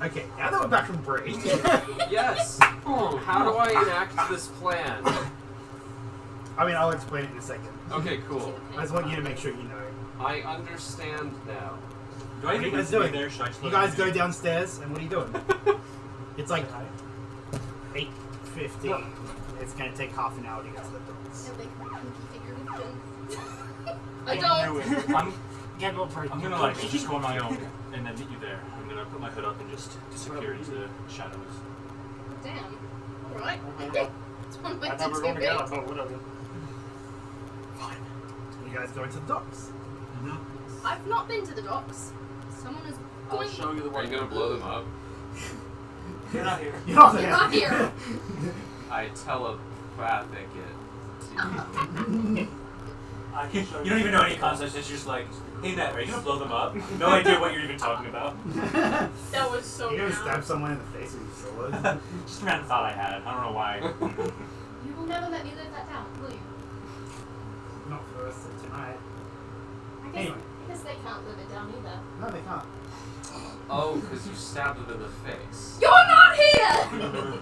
Okay, now that we're back from break. Yes! How do I enact this plan? I mean, I'll explain it in a second. Okay, cool. I just want you to make sure you know. I understand now. Do I What are you even guys need to be doing? there? Should I just You let guys them go downstairs, and what are you doing? It's like 8:50. It's gonna take half an hour to get to the doors. He'll make my pinky finger with I don't. Get no break. I'm gonna like just go on my own and then meet you there. I'm gonna put my hood up and just disappear into the shadows. Damn. Alright. Okay. It's one I way thought we were to going do together, it. but whatever. You guys go into the docks. I've not been to the docks. Someone is I'll going. show you the Are way. you gonna blow them up? You're not here. You're not You're there. not here. I telepathic it to you. I can show You don't even know any concepts. It's just like, hey Matt, are you gonna blow them up? No idea what you're even talking about. That was so You're gonna bad. stab someone in the face with your sword. Just a random thought I had. I don't know why. You will never let me live that down, will you? Not for the rest of tonight. I guess they can't live it down either. No, they can't. Oh, because you stabbed them in the face. You're not here!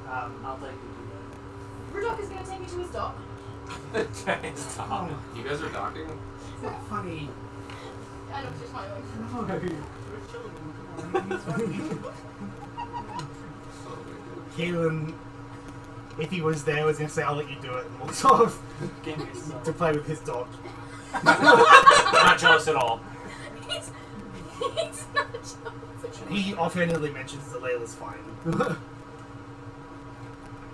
I'll take you to Rudolph is gonna take me to his dock. Stop. You guys are docking? Is that funny? I know, just smiling. Keelan, if he was there, was gonna say, I'll let you do it, and walks off Game is to play with his dog. I'm not jealous at all. He's not jealous He offhandedly mentions that Layla's fine.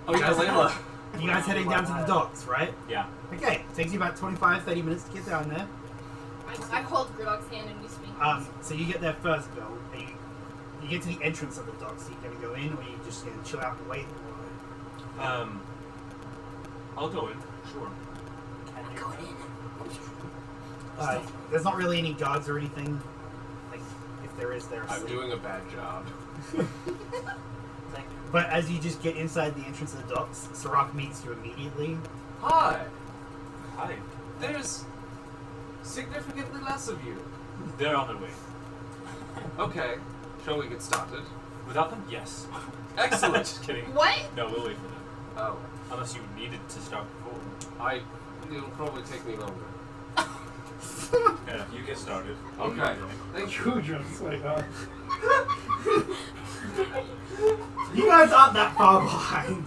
Oh yeah, Layla. You guys heading down to the docks, right? Yeah. Okay, takes you about 25-30 minutes to get down there. I hold Gridog's hand and we speak. So you get there first, Bill. You get to the entrance of the docks. Are you gonna go in, or are you just gonna chill out and wait? I'll go in. Sure. I'm going in. There's not really any guards or anything. Like, if there is, they're I'm asleep. doing a bad job. But as you just get inside the entrance of the docks, Sirach meets you immediately. Hi. Hi. There's significantly less of you. They're on their way. Okay. Shall we get started? Without them? Yes. Excellent. Just kidding. What? No, we'll wait for them. Oh, Unless you needed to start before. it'll probably take me longer. Yeah, you get started. Okay. Thank you. You guys aren't that far behind.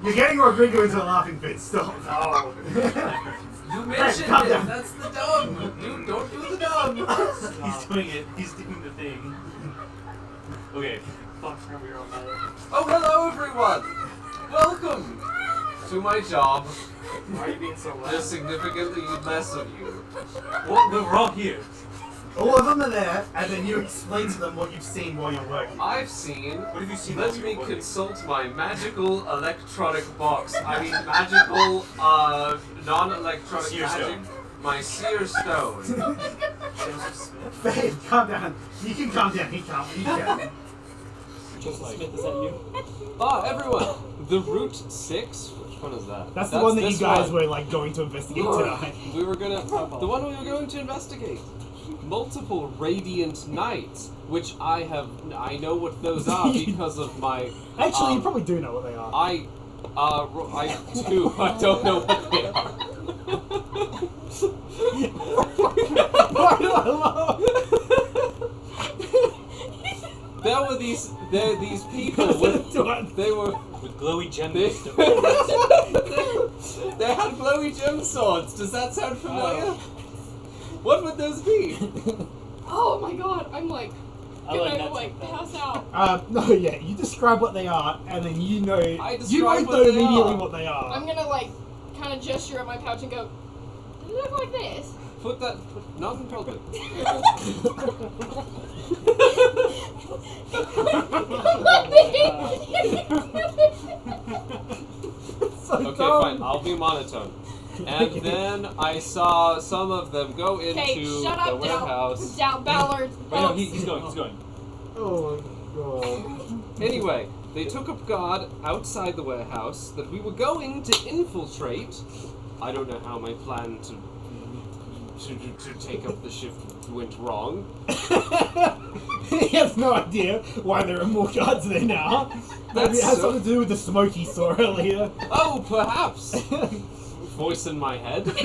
You're getting Rodrigo into a laughing fit. Stop. No. You mentioned calm it. down. That's the dumb. Dude, don't do the dumb. He's doing it. He's doing the thing. Okay. Fuck, remember your own mother. Oh, hello everyone. Welcome to my job. Why are you being so loud? There's significantly less of you. Well, we're all here. All of them are there, and then you explain to them what you've seen while you're working. I've seen. What have you seen? Let me consult my magical electronic box. I mean, magical, non-electronic Seer magic. stone. My seer stone. Babe, calm down. You can calm down. He can't. You can. Joseph Smith, is that you? Everyone. The Route 6. Which one is that? That's the one that you this guys one. were like going to investigate tonight. We were gonna. The one we were going to investigate. Multiple radiant knights, which I know what those are because of my. Actually, you probably do know what they are. I do. I don't know what they are. Why do I laugh? There were these people with they were With glowy gems. they had glowy gem swords. Does that sound familiar? What would those be? Oh my god, I'm like, I like gonna that like too. pass out. No, yeah, you describe what they are, and then you know, I you describe both what know they immediately are. what they are. I'm gonna like kind of gesture at my pouch and go, does it look like this? Put not in public. So Okay, dumb. fine. I'll be monotone. And then I saw some of them go into Okay, shut the up, warehouse. Down Ballard. Wait, no, he's going. He's going. Oh my god. Anyway, they took up guard outside the warehouse that we were going to infiltrate. I don't know how my plan to take up the shift went wrong. He has no idea why there are more guards there now. Maybe it has something to do with the smoke he saw earlier. Oh, perhaps. Voice in my head. Did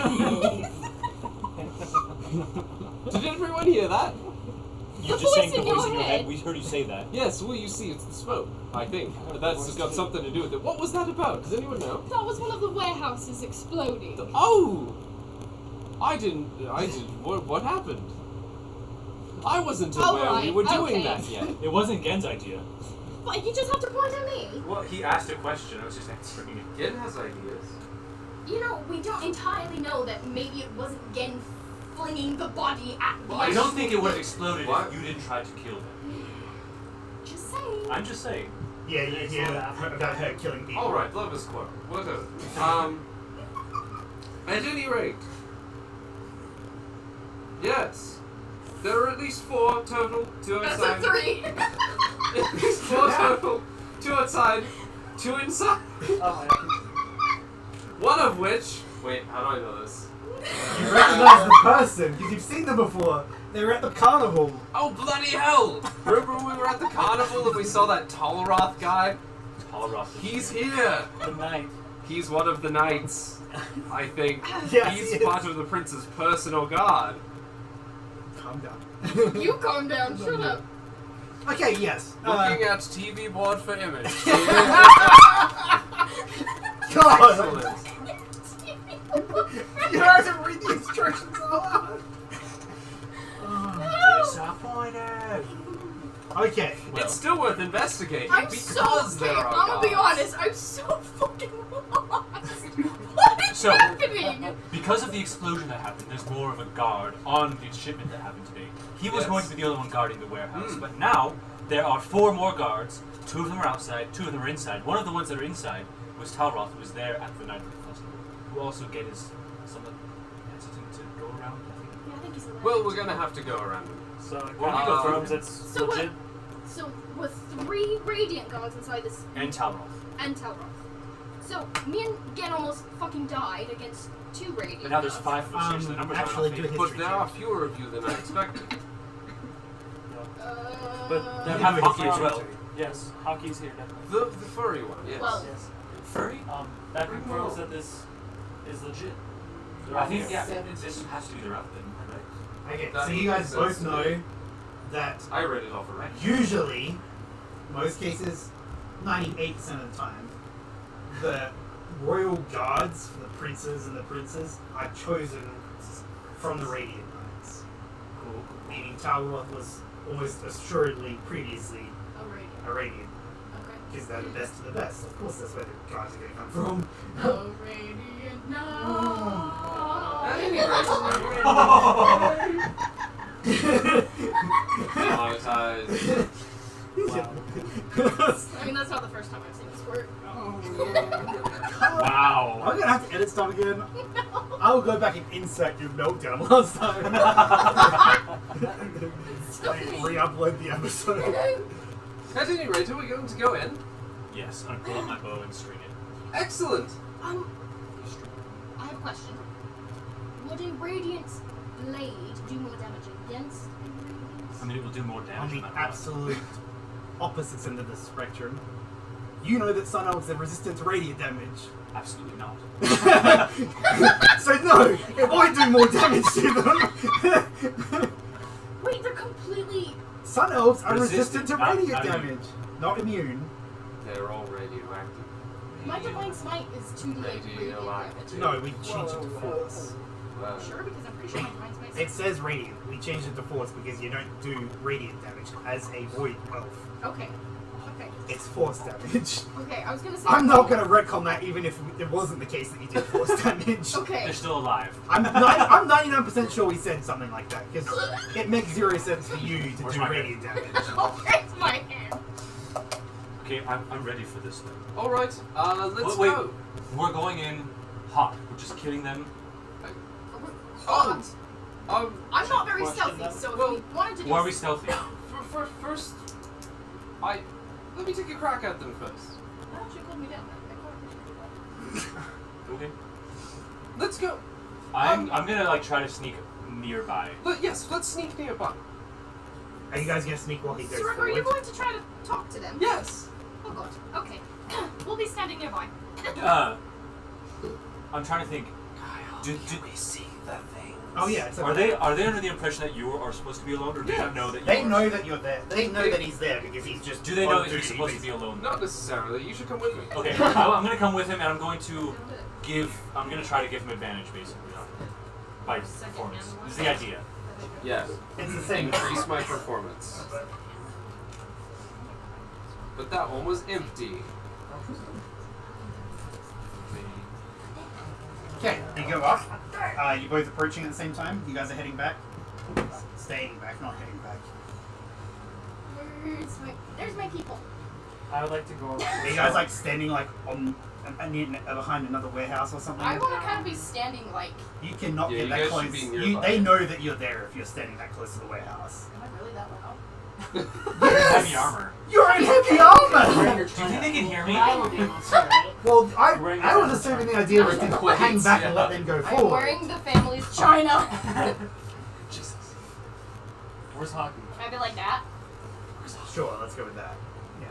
everyone hear that? You're The just saying voice the in voice your in your head. head. We heard you say that. Yes, well, you see, it's the smoke, I think. But that's got something to do with it. What was that about? Does anyone know? That was one of the warehouses exploding. Oh! I didn't. What happened? I wasn't aware we Alright, were doing okay. that yet. It wasn't Gen's idea. But you just have to point at me. Well, he asked a question. I was just answering it. Gen has ideas. You know, we don't entirely know that maybe it wasn't Gen flinging the body at the I don't think it would have exploded What? if you didn't try to kill them. Just saying. I'm just saying. Yeah, you hear about her killing people. Alright, love is quote. Whatever. At any rate. Yes. There are at least 4 total, 2 That's outside. a 3. At least 4 total, 2 outside, 2 inside. Oh One of which. Wait, how do I know this? You recognize the person, because you've seen them before. They were at the carnival. Oh, bloody hell! Remember when we were at the carnival and we saw that Tolroth guy? He's here! The night. He's one of the knights, I think. Yes, He's he is. part of the prince's personal guard. Calm down. You calm down. Shut up. Okay, yes. Looking at TV board for image. God! Excellent. You have to read the instructions aloud. Disappointed. Okay. Well, It's still worth investigating I'm because so there are I'm gonna be gods. honest. I'm so fucking lost. What is So- happening? because of the explosion that happened, there's more of a guard on the shipment that happened today. He was Yes. going to be the only one guarding the warehouse, but now there are 4 more guards. 2 of them are outside, 2 of them are inside. One of the ones that are inside was Talroth, who was there at the night of the festival. Who also get his somewhat hesitant to go around. I think. Yeah, I think he's alive. Well, we're gonna have to go around. So it Well, kind we of go confirms through. it's So what- legit. So with 3 radiant gods inside this And Talroth. and Telroth. So me and Gen almost fucking died against 2 radiant. But now there's gods. 5 of us here, so the numbers actually are do not hit- But there are fewer of you than I expected. But You then have we hockey as confirmed- well. Yes, hockey's here definitely. The furry one, yes. Well- Yes. Furry? That confirms that this is legit. They're I all think, here. yeah, this has to be the route then, right? Okay. That So you guys makes both sense. know that I read it off already. usually, most cases, 98% of the time, the royal guards for the princes and the princes are chosen from the Radiant Knights. Cool. Meaning Talroth was almost assuredly previously Oh, radiant. a Radiant. Okay. Because they're the best of the best. Of course, that's where the guards are going to come from. Oh, radiant no. At any rate, monetized. I mean, that's not the first time I've seen this work. Wow. I'm gonna have to edit stuff again. I'll go back and insert your meltdown last time. Re-upload the episode. At any rate, are we going to go in? Yes, I'm gonna pull out my bow and string it. Excellent. I have a question. Would a radiant blade do more damage against a radiant? I mean, it will do more On damage. the no matter what. absolute opposite end of the spectrum, you know that Sun Elves are resistant to radiant damage. Absolutely not. So no, it won't do more damage to them. Wait, they're completely. Sun Elves are Resistant, resistant to not radiant immune. damage, not immune. They're all radioactive. My divine smite is 2d8 radiant Radioactive. damage. No, we changed it to force. Sure, because I'm pretty sure my divine smite. It says radiant. We changed it to force because you don't do radiant damage as a void elf. Okay. Okay. It's force damage. Okay. I was gonna say. I'm not gonna retcon that even if it wasn't the case that you did force damage. Okay. They're still alive. I'm 99% sure we said something like that because it makes 0 sense for you to Where's do my radiant damage. Oh, it's my hand. Okay, I'm ready for this then. All right, let's Wait, go. we're going in hot. We're just killing them. Oh. I'm not very Question stealthy, them. so if Well, we wanted to do. Why are we stealthy? First, let me take a crack at them first. Why don't you put me down? I can't appreciate Okay. Let's go. I'm gonna like try to sneak nearby. Yes, let's sneak nearby. Are you guys gonna sneak while he that. goes Sirek, are you forward? going to try to talk to them? Yes. Oh god. Okay. We'll be standing nearby. I'm trying to think. Do we see the thing? Oh yeah, it's are they under the impression that you are supposed to be alone, or do they not know that you They are? know that you're there. They know that he's there because he's just. Do they know on that he's duty, supposed to be alone? Not necessarily. You should come with me. Okay, I'm gonna come with him, and I'm going to I'm gonna try to give him advantage, basically, by performance. Is the idea. Yes. It's the same. Increase my performance. But that one was empty. Okay, you go up. You both approaching at the same time. You guys are heading back. Staying back, not heading back. There's my people. I would like to go. Are you guys like standing like on behind another warehouse or something? I want to kind of be standing like. You cannot Yeah, get you that guys close. should be nearby. They know that you're there if you're standing that close to the warehouse. Am I really that loud? Heavy armor. You're in heavy armor! Do you think they can hear me? I will be able to see, right? Well, Wearing I was assuming the idea was to Wait, hang back and yeah. let them go I'm forward. wearing the family's china. Jesus. Where's hockey? Can I be like that? Sure, let's go with that. Yeah,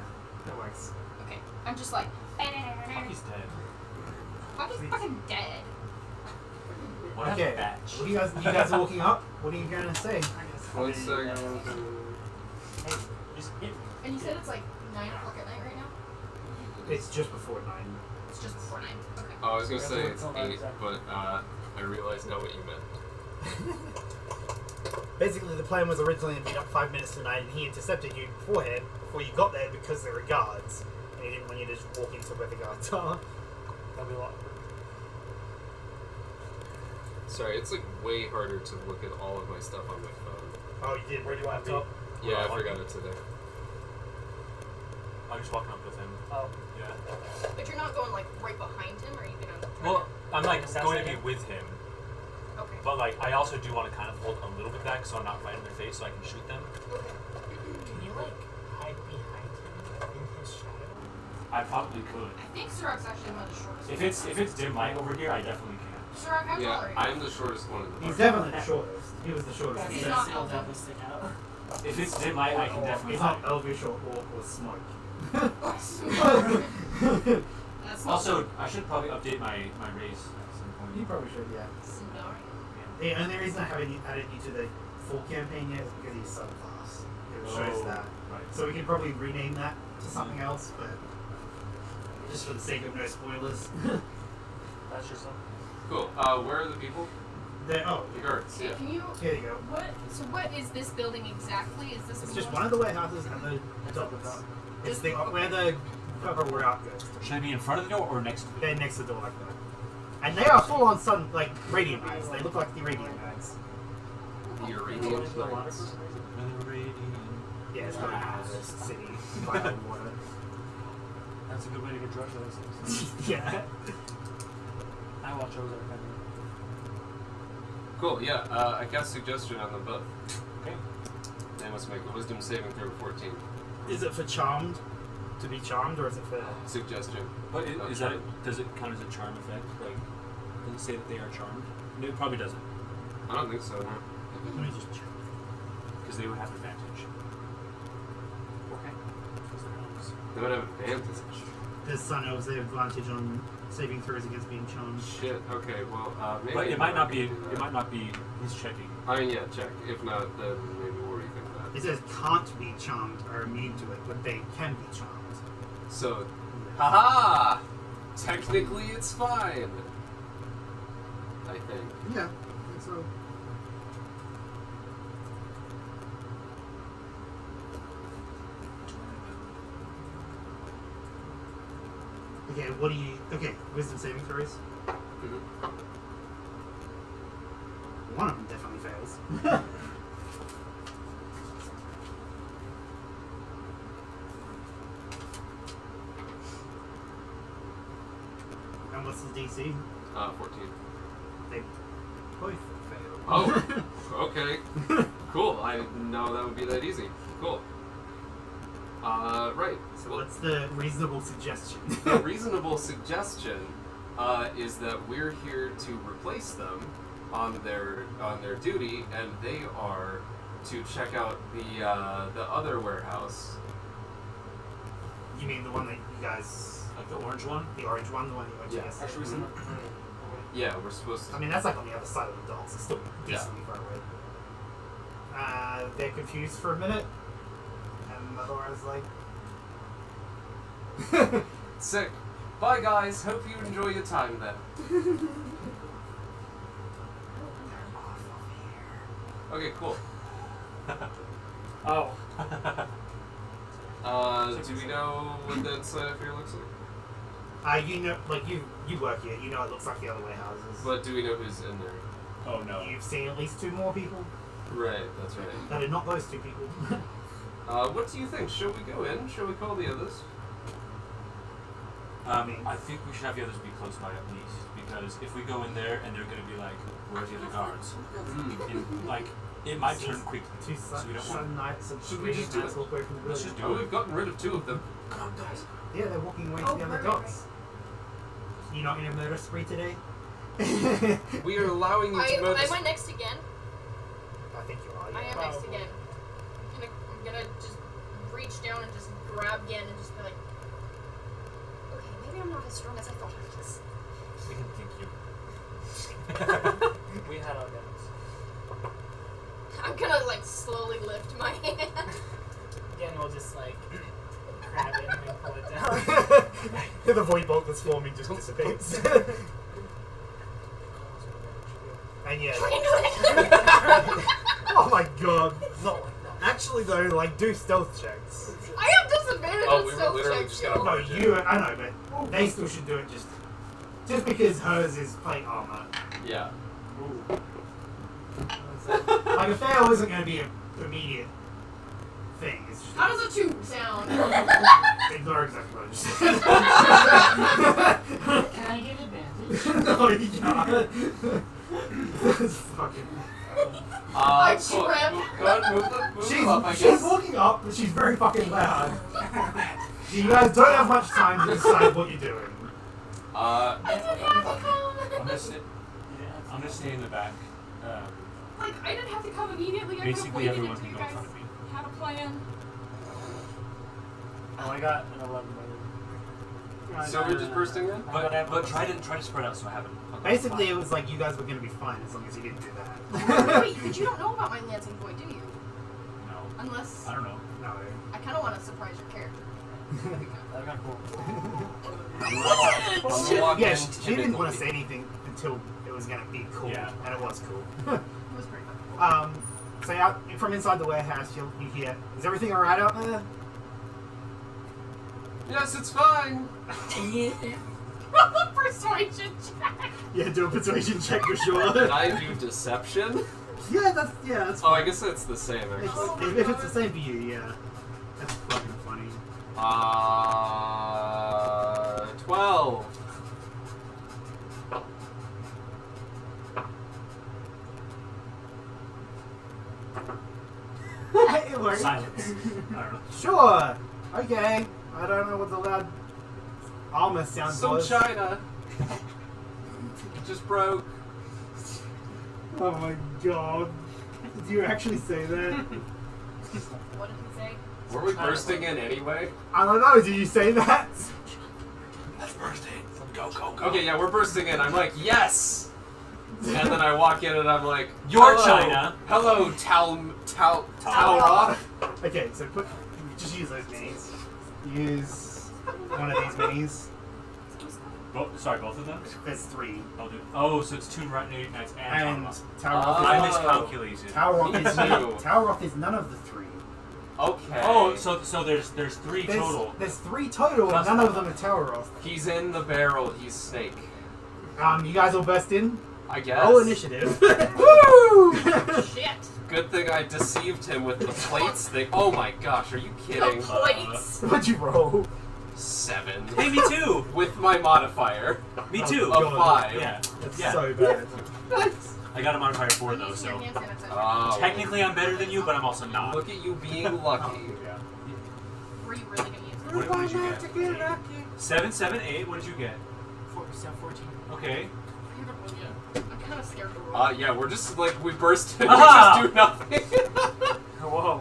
that works. Okay. I'm just like. Hockey's dead. Hockey's fucking dead. What a Okay, batch. what are you guys are walking up. What are you going to say? One second. Hey, just get. And you said it's like 9 o'clock at night right now? It's just before 9. It's just before 9. Okay. Oh, I was gonna We have say to it's wait till 9 8, exactly. but I realized now what you meant. Basically, the plan was originally to meet up 5 minutes tonight, and he intercepted you beforehand, before you got there, because there were guards. And he didn't want you to just walk into where the guards are. That'll be a lot. Sorry, it's like way harder to look at all of my stuff on my phone. Oh, you did? Where do you want to be? Yeah, I forgot it today. I'm just walking up with him. Oh. Yeah. But you're not going like right behind him, or are you gonna? Well, I'm like Assassinate going to be him? with him, Okay. but like I also do want to kind of hold a little bit back so I'm not right in their face so I can shoot them. Can you like hide behind him in his shadow? I probably could. I think Surak's actually one of the shortest. If it's dim light over here, I definitely can. Surak, how tall Yeah, are you? I'm the shortest one in the He's party. definitely the shortest. He was the shortest. He's He's not he'll elven. definitely stick out. If it's dim light, I can definitely. He's not elvish or orc or smoke. That's not Also, I should probably update my race at some You point. probably should, yeah. Sindari. The only reason I haven't added you to the full campaign yet is because he's subclass. It shows that. Right. So we can probably rename that to something else, but just for the sake of no spoilers. That's your son. Cool. Where are the people? Oh, The guards. Okay, Yeah. can you? here you go. What is this building exactly? Is this? It's just one of the warehouses and the docks. It's the where the cover we're out goes. Should I be in front of the door or next to the door? They're next to the door like that. And they are full on sun, like radiant knights. They look like the radiant knights. The Go Iranian into the water knights. for some reason? Yeah, it's coming out of this city by the water. That's a good way to get drugs out of things. Yeah. I watch Ozark. Cool. Yeah. I cast suggestion on them both. Okay. They must make a wisdom saving throw of 14. Is it for charmed? To be charmed, or is it for? Suggestion. But is that does it count as a charm effect? Like, does it say that they are charmed? No, it probably doesn't, I don't think so. No. Let me just check. because they would have advantage. Okay. They would have advantage. Does Sun Elves have advantage on saving throws against being charmed? Shit. Okay. Well, maybe. But it might not be. we can do It that. might not be his checking. I mean, yeah. Check. If not, then maybe we'll rethink that. It says can't be charmed or immune to it, but they can be charmed. So, haha! Technically, it's fine. I think. Yeah, I think so. Okay, what do you... Okay, wisdom saving throws. One of them definitely fails. And what's the DC? 14. They both fail. Oh, okay. Cool. I didn't know that would be that easy. Cool. Right. So what's the reasonable suggestion? The reasonable suggestion is that we're here to replace them on their duty, and they are to check out the other warehouse. You mean the one that you guys... Like the orange one. The orange one, the one you went to Yeah. yesterday? Actually, we sent Yeah, we're supposed to. I mean, that's like on the other side of the docks. It's still Yeah. decently far away. They're confused for a minute, and Laura's like, Sick. Bye, guys. Hope you enjoy your time then. Okay, cool. Oh. Do we know what the inside of here looks like? you know, like you work here. You know, it looks like the other warehouses. But do we know who's in there? Oh no. You've seen at least two more people Right, that's right. that are not those two people. What do you think? Shall we go in? Shall we call the others? I think we should have the others be close by at least, because if we go in there and they're going to be like, "Where's the other guards?" And, like, it might turn quickly, Two so we don't sun want. knights and Should we just do it? away from the Let's building. just Oh, do we've it. gotten rid of two of them. Come on, guys. Yeah, they're walking away Oh, to the other right, docks. You not in a murder spree today? We are allowing you to Am murder. I next again? I think you are. I Yeah. am next again. I'm gonna just reach down and just grab Gen and just be like, okay, maybe I'm not as strong as I thought I was. We can think you. We had our guns. I'm gonna like slowly lift my hand. Again, we'll just like grab it and then pull it down. The void bolt that's forming just dissipates. And yeah. Oh my god. Not like that. Actually though, like do stealth checks. I have disadvantage Oh, on we were stealth literally checks. just gonna- No, you. I know, but they still should do it just because hers is plate armor. Yeah. Ooh. Like a fail isn't going to be an immediate thing. It's just How does a 2 sound? ignore exactly what I just said. Can I get advantage? No, you can't. That's fucking. I Cool. trip. Go ahead, move up, I She's guess. walking up, but she's very fucking loud. You guys don't have much time to decide what you're doing. I'm gonna stay in the back. Like, I didn't have to come immediately. I Basically, could've waited everyone until can you go in guys front of me. had a plan. Oh, I got an 11. So we're just bursting in? But try to spread out so I haven't. Basically, it was like you guys were going to be fine as long as you didn't do that. Wait, but you don't know about my Lancing Void, do you? No, Unless I don't know. No. I kind of want to surprise your character. That got cool. I'm gonna walk Yeah, in she didn't want to timidly. say anything until it was going to be cool, Yeah. and it was cool. It was pretty fun. So out from inside the warehouse, you hear, is everything alright out there? Yes, it's fine. Persuasion check. Yeah, do a persuasion check for sure. Can I do deception? Yeah, that's Oh, I fine. guess that's the same actually. If it's the same for you, yeah. That's fucking funny. 12. It works. Silence. I don't know. Sure. Okay. I don't know what the loud armor sound Some was. China. It just broke. Oh my god. Did you actually say that? What did he say? Were we bursting in anyway? I don't know. Did you say that? That's birthday. Go, go, go. Okay, yeah, we're bursting in. I'm like, yes! And then I walk in and I'm like, You're hello, China. Hello, Talroth. Okay, so just use those minis. Use one of these minis. Sorry, both of them? There's 3. Oh, so it's two knights and And Talroth. I Oh. miscalculated. Talroth is none of the 3. Okay. Oh, so there's 3 total. There's 3 total, and Plus none of one. them are Talroth. He's in the barrel, he's Snake. You guys all burst in. I guess. Roll initiative. Woo! Shit. Good thing I deceived him with the plates thing. Oh my gosh, are you The kidding? plates. What'd you roll? 7. Hey, me too. With my modifier. Me too. Of 5. Yeah. That's Yeah. so bad. I got a modifier 4 though, Using so your hand sanitizer. Oh. technically I'm better than you, but I'm also not. Look at you being lucky. Yeah. Were you really gonna use it? What did you get? 7, 7, 8. What did you get? 14. Okay. I haven't rolled yet. I'm kind of scared to roll. Yeah, we're just like, we burst in, we Ah! just do nothing. Whoa.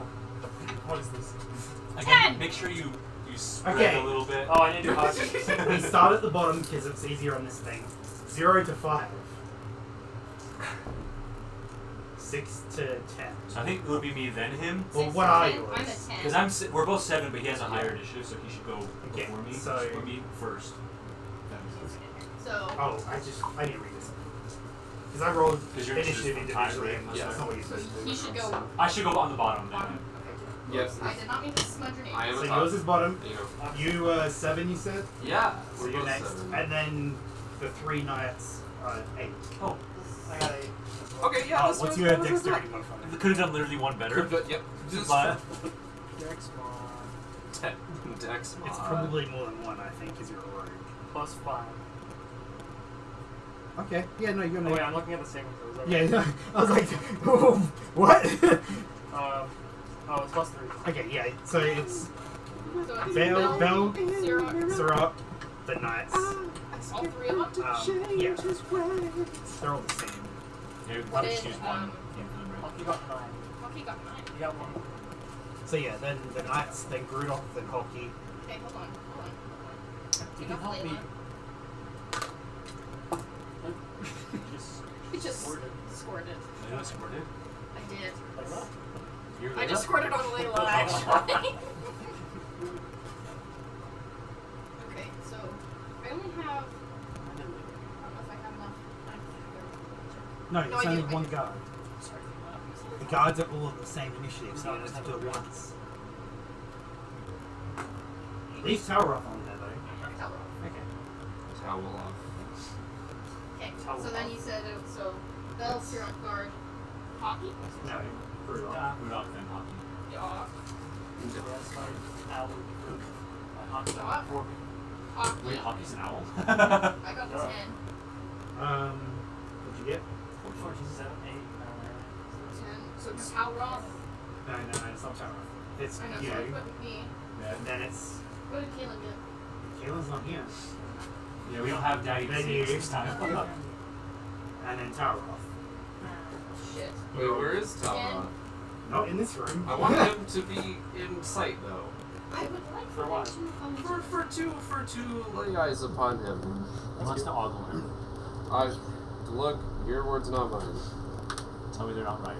What is this? Again, 10. make sure you spread Okay. a little bit. Oh, I need to do hot. We start at the bottom because it's easier on this thing. 0 to 5. 6 to 10. So I think it would be me then him. Well, 6 what to are 10? yours? I'm a 10. Because we're both 7, but he has a higher initiative, so he should go Okay, before me. so- Or me first. So, Oh, I need to read this. Because I rolled 'Cause your initiative initiative's high, individually, right? and Yeah. that's not what you're supposed to do. he should go I should go on the bottom then. bottom. Yes. I did not mean to smudge your name. I am So a yours is bottom. You know. You 7, you said? Yeah. So we're you're both next. 7. And then the 3 knights are 8. Oh, I got 8. Okay, yeah, let's What's do your it. dexterity modifier? I could have done literally one better. But, yep. Just But Dex mod. Dex mod. It's probably more than 1, I think, because you're a rogue. Plus 5. Okay. Yeah, no, you're Oh, not. wait, I'm looking at the saving throws. Okay. Yeah, no, I was like, what? Oh, it's plus 3. Okay, yeah, so it's So it's Bell, Zero. Zerot, the knights. All 3 of them? Yeah, they're all the same. yeah, What just did, use one. Yeah, right. Hockey got 9. Hockey got 9. You got 1. So yeah, then the knights, then Grudok, then Hockey. Okay, hold on. You Take can off help me. Layla. Just It just squirt it. squirted. Layla squirted. I did. Like that. You're I Layla? just squirted on Layla, actually. Okay, so I only have. I don't know if I have enough. No, No, it's I only do, I one do. guard. Sorry. The guards are all on the same initiative, so you just have to do it once. Leave Tower off on there though. Tower off. Okay. Towel off. Okay, Tower so then off. you said so bells, you're on guard. Hockey? No, Rudolph. Rudolph and hockey. Yeah. Yeah, that's fine. Owl. Hockey. What? Four. Hockey. Wait, hockey's an owl? I got the 10. What'd you get? 14, 7, 8. 10. So it's Tower off. No, it's not Tower. It's I know, you. so what would me? And then it's What did Kaylin get? Kayla's not here. Yeah, we don't have Daddy to Then see you. this time. And then Tower off. Shit. Wait, where is Again? Tara? Not in this room. I want him to be in sight though. I would like For for what? them to For two lay eyes upon him. He wants to ogle her. Look, your words, not mine. Tell me they're not right.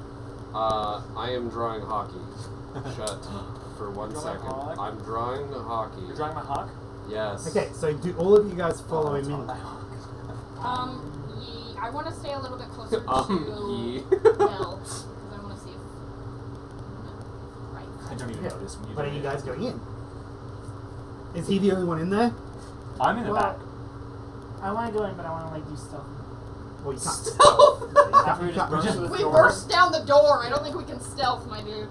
I am drawing hockey. Shut for 1 Drawing second. hawk? I'm drawing hockey. You're drawing my hawk? Yes. Okay, so do all of you guys follow him in? I want to stay a little bit closer to Ye. Bell, because I want to see if. Right. I don't even notice when you But do are you it. guys going in? Is he the only one in there? I'm in the back. I want to go in, but I want to like do stuff. Well, you can't. Stealth! After we just burst through the We door. burst down the door. I don't think we can stealth, my dude.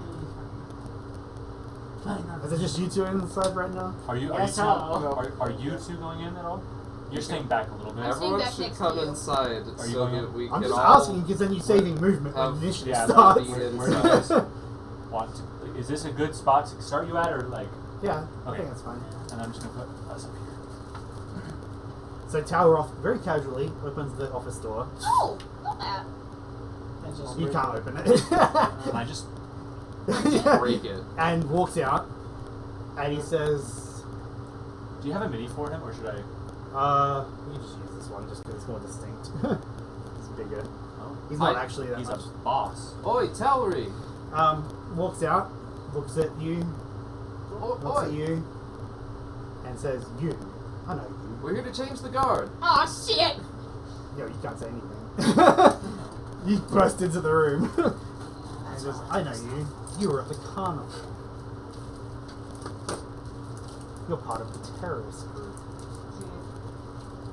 Is it just you two inside right now? Are you Yes, two, I'll are you two going in at all? You're staying back a little bit. I'm staying Everyone back should next to come you. inside Are you so going that in? we I'm can just all asking because then you're saving movement when have- initiative yeah, starts. that'd be Where do you guys inside. want to, is this a good spot to start you at, or like? Yeah, I Okay. think that's fine. And I'm just gonna put us up here. So Tower off very casually opens the office door. Oh, not that. That's just You can't open it. Can I just? break it. And walks out, and he says, Do you have a mini for him, or should I? "We can just use this one just because it's more distinct. It's bigger. Oh, He's not actually that he's much." a boss. Oi, Tallery! Walks out, looks at you, looks at Oi! you, and says, "You, I know you." We're here to change the guard. Aw, shit! No, you can't say anything. You burst into the room. And he goes, "I know you. You were at the carnival. You're part of the terrorist group."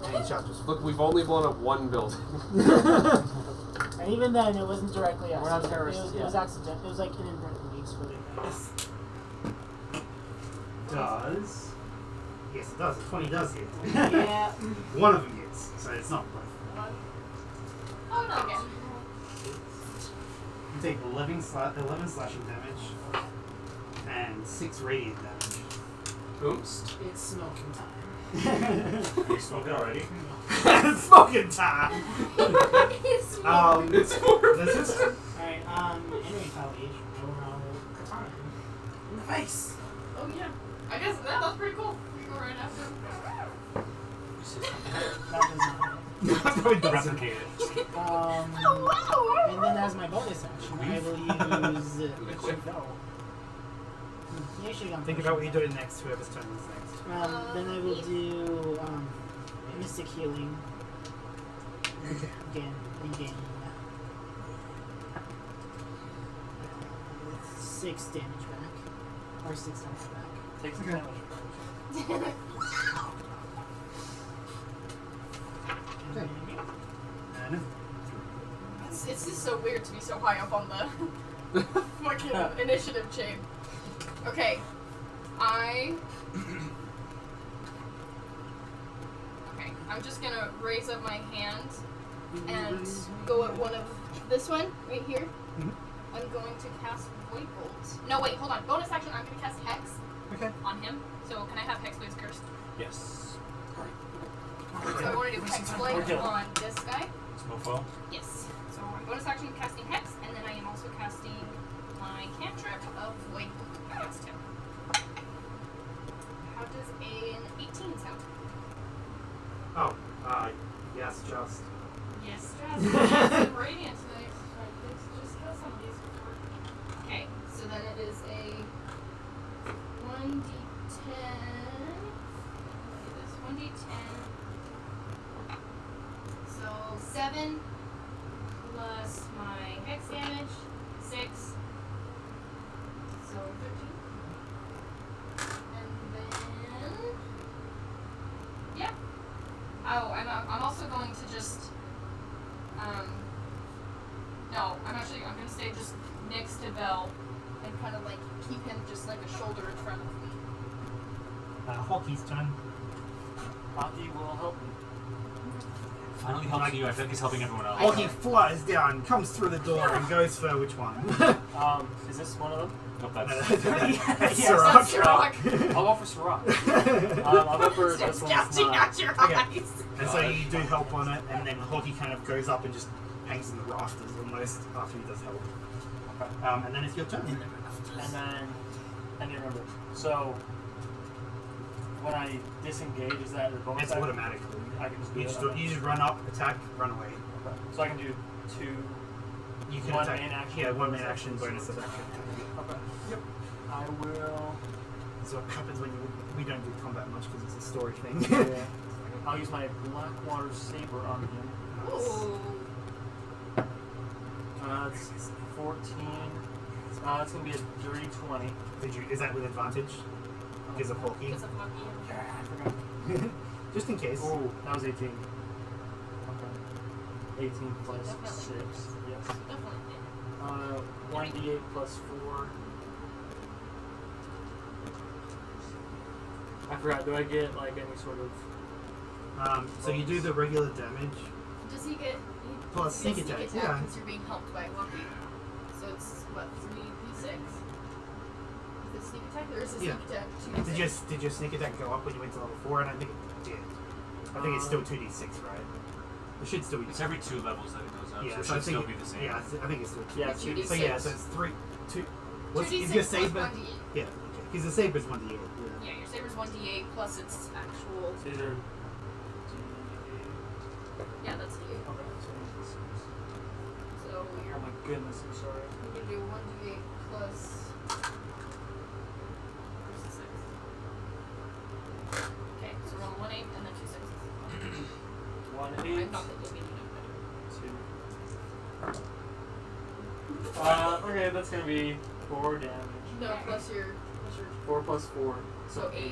And he charges. Look, we've only blown up one building. And even then, it wasn't directly us. We're not terrorists, It was yeah. accident. It was like inadvertently exploded. Does. Yes, it does. 20 does hit. Yeah. One of them hits, so it's not both. Oh, no, again. You take 11 slashing damage and 6 radiant damage. Oops. It's smoking time. You smoking already? It's smoking time! It's This is. Alright, in retaliation, I will roll katana in the face. Oh, yeah. I guess that was pretty cool. Go right after. That does not No, it doesn't. Replicate it. Oh, and then as my bonus action, I will use Liquid Go. You actually got Think about what you're doing next, whoever's turn is next. Then I will do Mystic Healing. Again. 6 damage back. Or 6 damage back. Take some damage. And And It's just so weird to be so high up on the fucking initiative chain. Okay. Okay, I'm just gonna raise up my hand and go at one of this one right here. I'm going to cast Void Bolt. No, wait, hold on. Bonus action, I'm gonna cast Hex okay. on him. So can I have Hex Blade's Cursed? Yes. So I want to do Hex Blade on this guy. Mofo. Yes. So I'm bonus action casting Hex, and then I am also casting my cantrip of Void Bolt against him. How does an 18 sound? Oh, yes, just. Yes, just radiant tonight. Let's just kill some of these. Okay, so then it is a 1d10. Look at this, 1d10. So 7 plus my hex damage, 6 to Bell and kind of like keep him just like a shoulder in front of me. Hockey's turn. Hockey will help me. Finally helping you. I feel like he's helping everyone else. Hockey flies down, comes through the door, and goes for which one? Is this one of them? Nope, that's Yes, That's Sirach. Sirach. I'll go for Sirach. I'll go for this Just one's gouging not. out your Okay. eyes. And so you do help on it, and then Hockey kind of goes up and just hangs in the rafters almost after he does help. Okay. And then it's your turn. And then I need to remember. So when I disengage, is that a bonus? It's action? automatically. I can just do You it. just, you just run up, attack, run away. Okay. So I can do two. You can One attack. main action, Yeah, one bonus main action, action. bonus attack. Okay. Yep. I will. So what happens when we don't do combat much because it's a story thing. Yeah. I'll use my Blackwater Saber on him. Ooh. It's 14. It's gonna be a dirty 20. Is that with advantage? Because of Hockey? Because of hockey. Yeah, I forgot. Just in case. Oh, that was 18. Okay. 18 plus Definitely. 6. Yes. Definitely. 1d8 plus 4. I forgot. Do I get like any sort of? So you do the regular damage. Does he get Plus he sneak gets attack, yeah. because you're being helped by hockey. So it's what 3d6. Is it sneak attack or is it Yeah. sneak attack 2d6? Did your sneak attack go up when you went to level 4? And I think it did. I think it's still 2d6, right? It should still be. It's every 2 levels that it goes up, Yeah, so it so I should think still be the same. Yeah, I think it's still. Yeah, 2d6. So yeah, so it's 2. What's 2d6 is your plus saber? 1d8. Yeah, okay. Because the saber's 1d8. Yeah. Yeah, your saber's 1d8 plus its actual. So these are. Yeah, that's you. Okay. So you're Oh my goodness, I'm sorry. gonna do 1d8 plus. Where's the 6? Okay, so roll 1 8 and then 2 6s. 1 8. I'm not that you'll be able to 2. Okay, that's gonna be 4 damage. No, plus your 4 plus 4, so 8.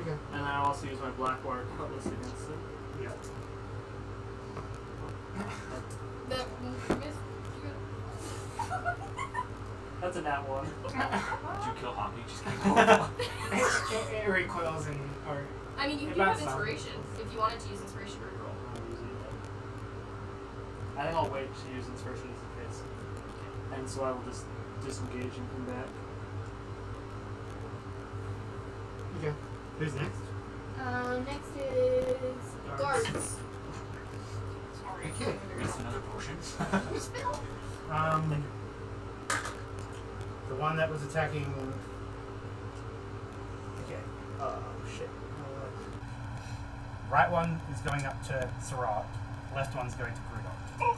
Okay. And then I'll also use my Blackwater Cutlass against it. Yeah. That miss. That's a nat 1. Did you kill Hockey? Just kidding. It recoils and or I mean, you It do have bounces off. inspiration. If you wanted to use inspiration to reroll. I think I'll wait to use inspiration just in case. And so I will just disengage and come back. Okay. Who's next? Next is guards. Sorry. Okay. That's another potion. Spill. The one that was attacking. Okay. Oh shit. Right one is going up to Sirach. Left one's going to Grudok. Oh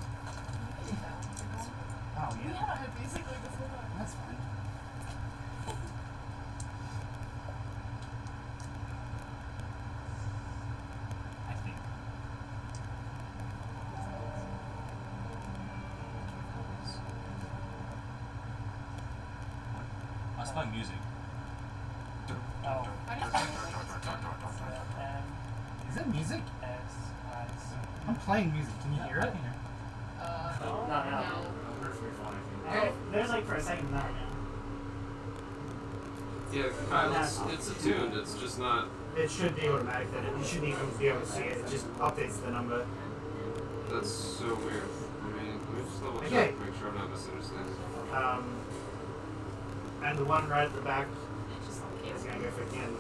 yeah. Yeah, basically this is That's fine. I think. I was playing music. Oh. Is that music? S. I'm playing music. Can you hear it? Not now. oh, there's like for a second not now. Yeah, Kyle, it's attuned. It's just not. It should be automatic. That you shouldn't even be able to see it. It just updates the number. That's so weird. I mean, let me just double check, Okay. make sure I'm not misunderstanding. And the one right at the back just okay. is going to go for again.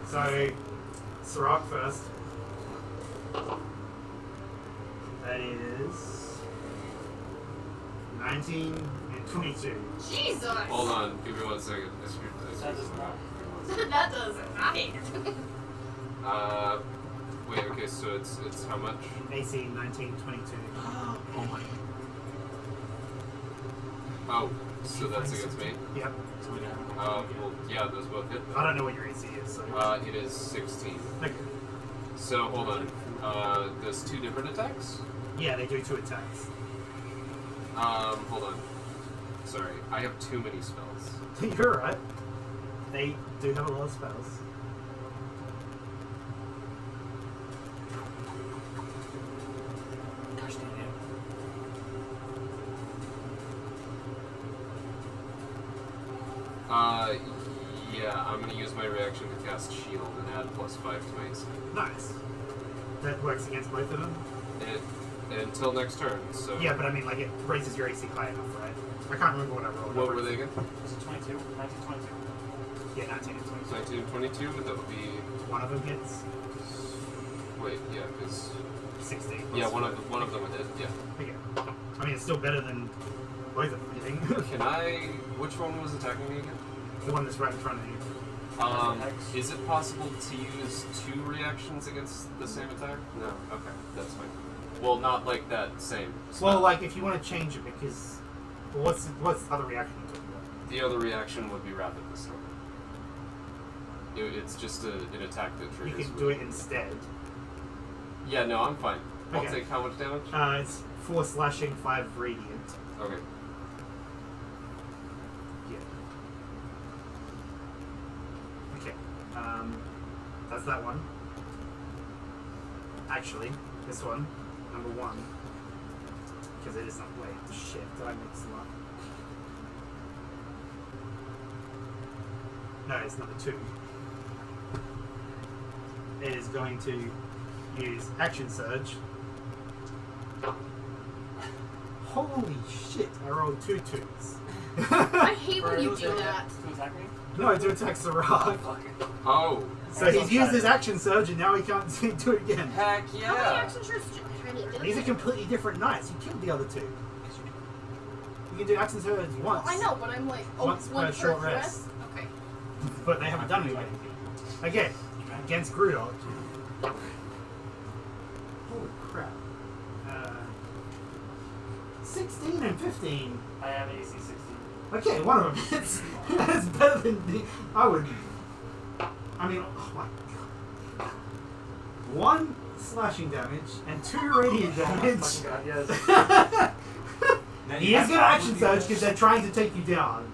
So, Sirach first. That is 19 and 22. Jesus! Hold on, give me 1 second. That does not. That does not hit. Wait, okay, so it's how much? AC 19, 22. Oh my. Oh, so that's against me? Yep. Well, yeah, those both hit. I don't know what your AC is, so. It is 16. Okay. So, hold on. Does 2 different attacks? Yeah, they do 2 attacks. Hold on. Sorry, I have too many spells. You're right. They do have a lot of spells. Gosh dang it. Yeah, I'm gonna use my reaction to cast shield and add +5 to my AC. Nice. That works against both of them? Until next turn, so... Yeah, but I mean, like, it raises your AC high enough, right? I can't remember what I rolled. What were they again? Was it 22? 19, 22. Yeah, 19 and 22. 19 and 22, but that would be... One of them hits Wait, yeah, because... 16. Yeah, one of them would hit, yeah. Okay. I mean, it's still better than both of them hitting. Can I... Which one was attacking me again? The one that's right in front of you. Is it possible to use 2 reactions against the same attack? No. Okay, that's fine. Well, not like that same spell. Well, like, if you want to change it, because... Well, what's the other reaction you're talking about? The other reaction would be Rapid Pistol. It's just an attack that You triggers. can do it instead. Yeah, no, I'm fine. I'll Okay. take how much damage? It's 4 slashing, 5 radiant. Okay. Yeah. Okay. That's that one. Actually, this one, number 1. Because it is not. Wait, shit, did I mix them up? No, it's number 2. It is going to use Action Surge. Holy shit, I rolled 2 2s. I hate when you do that. To attack me? No, to attack Sirach. Oh. So he's used his Action Surge and now he can't do it again. Heck How many yeah. action surges did you These are completely different knights. You killed the other 2. You can do Action Surge once. I know, but I'm like, oh, Once one per short per rest. Okay. But they haven't done anything. Again, against Grudok. Holy crap. 16 and 15. I have AC 16. Okay, one of them hits. That's better than I would. I mean, oh my god. 1 slashing damage and 2 radiant damage. Oh my god, yes. He is going to Action Surge because they're trying to take you down.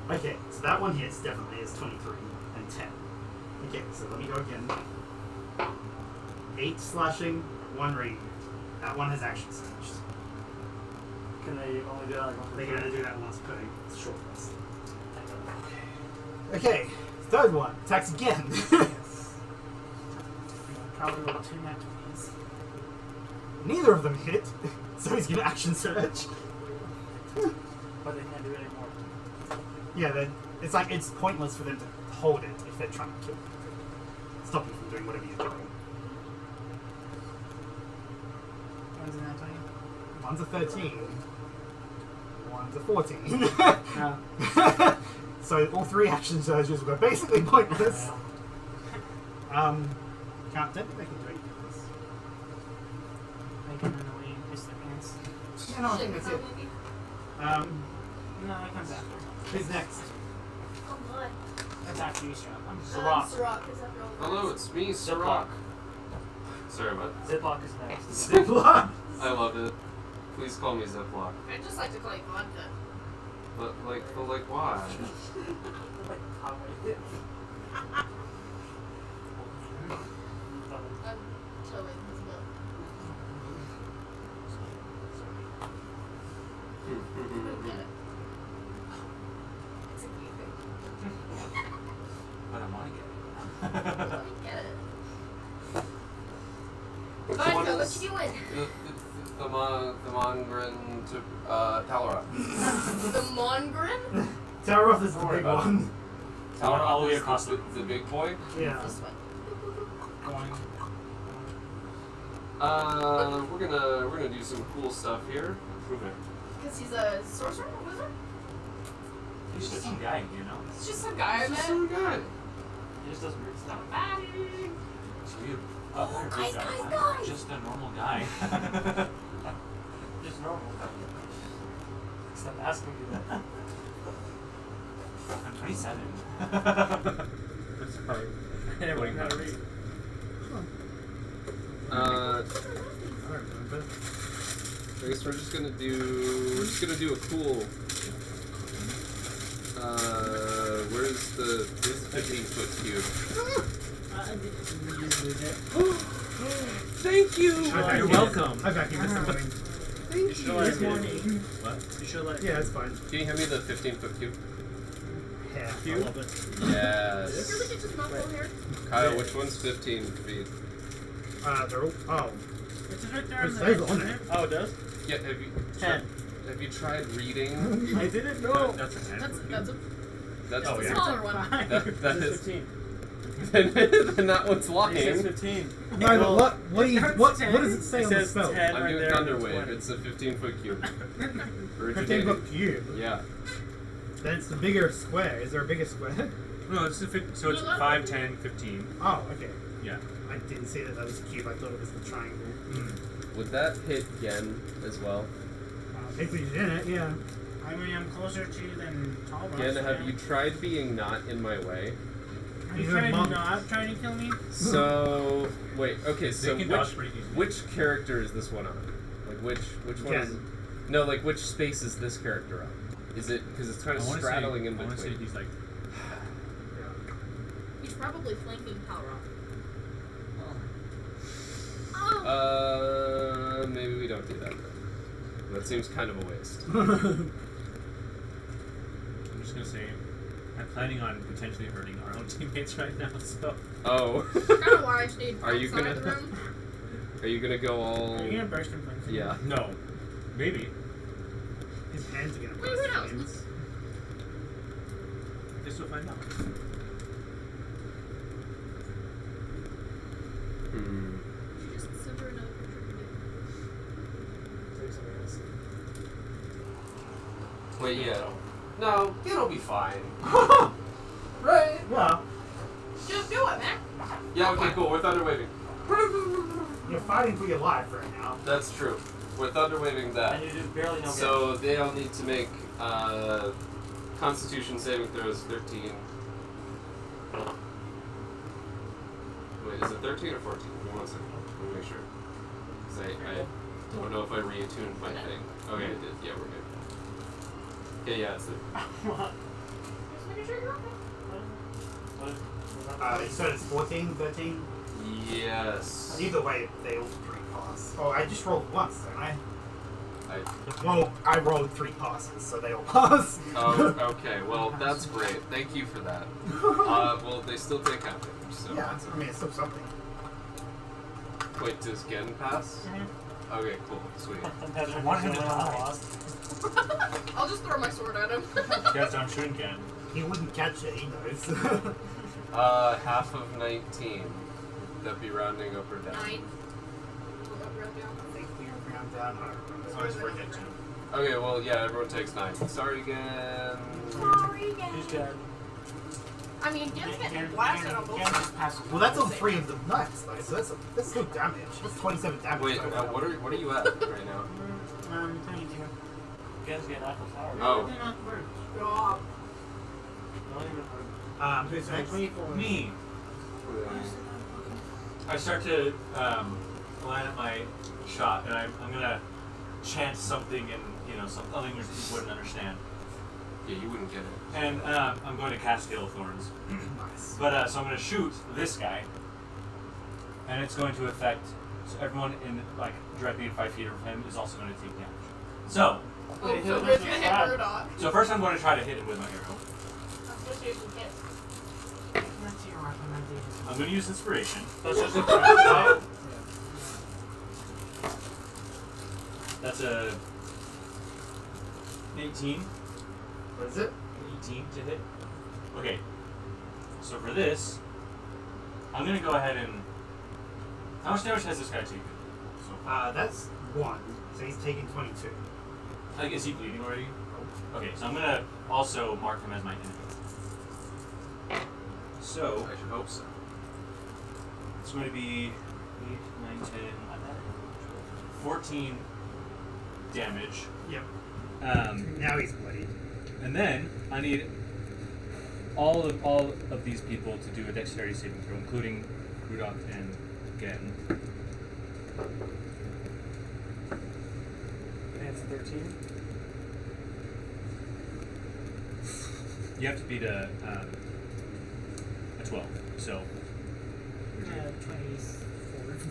Okay, so that one hits definitely is 23 and 10. Okay, so let me go again. 8 slashing, 1 radiant. That one has Action Surge. Can they only do that like once per They're turn? going to do that once per short rest. Okay, third one. Attacks again. Probably roll 2 nat 20s. Neither of them hit, so he's going to Action Surge. But they can't do it anymore. Yeah, it's like it's pointless for them to hold it if they're trying to kill you. Stop you from doing whatever you're doing. One's a nat 20. One's a 13. One's a 14. No. So all 3 Action Surges were basically pointless. Don't think they can do anything with this. They can run away and piss their pants. Yeah, no, I think that's it. No, it comes after. Who's next? Oh my. That's after you, Strap. I'm Sirach. Ziploc. Sirach, is that real? Hello, it's me, Sirach. Sorry about that. Ziploc is next. Ziploc. I love it. Please call me Ziploc. I just like to call you vodka. But like why? Like, how would it? I'm chilling as well. Get it. It's a cute thing. But I want to get Let me get it. Which Vodka, one what is you doing? the Mongren to Talra? The Mongren? Taroth is the Don't worry big about it. one. All the way is across the big boy. Yeah. This one. We're gonna do some cool stuff here. Prove it. Because he's a sorcerer or wizard? He's just some guy, you know? It's just some guy, This is man. some guy. He just does weird stuff. It's weird. Guys. Just a normal guy. Just normal. Stop asking me that. I'm 27. Sorry. I didn't know how to read. I don't remember. I guess we're just gonna do a cool. Where's the 15-foot cube? Thank you! Okay, You're welcome. I vacuumed this morning. Thank you. This morning. What? You should let. Yeah, it's fine. Can you hand me the 15-foot cube? Yeah, Cube? I love it. Yes. Really, you just muffle here? Kyle, which one's 15 feet? They're all, oh. It's right there. It says on it. Oh, it does? Yeah, have you 10. have you tried reading? I didn't know. That's a 10. That's a That's Oh, the yeah. smaller one. that It is says 15. then that one's It says lying. 15. No, but what do you, what does it say It on the says spell? 10 I'm right doing there. Thunderwave. It's a 15-foot cube. 15-foot cube. Yeah. Then it's the bigger square. Is there a bigger square? No, it's so it's 5, 10, 15. Oh, okay. Yeah. I didn't see that was a cube. I thought it was the triangle. Would that hit Gen as well? If we did it, yeah. I mean, I'm closer to you than Tall Rock. Gen, have you tried being not in my way? Are you These are trying monks. not trying to kill me? So wait, okay. So They can dodge pretty easily. which character is this one on? Like which one is? Gen. No, like which space is this character on? Is it because it's kind of straddling in I want to say between? he's like. He's probably flanking Power Rock. Maybe we don't do that then. That seems kind of a waste. I'm just gonna say, I'm planning on potentially hurting our own teammates right now. So. Oh. Kind of why I stayed Are you outside gonna- the room. Are you gonna go all? Are you gonna burst in flames? Yeah. No. Maybe. His hands are gonna Wait, burst who knows? flames. I guess we'll find out. Hmm. You just send her another picture of me. Wait, yeah. No, it'll be fine. Right? Yeah. Just do it, man. Yeah. Okay. Cool. We're thunder waving. You're fighting for your life right now. That's true. We're thunder waving that. And you do barely know So they all need to make Constitution saving throws 13. Wait, is it 13 or 14? Give me 1 second. Let me make sure. Because I don't know if I reattuned my thing. Okay, I did. Yeah, we're good. Okay, yeah, it's it. Just making sure you're okay. So it's 14, 13? Yes. Either way, they all 3 pass. Oh, I just rolled once, don't I? I, Well, I rolled 3 passes, so they all pass. oh, okay. Well, that's great. Thank you for that. Well, they still take half damage, so Yeah, that's I mean, it's still something. Wait, does Gen pass? Okay, cool. Sweet. Imagine Want him to someone die. lost. I'll just throw my sword at him. Guys, I'm shooting again. He wouldn't catch it, he knows. Half of 19. Would that be rounding up or down? 9. I think we round down. I don't remember. As long as we're dead too. Okay, well, yeah, everyone takes 9. Sorry again. Sorry again. Who's dead? I mean, Gen's getting blasted on both sides. Well, that's on 3 of the knights, though, so that's still damage. That's 27 damage. Wait, total. what are you at right now? 22. Gen's getting Aqua Flower. Oh. Stop. Not even hurt. Who's next? 24. Me. I start to line up my shot, and I'm gonna chant something in something which people wouldn't understand. Yeah, you wouldn't get it. And I'm going to cast Gale of Thorns. Nice. But so I'm going to shoot this guy, and it's going to affect everyone in directly in 5 feet of him is also going to take damage. So Oh, so it's gonna hit Murdoch. first I'm going to try to hit him with my arrow. Association hit. That's your recommendation. I'm going to use inspiration. That's just a That's a 18. What is it? 18 to hit. Okay. So for this, I'm going to go ahead and. How much damage has this guy taken? So far? That's 1. So he's taking 22. Is he bleeding already? Okay, so I'm going to also mark him as my enemy. So I should hope so. it's going to be 8, 9, 10, 14 damage. Yep. Now he's bloodied. And then I need all of these people to do a dexterity saving throw, including Rudolph and Gen. It's 13. You have to beat a 12. So 24.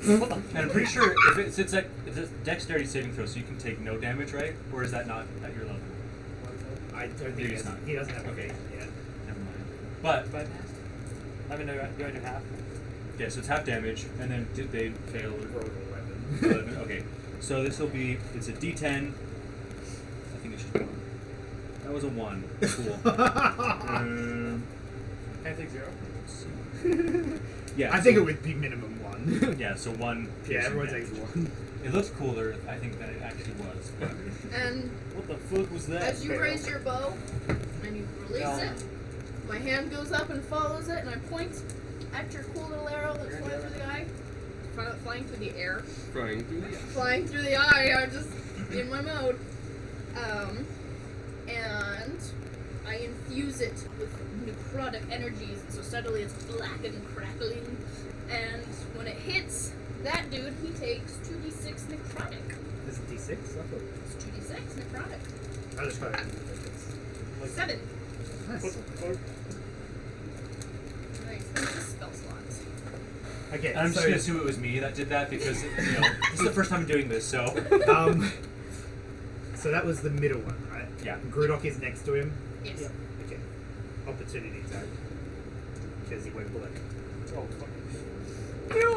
And I'm pretty sure if it's like it's a dexterity saving throw, so you can take no damage, right? Or is that not at your level? I don't think Maybe it's he not. he doesn't have Okay. a yet. Never mind. But But I mean, do I do half? yeah, so it's half damage, and then they fail. Roll a weapon. 11. Okay, so this will be it's a D10. I think it's just 1. That was a 1. Cool. Can I take 0? Let's see. Yeah, I think it would be minimum 1. Yeah, so 1. Yeah, piercing everyone damage. takes 1. It looks cooler, I think, than it actually was. But And What the fuck was that? as you raise your bow and you release it, my hand goes up and follows it, and I point at your cool little arrow that's flying through the eye. Flying through the air. Flying through the Flying through the eye. I'm just in my mode. And I infuse it with necrotic energies, so suddenly it's black and crackling. And when it hits that dude, he takes 2d6 necrotic. Is it D6? I thought It's 2d6 necrotic. I just got it. 7. Nice. Nice. This is spell slots. Okay, I'm just so, gonna assume it was me that did that because this is the first time I'm doing this. So so that was the middle one, right? yeah. Grudok is next to him. Yes. Yep. Okay. Opportunity attack. Because he won't bullet. Oh, fuck.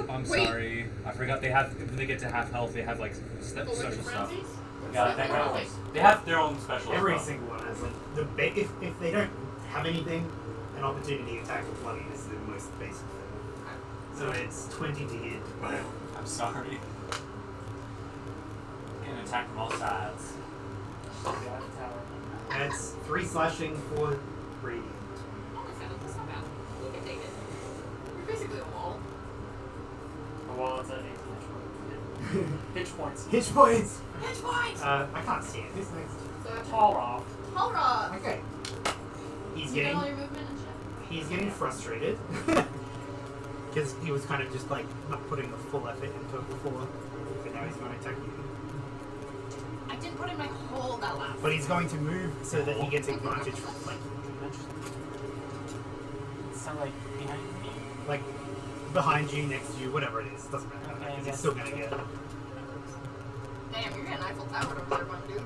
I'm Wait. sorry. I forgot they have when they get to half health they have like special stuff. frenzies? Yeah, that kind of thing. They have their own special. Every stuff. single one has like if they don't have anything, an opportunity attack with plugging is the most basic thing. So it's 20 to hit. I'm sorry. Getting attacked from all sides. And it's 3 slashing, 4 radiant. That's not bad. You can take it. You're basically a wall. Well, it's an 18 Hitch points. Hit points! Hit points! I can't see it. Who's next? So that's Haul off. Halrod! Okay. He's You get all getting your movement and shit. he's getting frustrated. Because he was kind of just like not putting the full effort into it before. But now he's going to attack you. I didn't put in my whole that last. But he's going to move so that he gets advantage from flanking. Sound like behind me. Like behind you, next to you, whatever it is, doesn't matter. Okay, Because yeah. he's still gonna get. Damn, you're getting Eiffel Tower over there, one dude.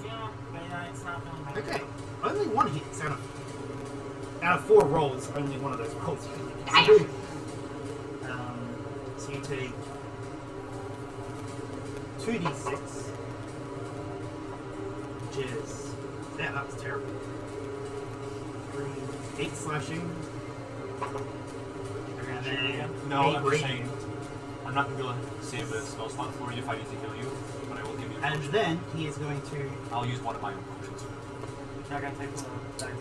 Yeah, but yeah, it's not feeling bad. Okay, only one hit. Out of 4 rolls, only one of those rolls. So you take 2d6, which is that was terrible. 8 slashing. And then No, 8 I'm just radiant. saying. I'm not gonna be able to save the spell slot for you if I need to heal you, but I will give you. a And potion. then he is going to I'll use one of my own potions. You're not gonna take the back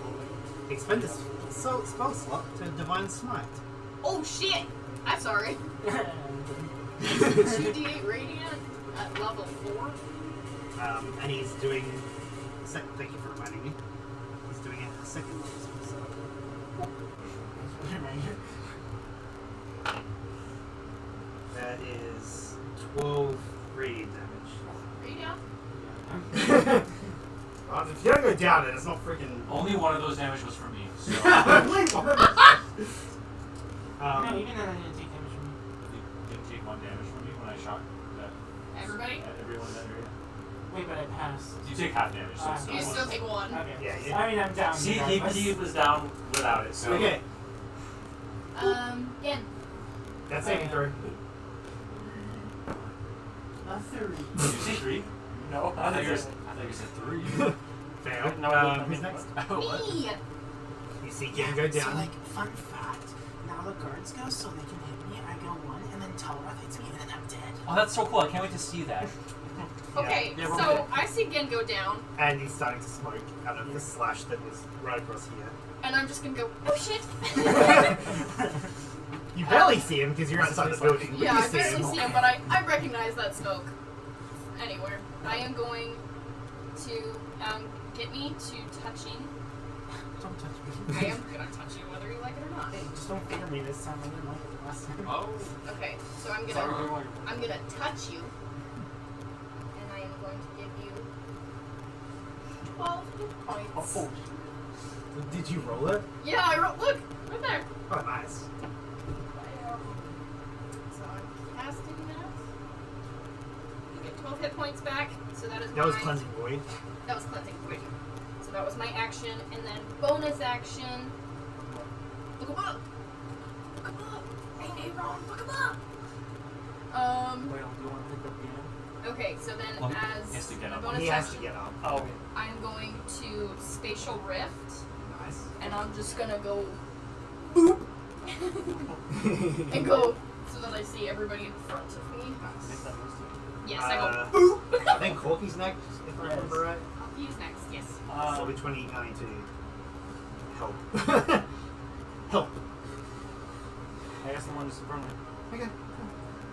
expend his spell slot to Divine Smite. Oh shit! I'm sorry. roll. 2d8 radiant at level 4. And he's doing. Thank you for reminding me. He's doing it at the second level. So that is 12 radiant damage. Radiant? Well, if you don't go down, then it's not freaking. Only one of those damage was for me. So Wait, one of them. No, even then I didn't take damage from you. you didn't take 1 damage from me when I shot that Everybody? at everyone in that area. Wait, but I passed. You take half damage, so it's You still still one. take 1. Okay. Yeah, yeah. I mean, I'm down. See, regardless. he was down without it. So Okay, Again. that's saving throw. A 30. Did you say 3? No, I thought you said 3. Fail. No, Who's next? What? Me! You see Gen go down. So, like, fun fact, now the guards go so they can hit me, I go 1, and then Telroth hits me, and then I'm dead. Oh, that's so cool! I can't wait to see that. Okay, Yeah, roll so it. I see Gen go down, And he's starting to smoke out of the slash that was right across here. and I'm just gonna go, oh shit! You barely see him because you're outside the building. But Yeah, you I see barely him. see him, but I recognize that smoke anywhere. I am going to get me to touching. Don't touch me. I am gonna touch you whether you like it or not. Hey, just don't fear me this time. I didn't like it last time. Oh. Okay, so I'm gonna touch you, and I am going to give you 12 hit points. Oh, Did you roll it? Yeah, I wrote. Look, right there. Oh, nice. So I'm both hit points back. So that is That was my- cleansing void. That was cleansing void. So that was my action, and then bonus action. Look him up. Look him up. Hey, Ron, look him up. Wait, do you want to pick up the Okay, so then Well, he as has to get a up. bonus He has to action, get up. Oh, okay. I'm going to spatial rift, Nice. and I'm just gonna go boop and go so that I see everybody in front of me. Make that most of it. Yes, I go boop. I think Corky's next, if I Yes. remember right. He's next. Yes. So which one are you going to help? Help. I guess the one just in front of me. Okay.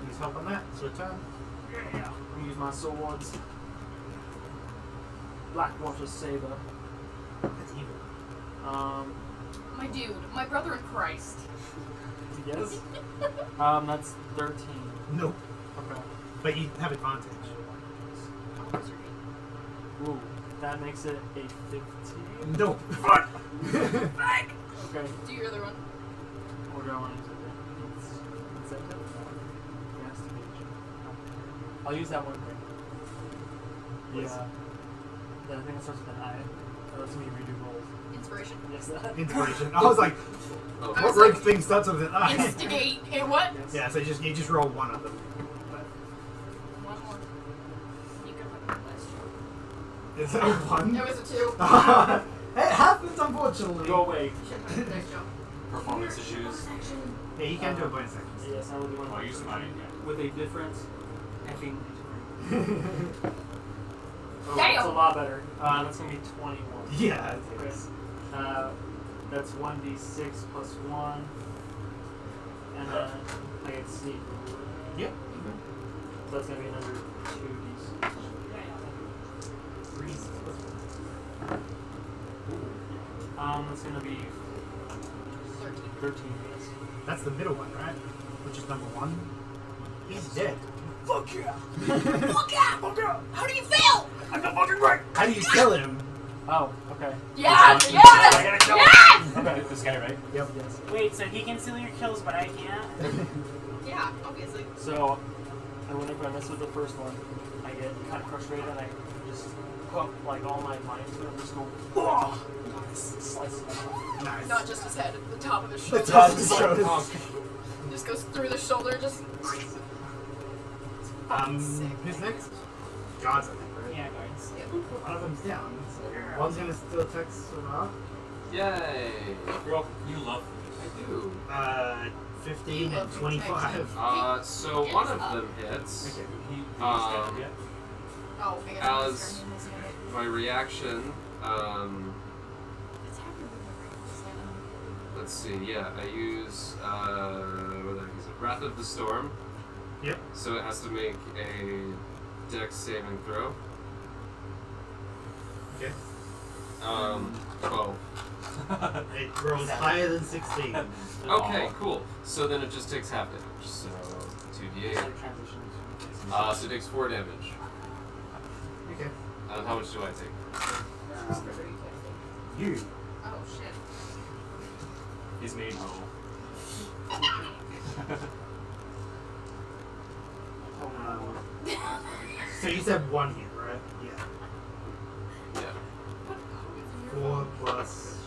Use help on that. It's your turn. Yeah. I'm gonna use my swords. Blackwater Saber. That's evil. My dude, my brother in Christ. Yes. That's 13. Nope. Okay. But you have advantage. Ooh, that makes it a 15. Nope. Fuck! Okay. Do your other one. Or do I want to use it? Incentive? Investigation. I'll use that one thing. Yeah. I think it starts with an I. That lets me redo rolls. Inspiration. Yes, that. Inspiration. I was like, Oh, I what was rogue like, thing starts with an I? Instigate. And what? Yes. Yeah, so you just roll one of them. But One more. You could have put last year. is that a one? It was a 2. It happens, unfortunately. Go away. Should've put next job. Performance issues. Yeah, you can do a bonus action. Yes, I will do one. I'll use mine. With a different effing. Oh, Damn. that's a lot better. That's gonna be 21. Yeah. Okay. That's 1d6 plus 1. And then I get sneak. Yep. So that's gonna be another 2d6. That's gonna be 13. Yes. That's the middle one, right? Which is number 1. He's dead. Fuck yeah! Look out! Fuck yeah! How do you feel? I'm the fucking right! How do you kill him? Oh, okay. Yes! I Yes! gotta kill him. Yes! Okay. This guy, right? Yep. Yes. Wait, so he can steal your kills, but I can't? Yeah, obviously. So, whenever I mess with the first one, I get kind of frustrated and I just put like all my mind into it and just go, oh! Slice it off. Nice. Not just his head, the top of his The shoulder. top of his shoulders. Just goes through the shoulder, just. Who's next? Guards, I think, right? Yeah, guards. One of them's down. So one's gonna still attack Sora. Yay! Girl, you love I do. 15 and 25. So one of them hits. Okay, he Um, Oh, I guess As my reaction, let's see, yeah, I use, what did I use? Wrath of the Storm. Yep. So it has to make a Dex saving throw. Okay. 12. It rolls higher than 16. Okay, cool. So then it just takes half damage. So 2d8. So it takes 4 damage. Okay. How much do I take? You. Oh shit. his main role. So you said 1 hit, right? Yeah. Yeah. 4 plus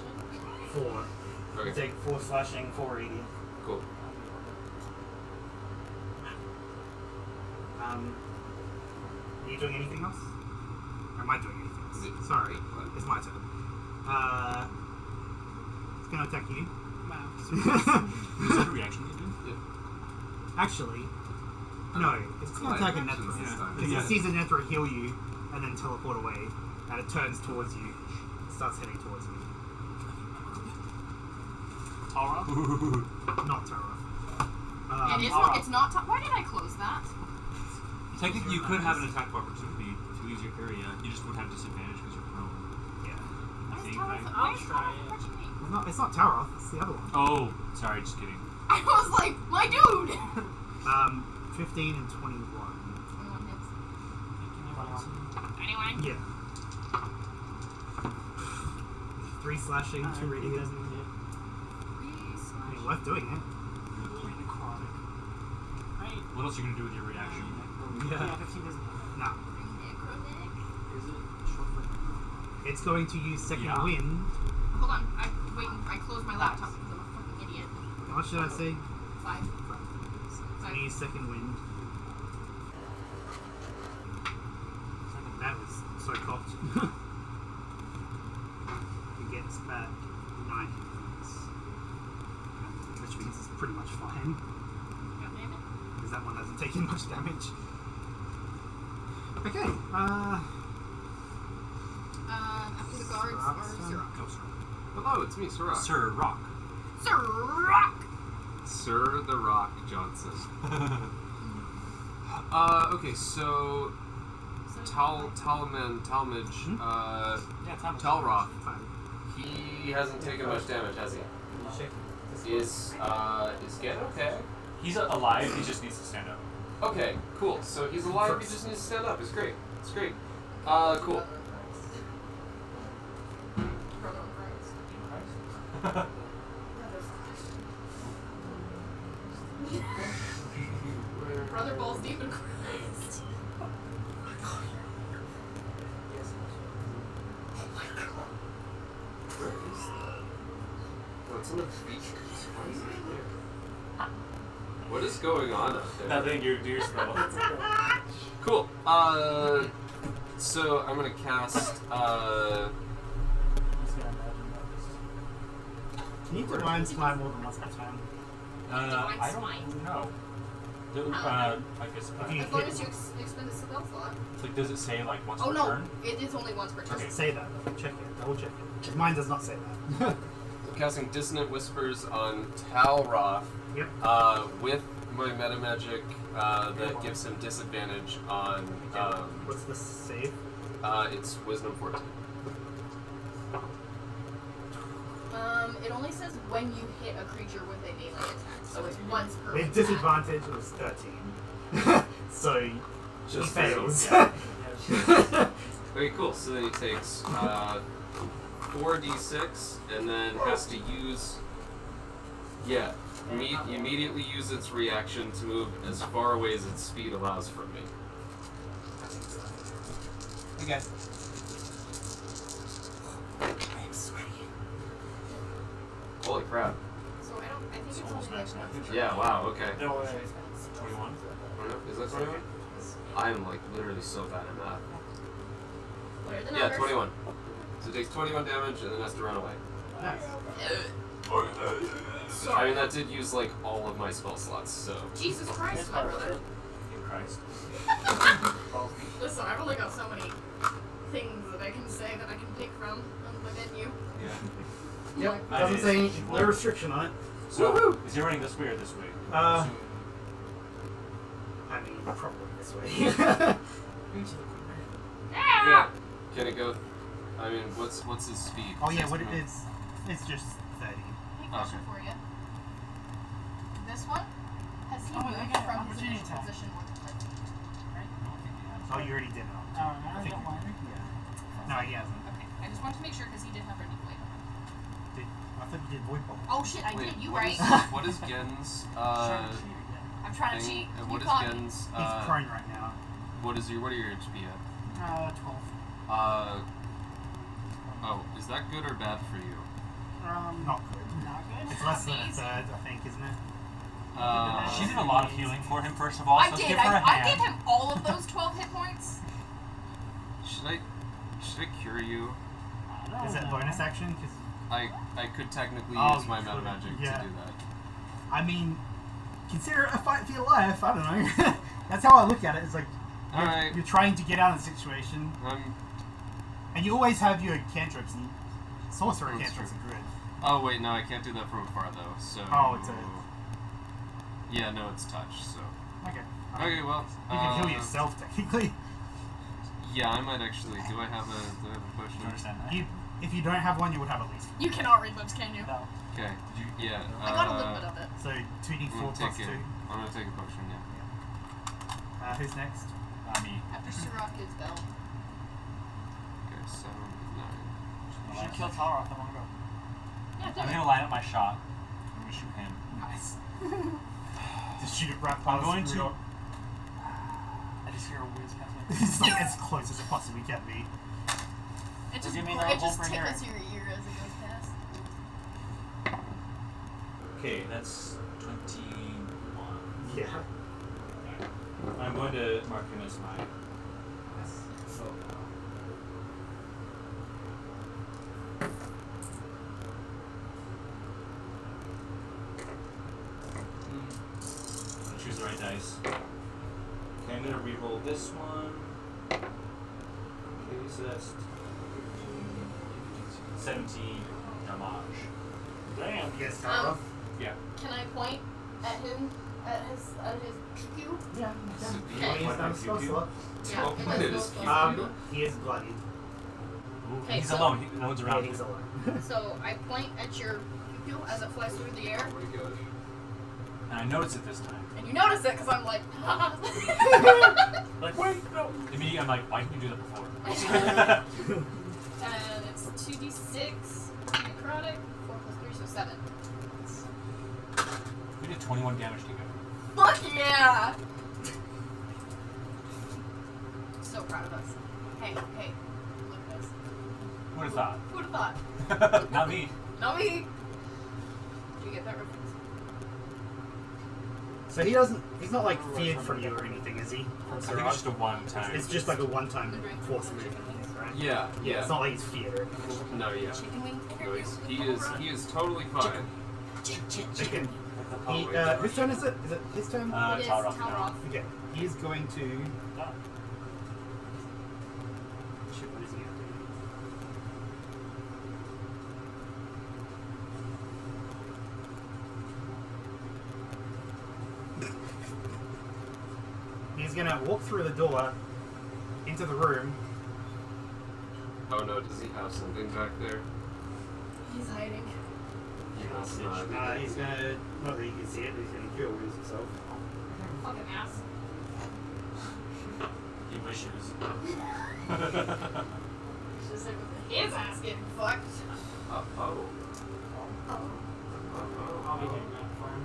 4. You Okay. take 4 slashing, 4 radiant. Cool. Are you doing anything else? Or am I doing anything else? Is it- Sorry, it's my turn. It's gonna attack you. Wow. Is that a reaction you do? Actually, no, it's gonna attack a Nethra. Because it sees a Nethra heal you and then teleport away, and it turns towards you, starts heading towards you. Tara? Not Tara. It's not. Why did I close that? Technically, you could have an attack of opportunity to use your area. You just would have disadvantage because you're prone. Yeah. I Why is think, Tara- right? why is try Tara it. approaching me? It's not Tara, it's the other one. Oh, sorry, just kidding. I was like, my dude! 15 and 21. 21 hits. Anyway. Anyway. Yeah. 3 slashing, 2 radiant. I mean, worth doing it. Right. What else are you gonna do with your reaction? Yeah. 15 doesn't. No. is it short for? It's going to use second Yeah. wind. Hold on. I closed my laptop because I'm a fucking idiot. How much should I say? 5. It's going to use second wind. That was so cocked. It gets back 9 hit points. Which means it's pretty much fine. God damn it. Because that one hasn't taken much damage. Okay, After the guards are Sirach. Go, sir. Hello, it's me, Sirach. Sir Rock. Sirach! Sir the Rock Johnson. Okay, so Talmage, Yeah, Tom. Talroth, he hasn't taken much damage, has he? Is Gen okay? He's alive. He just needs to stand up. Okay, cool. So he's alive, he just needs to stand up. It's great. It's great. Cool. Brother in Christ. Brother balls deep in Christ. Where is that? Oh, it's in the features. Why is it there? What is going on up there? Nothing. Your deer spell. Cool. So I'm gonna cast. He's gonna imagine can you divine smite more than once per turn? I don't know. I guess. As long as you expend a spell slot. Like, does it say like once Oh per no, turn? it is only once per turn. Doesn't say that though. Check it. Double check it. Because mine does not say that. I'm casting Dissonant Whispers on Talroth. Yep. With my meta magic that gives him disadvantage on. What's the save? It's Wisdom 14. It only says when you hit a creature with a melee attack, so it's once per. With disadvantage it was 13. So he Just fails. Okay, cool. So then he takes 4d6 and then has to use. Yeah, immediately use its reaction to move as far away as its speed allows from me. Okay. Holy crap. So I think it's only like once. Yeah, wow, okay. No way. 21. Is that 21? I'm like literally so bad at math. What are the Yeah, numbers? 21. So it takes 21 damage and then has to run away. Nice. I mean, that did use like all of my spell slots, so. Jesus Christ, my brother. In Christ. Listen, I've only got so many things that I can say that I can pick from on the menu. Yeah. Yep. Nice. Doesn't say no restriction on it. So, Woohoo! is he running this way or this way? I mean, probably this way. Yeah. Can it go? I mean, what's his speed? Oh yeah, what it is? It's just 30. Hey, question for you. This one, has he moved I got from his opportunity initial attack. position with the clip? Oh, you already did it on. I think- don't mind. No, he hasn't. Okay, I just wanted to make sure because he did have Ready Blade. I thought you did void bubble. Oh shit, I Wait, did. You what right. is- what is Gen's I'm trying to cheat. and You what is caught me. Gen's? He's prone right now. What is your HP at? 12. Oh, is that good or bad for you? Not good. Not good. It's less than a Amazing. third, I think, isn't it? She did a lot of healing for him, first of all. I so did. give her a I hand. gave him all of those 12 hit points. Should I cure you? Is that bonus action? Because I could technically Oh, use my you meta could, magic yeah. to do that. I mean, consider it a fight for your life. I don't know. That's how I look at it. It's like Alright. you're trying to get out of the situation, and you always have your cantrips. And sorcerer That's cantrips true. are good. Oh wait, no, I can't do that from afar though. So. Oh, it's a. Yeah, no, it's touch. So. Okay. Okay, well. You can heal yourself technically. Yeah, I might actually. Do I have a potion? Do you understand that? If you don't have one, you would have at least. You cannot read lips, can you? No. Okay. Yeah. I got a little bit of it. So 2d4 I'm plus 2. I'm gonna take a potion. Yeah. Who's next? Me. After Sirach is Bell. Okay, 7, 9. You should kill Talroth in one go. Yeah, do I'm it. gonna line up my shot. I'm gonna shoot him. Nice. Just shoot it right I'm past going the to. real- I just hear a whiz past my It's like as close as it possibly can be. It just, You mean it that just whole tickles your ear as it goes past. Okay, that's 21. Yeah. I'm going to mark him as my foe. Choose the right dice. Okay, I'm going to re-roll this one. Okay, so that's 17 damage. Damn. Yes, start off. Yeah. Can I point at him? At his pew? Yeah. Okay. He's done spell slot. Yeah. Oh, it what does is both he? of them. He is bloodied. Okay, He's so- alone. No one's Yeah, around. he's alone. So I point at your pew as it flies through the air, Oh my gosh. And I notice it this time. and you notice it because I'm like, Like, wait, no. Immediately, I'm like, why didn't you do that before? and it's 2d6 necrotic, 4 plus 3, so 7. We did 21 damage together. Fuck yeah! So proud of us. Hey, look at us. Who would have thought? Who'd have thought? Not me. Not me. Did you get that reference? So he's not like feared from you or anything, is he? I think it's just a one-time. It's just like a one-time force movement, right? Yeah, yeah. It's not like he's feared or anything. No, yeah. Chicken wing No, he is totally fine. Okay. Whose turn is it? Is it his turn? It is Talroth Talroth. now. Okay. He's going to. Shit, what is he going to do? He's gonna walk through the door into the room. Oh no, does he have something back there? He's hiding. He must not. He's gonna. Not that you can see it, but he's gonna kill himself. Fucking ass. He wishes. He's just like with his ass getting fucked. Uh-oh. I'll be doing that for him.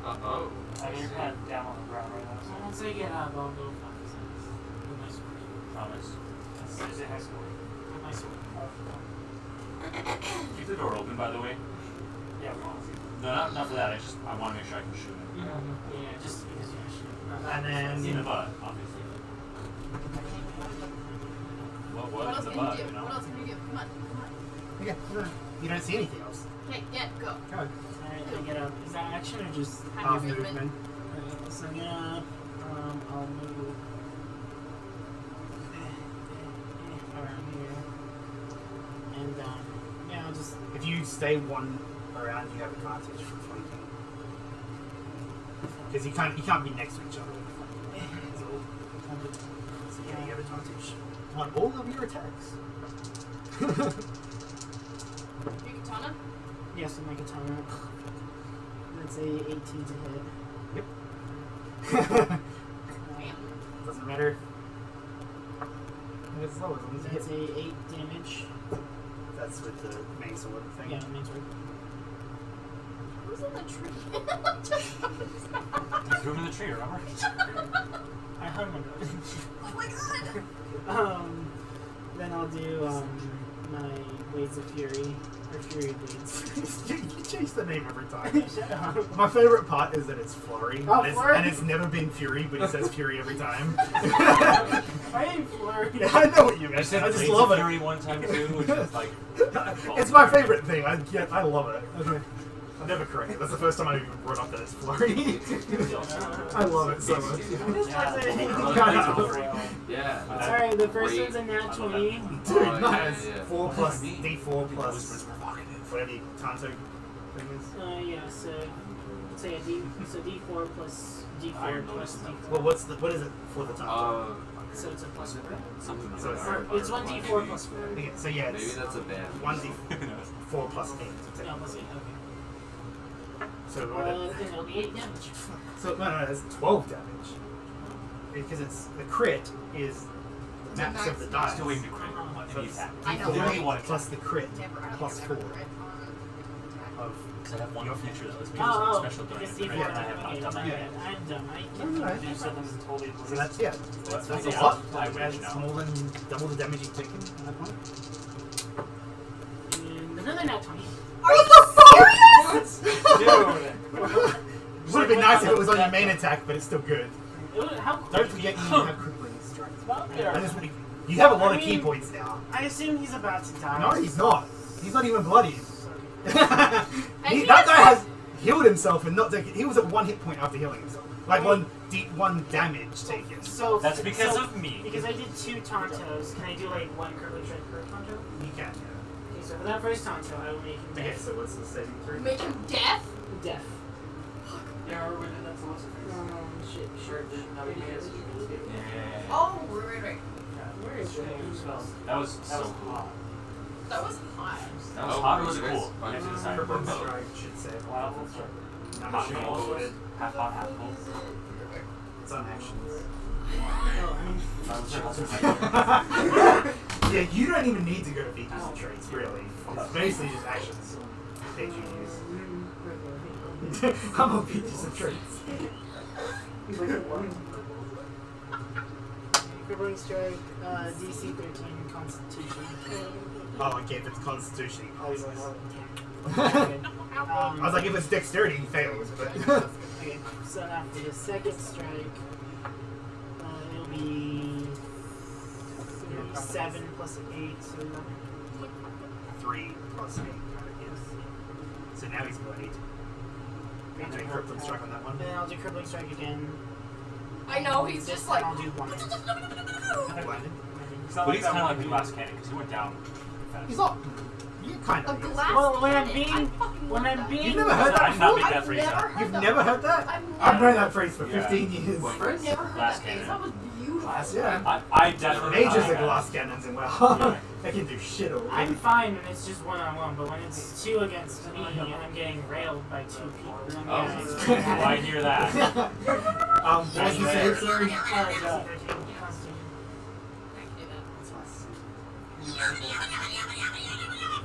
Uh-oh. I mean, you're kind of down on the ground right now. So once I get up, I'll go find this with my sword. Promise. Is it high sword? With my sword. Keep the door open, by the way. Yeah, well, No, not for that. I want to make sure I can shoot him. yeah, just because you should. And then. In the butt, obviously. What What else in the can you butt, do? you know? What else can you do? Come on, come on. Okay. You don't see anything else. Okay, yeah, go. Go. Alright, I get up. Is that action or just Half Movement. movement. Alright, so I get up. I'll move around here. And yeah, I'll just If you stay one around, you have advantage for flanking. Because you can't be next to each other. So yeah, you have advantage on all of your attacks. Your katana? yes, with my katana. That's a 18 to hit. Yep. Damn. Doesn't matter. It's low as long as you That's hit. a 8 damage. That's with the main sword thing. Yeah, main sword. Who's in the tree? You threw him in the tree, remember? I hung on it. Oh my god! Then I'll do my Blades of Fury, or Fury Blades. you change the name every time. Shut up. My favorite part is that it's Flurry. Oh, Flurry? And it's never been Fury, but he says Fury every time. I ain't Flurry. Yeah, I know what you meant. I said I just Blades love of it. Fury one time too, which is like. It's my favorite thing. I love it. I never correct it. That's the first time I even brought up that it's Flurry. I love it so much. Yeah. that's Alright, the first great. one's a nat 20. Dude, Oh, nice. yeah. 4 plus Me. D4 plus whatever your Tanto thing is. Yeah, so say a D, so D4 plus D4 Iron plus bonus. D4. Well, what is it for the Tanto? So it's a plus 4. Something like So that. It's 1D4 plus 4. Okay, so yeah, Maybe it's that's a bad. 1d4 plus 8. No, plus 8, okay. So Then it'll be 8 damage. so no, it's 12 damage. Because it's the crit is the max of the dice. Still waiting to crit on So any it's attack. I know, D4 right? plus the crit Never, I don't plus think 4. I've ever crit on of. Because I have one feature that lets me Oh, use special during because the trade, and I have not done that Yeah. yet. I'm done. I Alright. can do something totally So that's yeah. That's a Yeah. lot. I win It's now. more than double the damage you've taken at that point. And another nat 20. Are you serious? Dude! It would have been nice if it was on your main attack, but it's still good. How Don't forget you have crippling strikes. It's about And there. this would be- You have a lot I of key mean- points now. I assume he's about to die. No, he's not. He's not even bloodied. he That has guy has healed himself and not taken. He was at 1 hit point after healing himself. Like one damage taken. So That's because so, of me. Because I did 2 Tontos, can I do like 1 crippling strike per Tonto? You can. Okay, so for that first Tonto, I will make him Okay, deaf. so what's the saving throw? Make him deaf? Deaf. Yeah, we're winning. That's the most. Shit, sure. Now we can get Yeah. Oh, right. Where is your That was so cool. hot. That was hot. That was Oh, hot or was it it is. cool? I have to Yeah. decide. Crippling both. strike should save. Wild wolf strike. None Hot of and them cold. loaded. Half hot, half cold. It's on actions. No, I mean, Yeah, you don't even need to go to features and traits, really. It's basically just actions that you use. I'm on features and traits. he's like, what? Crippling strike, DC 13, Constitution. Oh, okay, if it's Constitution. Oh, he's like, oh, I was like, if it's Dexterity, he fails, but. Okay, so after the second strike, it'll be 7 plus 8, so 3 plus 8. So now he's bloodied. Can you do a crippling strike on that one? then I'll do crippling strike again. I know, he's This just time like. I'll do 1. Blinded. It's not like that one like the glass cannon because he went down fast. He's not. You kind A of. glass Well, when I'm cannon. being- I fucking when love I'm that. being- You've never heard that I've not before? made that I've phrase never up. heard You've that. never heard that? I've I've known never, that phrase for Yeah. 15 years. What I've phrase? never heard Glass that phrase. cannon. That was beautiful. Yeah. I definitely. Mages not are like glass that. cannons and well. Yeah. They can do shit all I'm fine when it's just 1-on-1, but when it's 2 against me and I'm getting railed by 2 people, then Oh. yeah, it's Oh, I hear that. What was the save, sorry? DC 13, Constitution.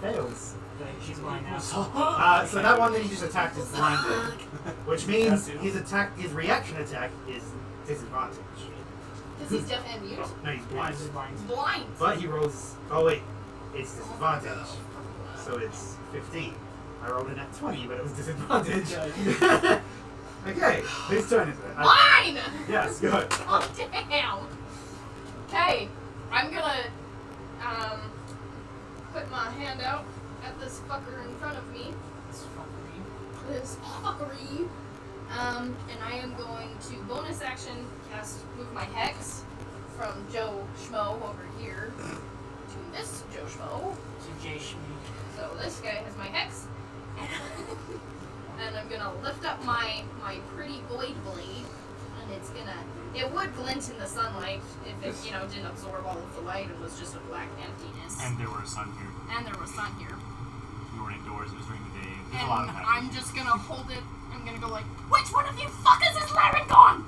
Fails. Okay, she's blind now. So that one that he just attacked is blinded, which means his reaction attack is disadvantage. Because he's deaf and mute. No, he's Yeah, blind. she's blind. Blind. But he rolls. Oh wait, it's disadvantage. So it's 15. I rolled in at 20, but it was disadvantage. Okay, whose turn is it? Mine! Yes, good. Oh, damn. Okay, I'm gonna put my hand out at this fucker in front of me. This fuckery. And I am going to bonus action move my hex from Joe Schmo over here to this Joe Schmo. To Jay Schmee. So this guy has my hex. And I'm gonna lift up my pretty void blade, and it would glint in the sunlight if it, didn't absorb all of the light and was just a black emptiness. And there was sun here. And there was sun here. We were indoors. It was during the day. There's And a lot of happening. I'm just gonna hold it. I'm gonna go like, which one of you fuckers is Larengar?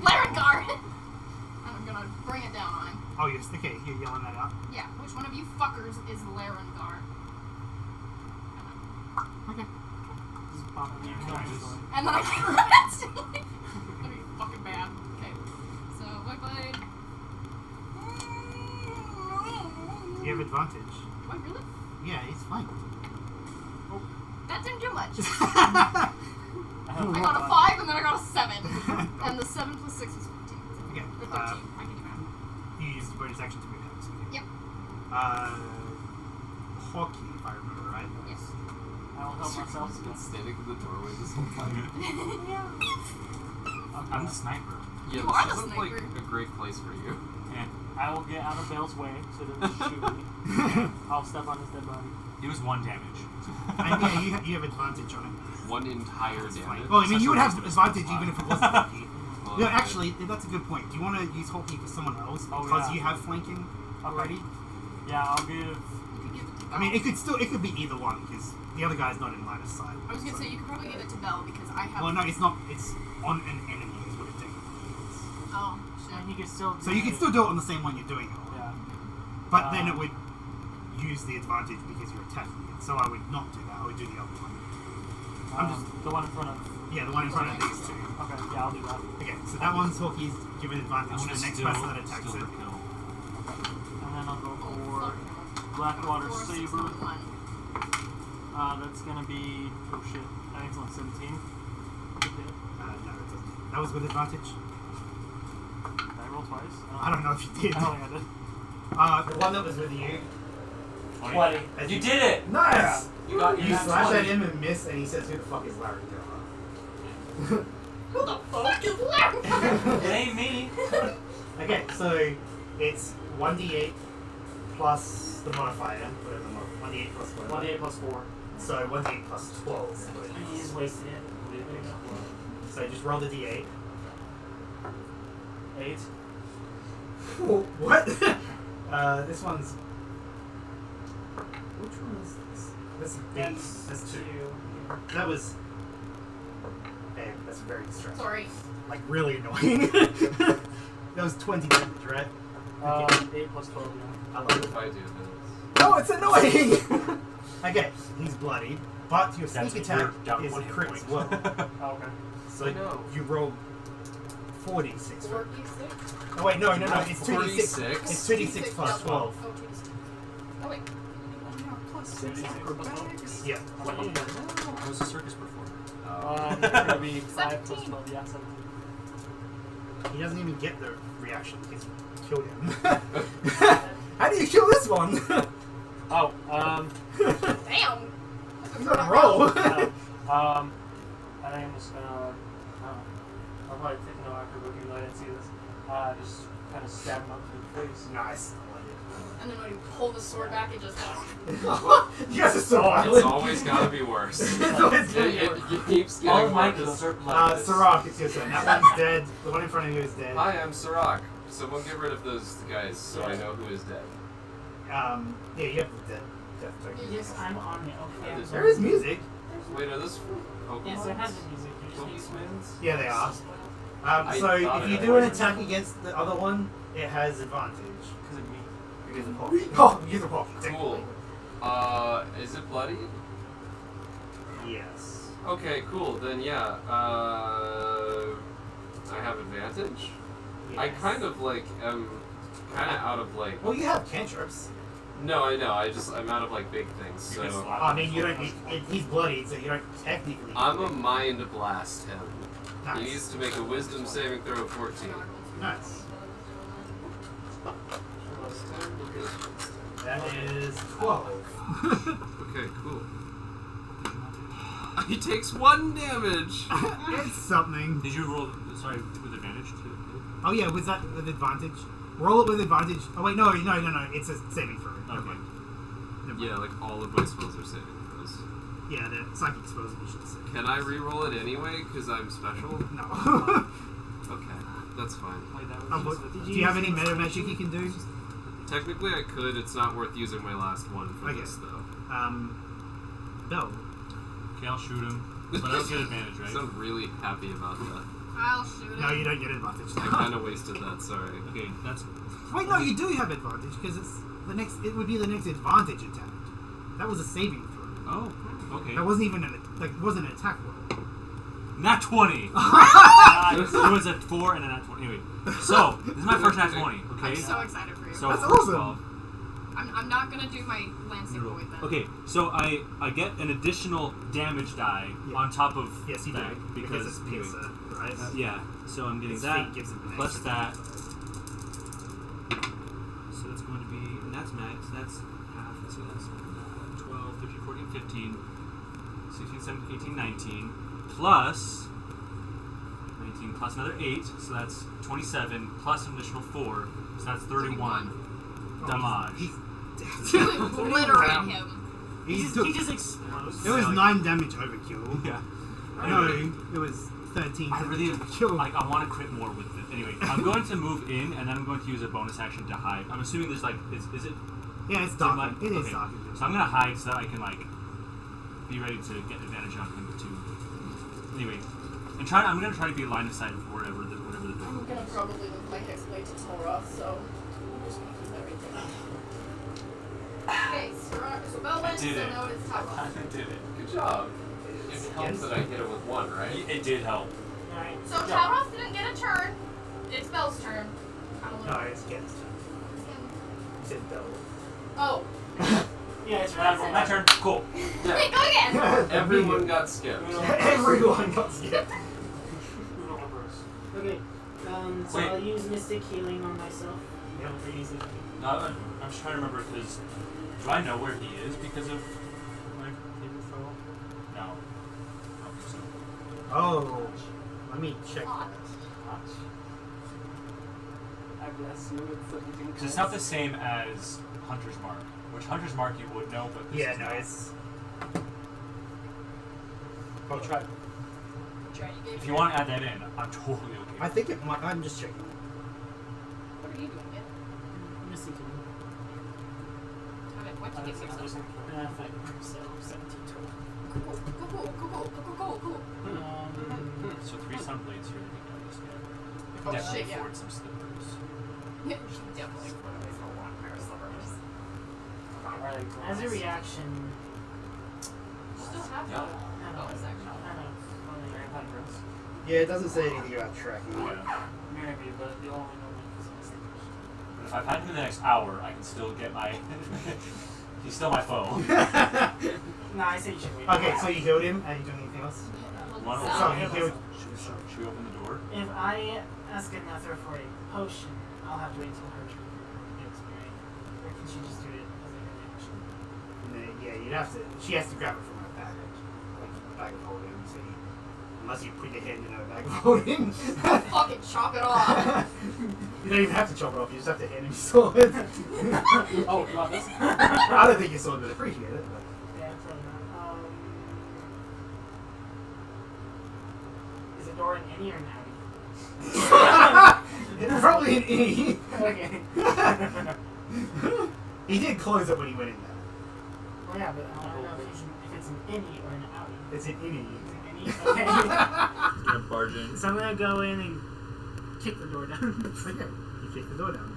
Larengar! And I'm gonna bring it down on him. Oh yes, okay, you're yelling that out. Yeah, which one of you fuckers is Larengar? Okay. Just pop in there and kill him. And then I can rest. That'd be fucking bad. Okay. So, white blade. You have advantage. What, really? Yeah, he's fine. That didn't do much. Okay. I got a 5 and then I got a 7. And the 7 plus 6 is 14. Okay. Or 13. I can do that. You use the bonus action to move hex. Okay. Yep. Hockey, if I remember right. Yes. I will help myself. He's been standing in the doorway this whole time. I'm the sniper. Yeah, You this are the doesn't like sniper. a great place for you. Yeah. I will get out of Bale's way so it doesn't shoot me. I'll step on his dead body. It was 1 damage. And yeah, you have advantage on him. One entire damage. Well, I mean, Such you would a have waste of advantage time. even if it wasn't hockey. Well, No, okay. actually, that's a good point. Do you want to use hockey for someone else Oh, because yeah. you have flanking already? Yeah, I'll give. You could give it to I mean, Belle. it could be either one because the other guy's not in line of sight. I was gonna say you could probably give it to Belle because I have. Well, no, it's not. It's on an enemy is what it technically is. Oh, And he shit. can still. So you can still do it on the same one you're doing it on. Yeah. But then it would use the advantage because you're attacking it. So I would not do that. I would do the other one. The one in front of. Yeah, the one in front of these two. Okay, yeah, I'll do that. Okay, so that one's Hawkey's given advantage I'm to gonna the next still, person that attacks still it. kill. And then I'll go for Blackwater Saber. That's gonna be. Oh shit. I think it's only 17. Okay. No, it doesn't. That was with advantage. Did I roll twice? I don't know if you did. I don't think I did. The one that was with you. 20. As You did it! Nice! You got You slash at him and miss, and he says, "Who the fuck is Larry?" Who the fuck is Larry? It ain't me. Okay, so it's 1d8 plus the modifier, whatever the modifier. 1d8 plus whatever. 1d8 plus 4. So 1d8 plus 12. is what it You is. just wasted it. So just roll the d8. 8. What? This one's. Which one is this? That's B. That's 2. That was. Hey, that's very distressing. Sorry. Like, really annoying. That was 20 damage, right? 8 plus 12, yeah. I love it. If I do this. No, it's annoying! Okay, he's bloodied, but your That's sneak attack weird, down is a one hit crit point. as well. Oh, okay. So No. you roll 4d6. 4d6? Oh wait, no, it's 2d6. 46? It's 2d6 plus 12. Oh, 2d6. Oh, wait. Yeah. I was a circus performer. It's gonna be 5 plus 12, yeah, 17. He doesn't even get the reaction because you killed him. How do you kill this one? Oh, Damn! You gotta roll. I think I'm just gonna. I'll probably take no after looking, I didn't see this. Just kind of stab him up to the face. Nice. And then when you pull the sword back, it just. You guys are so It's violent. always gotta be worse. It's always gonna be It worse. keeps All getting my worse. kills are like this. Sirach, it's your turn. That one's dead. The one in front of you is dead. Hi, I'm Sirach. Someone get rid of those guys so I know who is dead. Yeah, you have the dead. Death token. Yes, I'm on it. Okay. There is music. Wait, are those Pokemon? Yes, there has been music. Pokemons? Yeah, they are. I So thought if you it do an was. attack against the other one, it has advantage. Because of me. Because of Pocky. Oh, because of Pocky. Cool. Is it bloody? Yes. Okay, cool. Then yeah, I have advantage. I Yes. kind of like am kind of out of like. Well, you have cantrips. No, I know. I'm out of like big things. So I mean, you don't. He's bloodied, so you don't technically. I'm a mind blast him. Nice. He needs to make a wisdom saving throw of 14. Nice. That is 12. Okay, cool. He takes 1 damage. It's something. Did you roll, sorry, with advantage too? Oh yeah, was that with advantage? Roll it with advantage. Oh wait, no. It's a saving throw. Never Okay. mind. Never mind. Yeah, like all of my spells are saving throws. Yeah, the psychic spells you should say. Can I re-roll it anyway because I'm special? No. Okay, that's fine. Wait, that was just Do you have any meta magic you can do? Technically, I could. It's not worth using my last one for Okay. this though. No. Okay, I'll shoot him. But I don't get advantage, right? So I'm really happy about that. I'll shoot No, him. you don't get advantage. I kind of wasted that. Sorry. Okay, that's... Wait, no, you do have advantage because it's the next. It would be the next advantage attack. That was a saving throw. Oh, okay. That wasn't even it wasn't an attack roll. Nat 20! It was a 4 and a nat 20. Anyway, so, this is my first nat 20, okay? I'm so excited for you. So, That's first of awesome. all, I'm not gonna do my lancing void then. okay, so I get an additional damage die Yeah. on top of Yes, you that do because it's piercer, right? yeah, so I'm getting His that feet gives him an plus extra. that. So that's going to be, and that's max, that's half, so that's 12, 13, 14, 15, 16, 17, 18, 19, plus 19 plus another 8, so that's 27, plus an additional 4, so that's 31 damage. He's Obliterate him. He He took. just explodes. It was 9 damage overkill. Yeah. No, it was 13 I damage really overkill. like. I want to crit more with it. Anyway, I'm going to move in, and then I'm going to use a bonus action to hide. I'm assuming there's like, is it? Yeah, it's Dim dark. light? It is Okay. dark. So I'm gonna hide so that I can like be ready to get advantage on him too. Anyway, I'm gonna try to be line of sight of whatever the door. I'm gonna probably move my hexblade to Torah, so I'm just gonna do everything. Okay, so Bell wins, so did it. now it's Tava. I did it. Good job. helps that I hit it with 1, right? It did help. Alright. So Talroth didn't get a turn. It's Belle's turn. No, it's against. You said double. Oh. Yeah, it's My right. turn. Cool. Wait, go again. Everyone got skipped. Everyone got skipped. Uno reverse. Okay. So Wait. I'll use Mystic Healing on myself. Yep. Pretty easy. No, I'm just trying to remember because do I know where he is because of my favorite throw? No. I don't think so. Oh, let me check Hot. that. I bless you with 17 Because it's not the same as Hunter's Mark, which Hunter's Mark you would know, but this Yeah, is no, not. it's. I'll try. If you want to add that in, I'm totally okay. I think it might. I'm just checking. What are you doing? Mystic Healing. Okay, what did you give yourself? 5, so 17 total. Cool. So 3 sun blades here that you notice. Yeah. Oh, Definitely shit, yeah. afford some slippers. Yeah, we should definitely put away for one pair of slippers. As a reaction, Still have Yeah. the bonus action. Yeah, it doesn't say anything about tracking. Yeah. Maybe, but the only moment is Mystic. But if I've had him in the next hour, I can still get my. He's still my foe. No, I say you should wait. Okay, so you healed him. Are you doing anything else? One of So them. you healed. Should we open the door? If I ask Another for a potion, I'll have to wait till her turn for the experience. Or can she just do it as a reaction? Yeah, you'd have to. She has to grab it from her bag, like a bag of holding. So unless you put your hand in her bag of holding. Fucking chop it off. You don't even have to chop it off. You just have to hand him your sword. Oh, you want this? I don't think your sword would appreciate it. But. Yeah, probably not. Is the door an innie or an outie? Probably an E. Okay. He did close it when he went in there. Well, yeah, but I don't know if it's an innie or an outie. It's an innie. It's an innie? Okay. Gonna barge in. So I'm gonna go in and kick the door down. Okay, you kick the door down.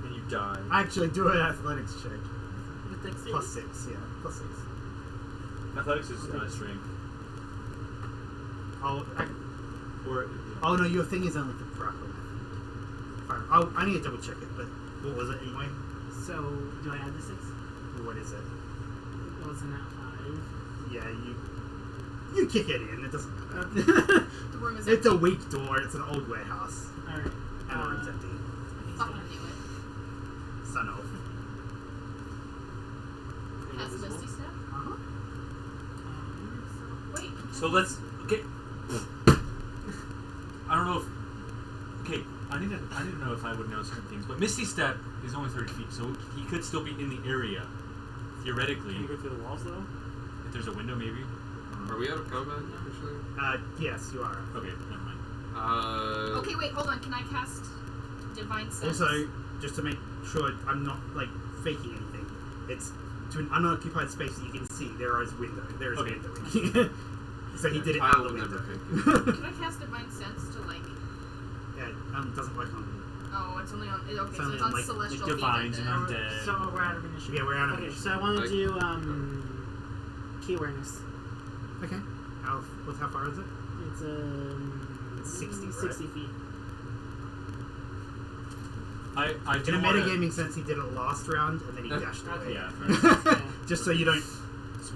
And you die. Actually, do an athletics check. With dexterity? +6, yeah, +6. Athletics is strength. Oh no, your thing is only for grappling. Fine. I need to double check it, but what was it anyway? So, do I add the 6? What is it? It was an at 5. Yeah, you kick it in. It doesn't matter. The room is It's empty. a weak door. It's an old warehouse, Alright. and the room's empty. Fucking knew it. Sun off. Cast Misty Step. Uh-huh. Wait. So let's get. I don't know if. Okay, I need to know if I would know certain things, but Misty Step is only 30 feet, so he could still be in the area theoretically. Can you go through the walls though? If there's a window, maybe. Are we out of combat officially? Yes, you are. Okay, never mind. Okay, wait, hold on. Can I cast Divine Sense? Also, just to make sure I'm not like faking anything, it's to an unoccupied space that you can see. There is window. There is Okay. a window. So he did it out Kyle the would never window. Can I cast Divine Sense to like? Yeah, it doesn't work on. Oh, it's only on. Okay, It's so only it's on, on like Celestial divines Fiend and then. undead. So we're out of initiative. Yeah, we're out of Okay, initiative. so I want to Like- do key awareness. Okay. How far is it? It's It's 60, right? 60 feet. I do In a wanna- metagaming sense, he did it last round, and then he Yeah. dashed away. Yeah. Just so you don't.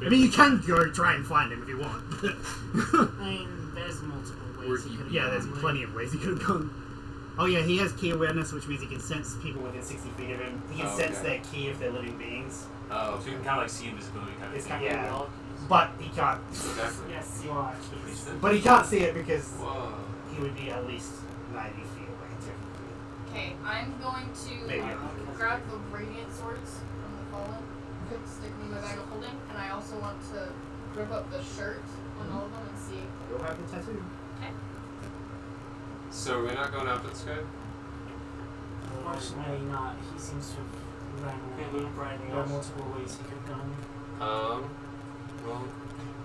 I mean, you can go try and find him if you want. I mean, there's multiple Or ways he- you could Yeah, there's plenty of ways he could have gone. Oh yeah, he has key awareness, which means he can sense people within 60 feet of him. He can Oh, sense okay. their key if they're living beings. Oh, So you can kind of like see invisibility kind of It's thing. kind of, Yeah. yeah. But he can't. Exactly. Yes, you are keys. But he can't see it because Whoa. he would be at least 90 feet away, technically. Okay, I'm going to Maybe 100. grab the Radiant Swords from the Fallen, stick them in my bag of holding, and I also want to rip up the shirt on all of them and see. You'll have the tattoo. Okay. So we're not going after this guy? Unfortunately not. He seems to have ran away. There are multiple ways he could have gone. Well,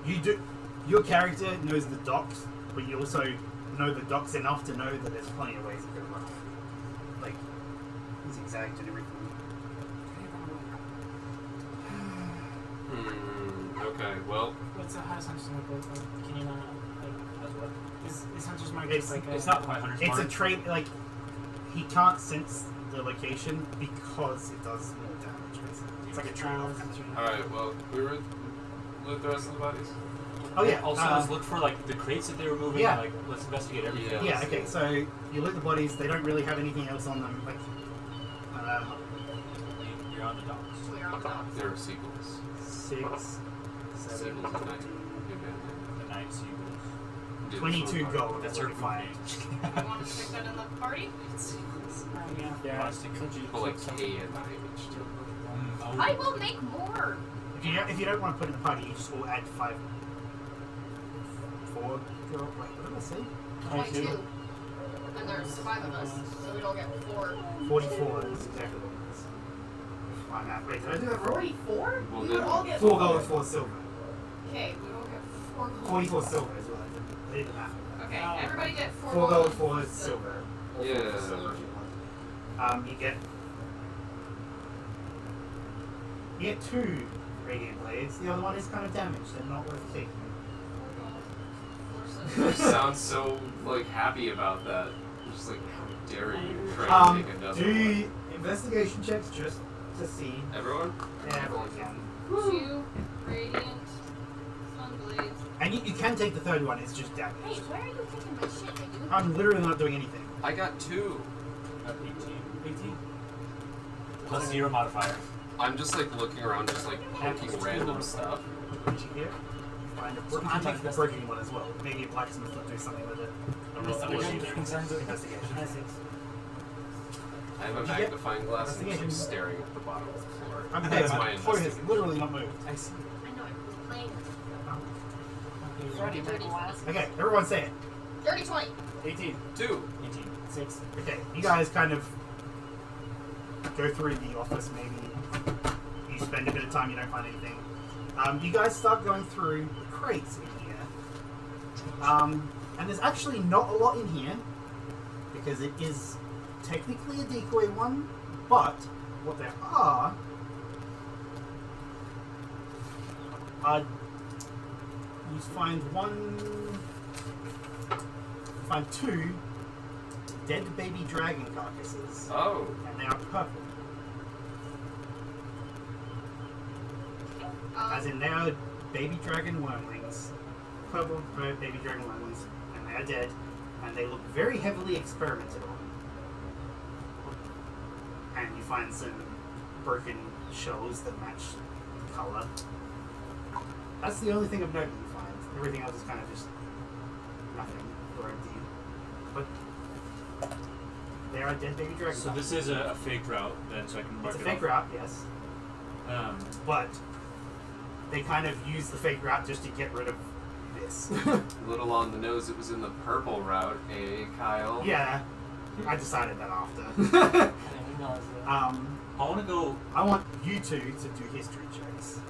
You do. Your character knows the docks, but you also know the docks enough to know that there's plenty of ways he could have run. Like, zigzagged and everything. Okay, well, What's a how's Hunter's Mark look like? Can you not like? Is Hunter's Mark It's- just like It's not quite Hunter's It's Mark. a trait, like, he can't sense the location because it does more damage, basically. It's like a trade-off kind of thing. alright, well, we were loot the rest of the bodies? Oh, yeah. Also, let's look for like the crates that they were moving. Yeah. Like, let's investigate everything. Yeah. yeah, okay, so you loot the bodies, they don't really have anything else on them. Like, You're on the docks. We're on top. There are seagulls. 6, 7, Seagulls at night. The nine seagulls. 22 gold. That's what her you find. name. You want to stick that in the party? yeah. Yeah. Plastic. People like K at night. I will make more. If you don't want to put it in the party, you just will add 4 gold. Wait, what did I say? 22. And there's 5 of us, so we'd all get 4. 44 is exactly what it is. Find that. Wait, did I do that wrong? 44? Well, We then- would all get 4 gold, 4 silver. Okay, we would all get 4 gold. 44 silver is what I did. I did the math on that. Okay, everybody get 4 4 gold, 4 silver. Or 4 Yeah. silver if you want. You get 2 radiant blades. The other one is kind of damaged and not worth taking. You sound so like happy about that. Just like, how dare you try to make another Do one? investigation checks just to see. Everyone? Yeah, everyone can. 2 radiant sunblades. And you can take the third one, it's just Hey, damaged. why are you taking my shit? Are you? I'm literally not doing anything. I got 2. 18. Plus 0 modifier. I'm just like looking around, just like poking random stuff. What you get? Find a So you can take the broken one as well. Maybe a blacksmith will do something with it. Investigation. Concerns with Investigation. I have a Did you get magnifying glass and I'm investigation? just staring at the bottom of the floor. I'm That's dead. my My floor has investigation. literally not moved. I see. I know, I was playing. Ready, Dirty. Okay, everyone say it. Dirty 20. 18. 2. 18. 6. Okay, you guys kind of go through the office, maybe. You spend a bit of time, you don't find anything. You guys start going through the crates in here. And there's actually not a lot in here, because it is technically a decoy one, but what there are you find 2 dead baby dragon carcasses, Oh. and they are purple. As in, they are baby dragon wormlings, purple baby dragon wormlings, and they are dead, and they look very heavily experimented on. And you find some broken shells that match the color. That's the only thing of note that you find. Everything else is kind of just nothing or empty. But they are dead baby dragon. So this is a fake route, then, so I can mark It's a it fake route, yes. But they kind of use the fake route just to get rid of this. A little on the nose, it was in the purple route, eh, Kyle? Yeah, I decided that after. I want to go. I want you two to do history checks.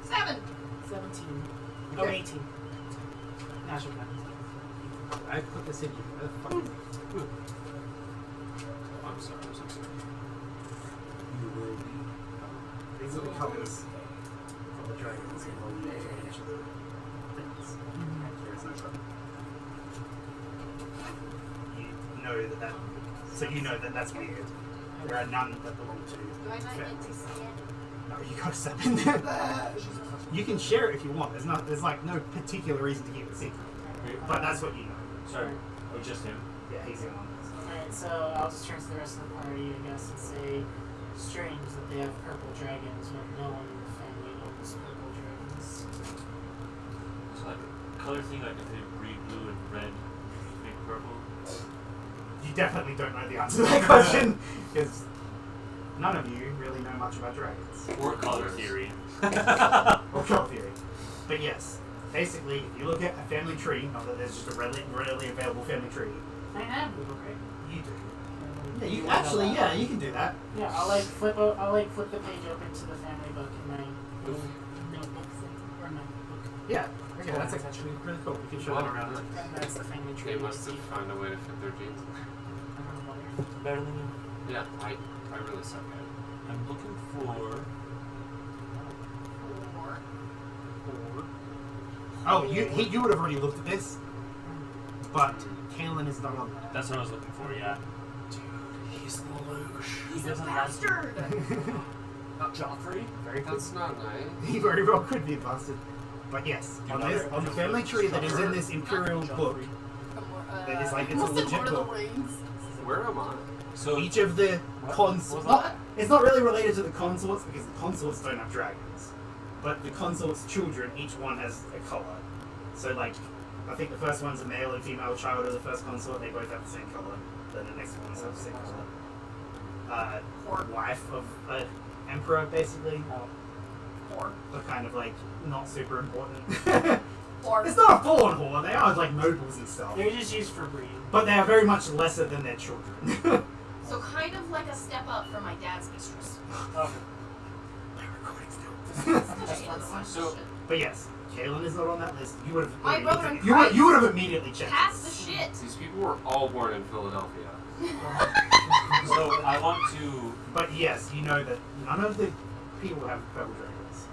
7. 17. Okay. Oh, 18. Natural weapons. I put this in here. Where the fuck is it? I'm sorry, I'm so sorry. You will be. These are the colors of the dragons in all the each of the things. There is no trouble. You know that so you know that that's weird. There are none that belong to Do I not families. get to see it? No, you gotta step in there. You can share it if you want. There's like no particular reason to keep it secret. But that's what you know. Sorry, oh, just him. Yeah, he's the one. Alright, so I'll just turn to the rest of the party, I guess, and say, strange that they have purple dragons when no one in the family owns purple dragons. So like color thing, like if they breed blue and red, make purple. You definitely don't know the answer to that question because none of you really know much about dragons Or color theory. or color theory. But yes, basically, if you look at a family tree, not that there's just a readily available family tree, I have blue, right? you do. Yeah, you actually, yeah, you can do that. Yeah, I'll flip the page open to the family book in my notebook thing, or my book. Yeah, okay, that's actually really cool. You can show that around. And that's the family tree. They must have found a way to fit their jeans. Better than you. Yeah, I really suck at it. I'm looking for. Oh, you would have already looked at this, but Kalen is not on that. That's what I was looking for. Yeah. He's Lelouch. He's a doesn't bastard! Joffrey? Very good. That's not nice. He very well could be a bastard. But yes, You on, know this, it. on the family tree that is in this Imperial book, that is like, it's a legit book. Where am I? So Each of the consorts, it's not really related to the consorts because the consorts don't have dragons, but the consorts' children, each one has a color. So like, I think the first one's a male and female child of the first consort, they both have the same color. Then the next ones have the same color. Wife of an emperor, basically. But kind of like, not super important. It's not a full-on whore, they are like nobles and stuff. They're just used for breeding. But they are very much lesser than their children. So kind of like a step up from my dad's mistress. So- But yes, Kalen is not on that list. You would have. My brother in you Christ. would have immediately checked. That's this. the shit. These people were all born in Philadelphia. So I want to. But yes, you know that none of the people have purple dragons.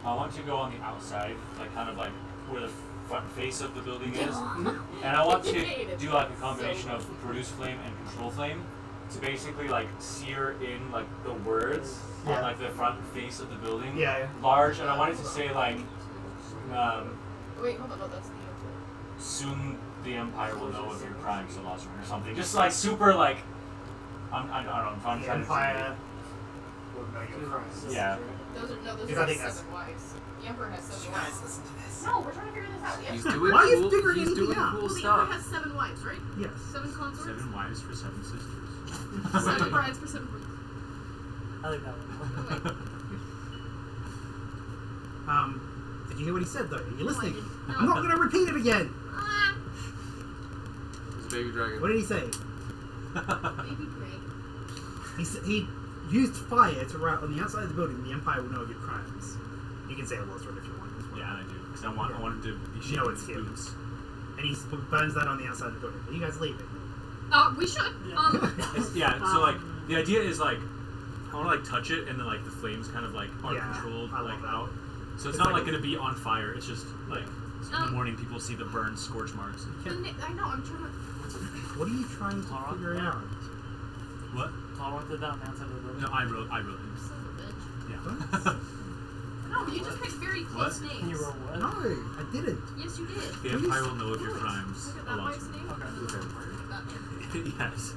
I want to go on the outside, like kind of like where the front face of the building is, and I want to do like a combination of produce flame and control flame to basically like sear in like the words on like the front face of the building. Yeah. Large, and I wanted to say like, Wait, hold on, no, that's the soon the Empire will know of your crimes, Philosopher, or something. Just like super like, I don't know. I'm trying The to Empire will know your crimes. Yeah. Those Because are I think 7 wives. The Emperor has 7 You wives. guys listen to this. No, we're trying to figure this out. The He's Emperor, doing Why are you cool. figuring He's anything doing out? cool well, the Emperor stuff. has 7 wives, right? Yes. 7 consorts? 7 wives for 7 sisters. 7 brides for 7 brides. I like that one. Did you hear what he said though? You're listening. No, I didn't. I'm not going to repeat it again. Ah, He's a baby dragon. What did he say? baby pig. He used fire to write on the outside of the building. The Empire will know of your crimes. You can say a Lord's Word if you want. As well. Yeah, I do. Because I want him to be You shaking know his it's him. boots. And he burns that on the outside of the building. Are you guys leaving? We should. Yeah, so like the idea is like I want to like touch it and then like the flames kind of like are Yeah, controlled I like love that. out. So it's It's not like like going to be on fire. It's just like in the Um, morning people see the burn scorch marks. I know, I'm trying to. What are you trying to figure out? What? Paul wrote it down outside of the building. No, I wrote it. Son of a bitch. Yeah. No, you just picked very close What? names. You wrote what? No, I didn't. Yes, you did. The Empire will know of your crimes. Look at a that lot. wife's name. Okay. Yes.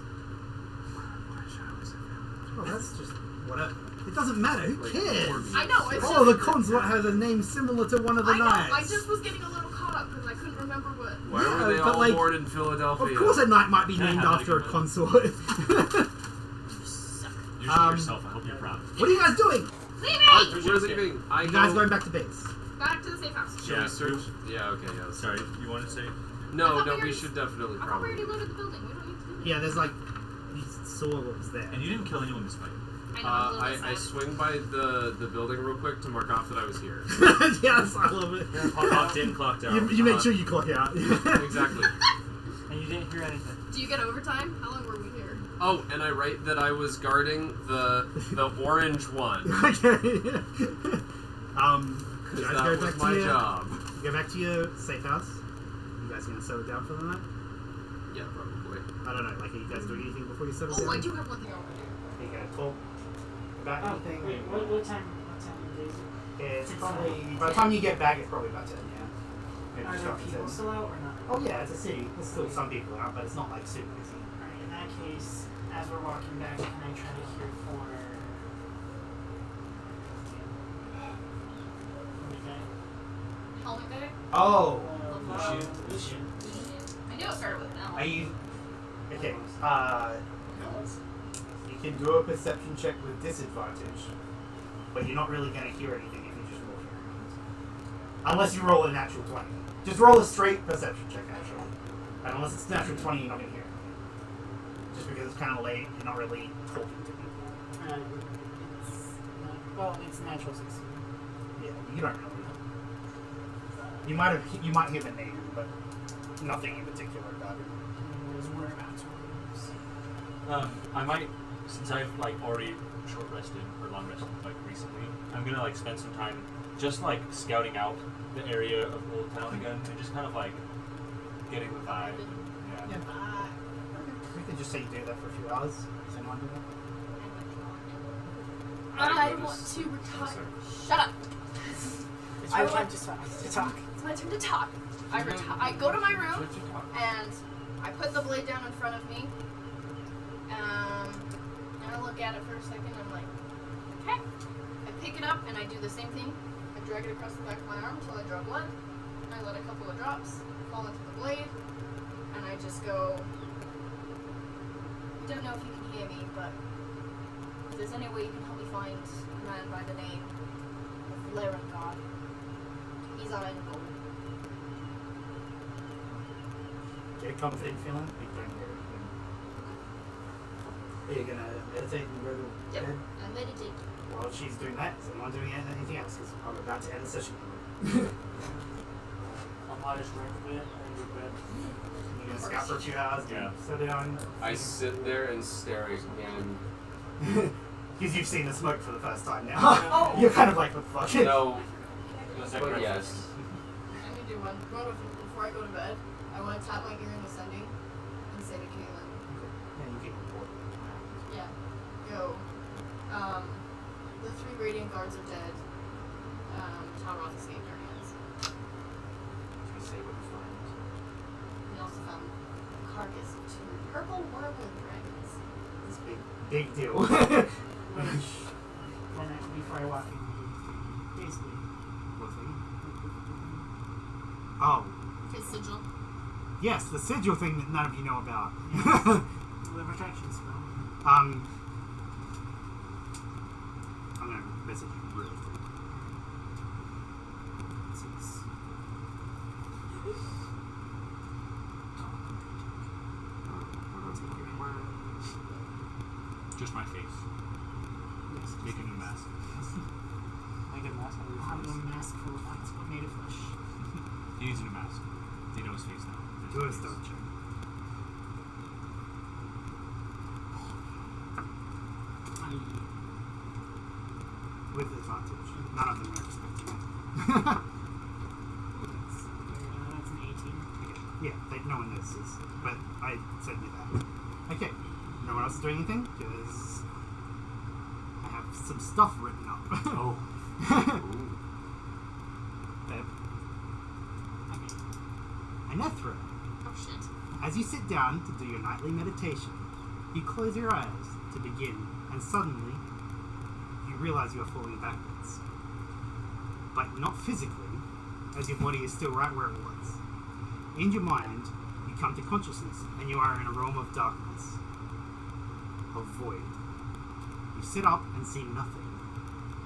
Oh, that's just whatever. It doesn't matter. Who cares? I know. It's Oh, the just, consort has a name similar to one of the I know. knights. I just was getting a little caught up because I couldn't remember what. Why Yeah, were they but all like- born in Philadelphia? Of course, a knight might be Can I named have after a that again? consort. You suck. You're yourself. I hope you're proud. What are you guys doing? Leaving. We're leaving. I You guys go. going back to base? Back to the safe house. Should we search? Yeah. Okay. Yeah. Sorry, you want to say? No. I No. thought we We already- should definitely I thought we probably. already loaded the building. We don't need to do that. Yeah, there's like you saw what was there. And you didn't kill anyone this fight. I know. I'm a little I sad. swing by the building real quick to mark off that I was here. Yes, I love it. Clocked in, clocked out. You make sure you clock out. Exactly. And you didn't hear anything. Do you get overtime? How long were we here? Oh, and I write that I was guarding the orange one. Okay. You Because guys that go was back my to your, job. you go back to your safe house. You guys gonna settle down for the night? Yeah, probably. I don't know. Like, are you guys doing anything before you settle Oh, down? I do have one thing I want to do. Are you gonna talk about Oh, anything? wait, what time of day is it? It's probably by the time you get back, it's probably about 10. Yeah. Maybe Are just there after people 10. still out or not? Oh yeah, it's a city. There's still some people out, but it's not like super busy. Alright, in that case, as we're walking back, can I try to hear for... Helmet guy? Oh, Lucian. I knew it started with an L. are you? Okay. You can do a perception check with disadvantage, but you're not really gonna hear anything if you just walk around. Unless you roll a natural 20. Just roll a straight perception check, actually. And unless it's natural 20, you're not gonna hear anything. Just because it's kind of late, you're not really talking to people. Well, it's natural 16. Yeah, you don't really. You might hear the name, but nothing in particular about it. Whereabouts. I might since I've like already short rested or long rested like recently, I'm gonna like spend some time just like scouting out the area of Old Town again and just kind of like getting the vibe. And, yeah. We could just say you do that for a few hours. Does anyone do that? I want to retire. Shut up. It's your time to talk. It's my turn to talk. I go to my room and I put the blade down in front of me. And I look at it for a second. I'm like, okay. I pick it up and I do the same thing. I drag it across the back of my arm until I draw blood. I let a couple of drops fall into the blade, and I just go. I don't know if you can hear me, but if there's any way you can help me find a man by the name of Larengard. He's our end goal. Get a confident feeling? Big brain there. Are you gonna meditate and go to Yep. bed? I meditate. While she's doing that, is anyone doing anything else? Because I'm about to end the session. I'll just drink a bit and go to bed. You're gonna scout for a few hours, Yeah. sit down. I sit there and stare again. Because you've seen the smoke for the first time now. Oh. You're kind of like, what the fuck? No, What's that but breakfast? yes. I need to do one. Before I go to bed, I want to tap my ear in the sending and say to Kaylin, Yeah, you can report. yeah, go. The 3 Radiant Guards are dead. Talroth escaped our hands. Can you say what you find? We also found the carcass of 2 purple whirlwind dragons. This big deal. Before I walk in, basically. What thing? Oh, His sigil. yes, the sigil thing that none of you know about. The protection spell. I'm gonna message you really quick. Just my face. Yes. Making a mask. Make a mask out of your I'm a face. mask full of things, but made of flesh. He needs a mask. You know his face now. Do a stone check. With advantage. None of them are expecting it. That's an 18. Okay. Yeah, no one notices. But I said you that. Okay. No one else is doing anything? Because I have some stuff written up. Oh. Beb. Anethra. Oh shit. As you sit down to do your nightly meditation, you close your eyes to begin, and suddenly you realize you are falling backwards. But not physically, as your body is still right where it was. In your mind, you come to consciousness, and you are in a realm of darkness, of void. You sit up and see nothing,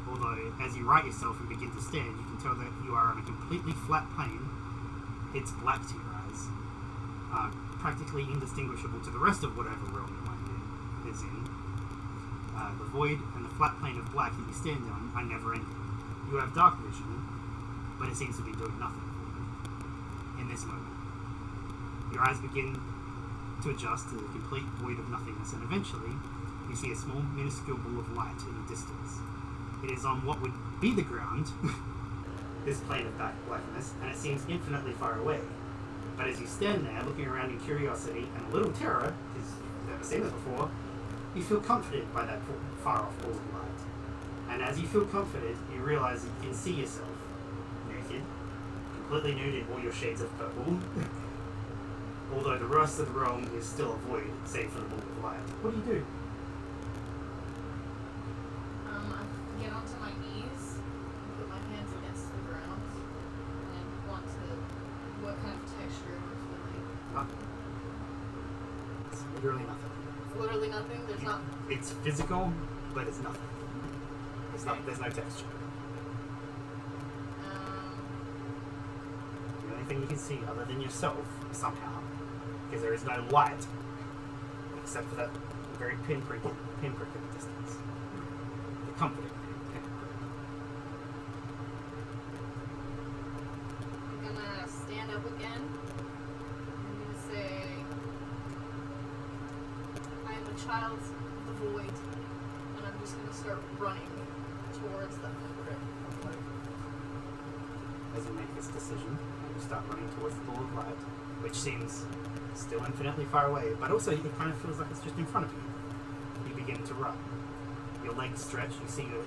although as you right yourself and begin to stand, you can tell that you are on a completely flat plane. It's black to your eyes, practically indistinguishable to the rest of whatever realm your mind is in. The void and the flat plane of black that you stand on are never ending. You have dark vision, but it seems to be doing nothing for you in this moment. Your eyes begin to adjust to the complete void of nothingness, and eventually you see a small, minuscule ball of light in the distance. It is on what would be the ground, this plane of dark blackness, and it seems infinitely far away. But as you stand there, looking around in curiosity and a little terror, because you've never seen this before, you feel comforted by that far-off ball of light. And as you feel comforted, you realize that you can see yourself naked, completely nude in all your shades of purple, although the rest of the realm is still a void, save for the ball of light. What do you do? I get onto my knees and put my hands against the ground and want to. What kind of texture am I feeling? Nothing. It's literally nothing. It's literally nothing. There's not. It's physical, but it's nothing. It's not. There's no texture. The only thing you can see other than yourself, somehow, because there is no light, except for that very pinprick in the distance. The comforting pinprick. I'm gonna stand up again. I'm gonna say, I am a child of the void, and I'm just gonna start running towards the crypt. As you make this decision, you start running towards the ball of light, which seems still infinitely far away, but also it kind of feels like it's just in front of you. You begin to run. Your legs stretch, you see your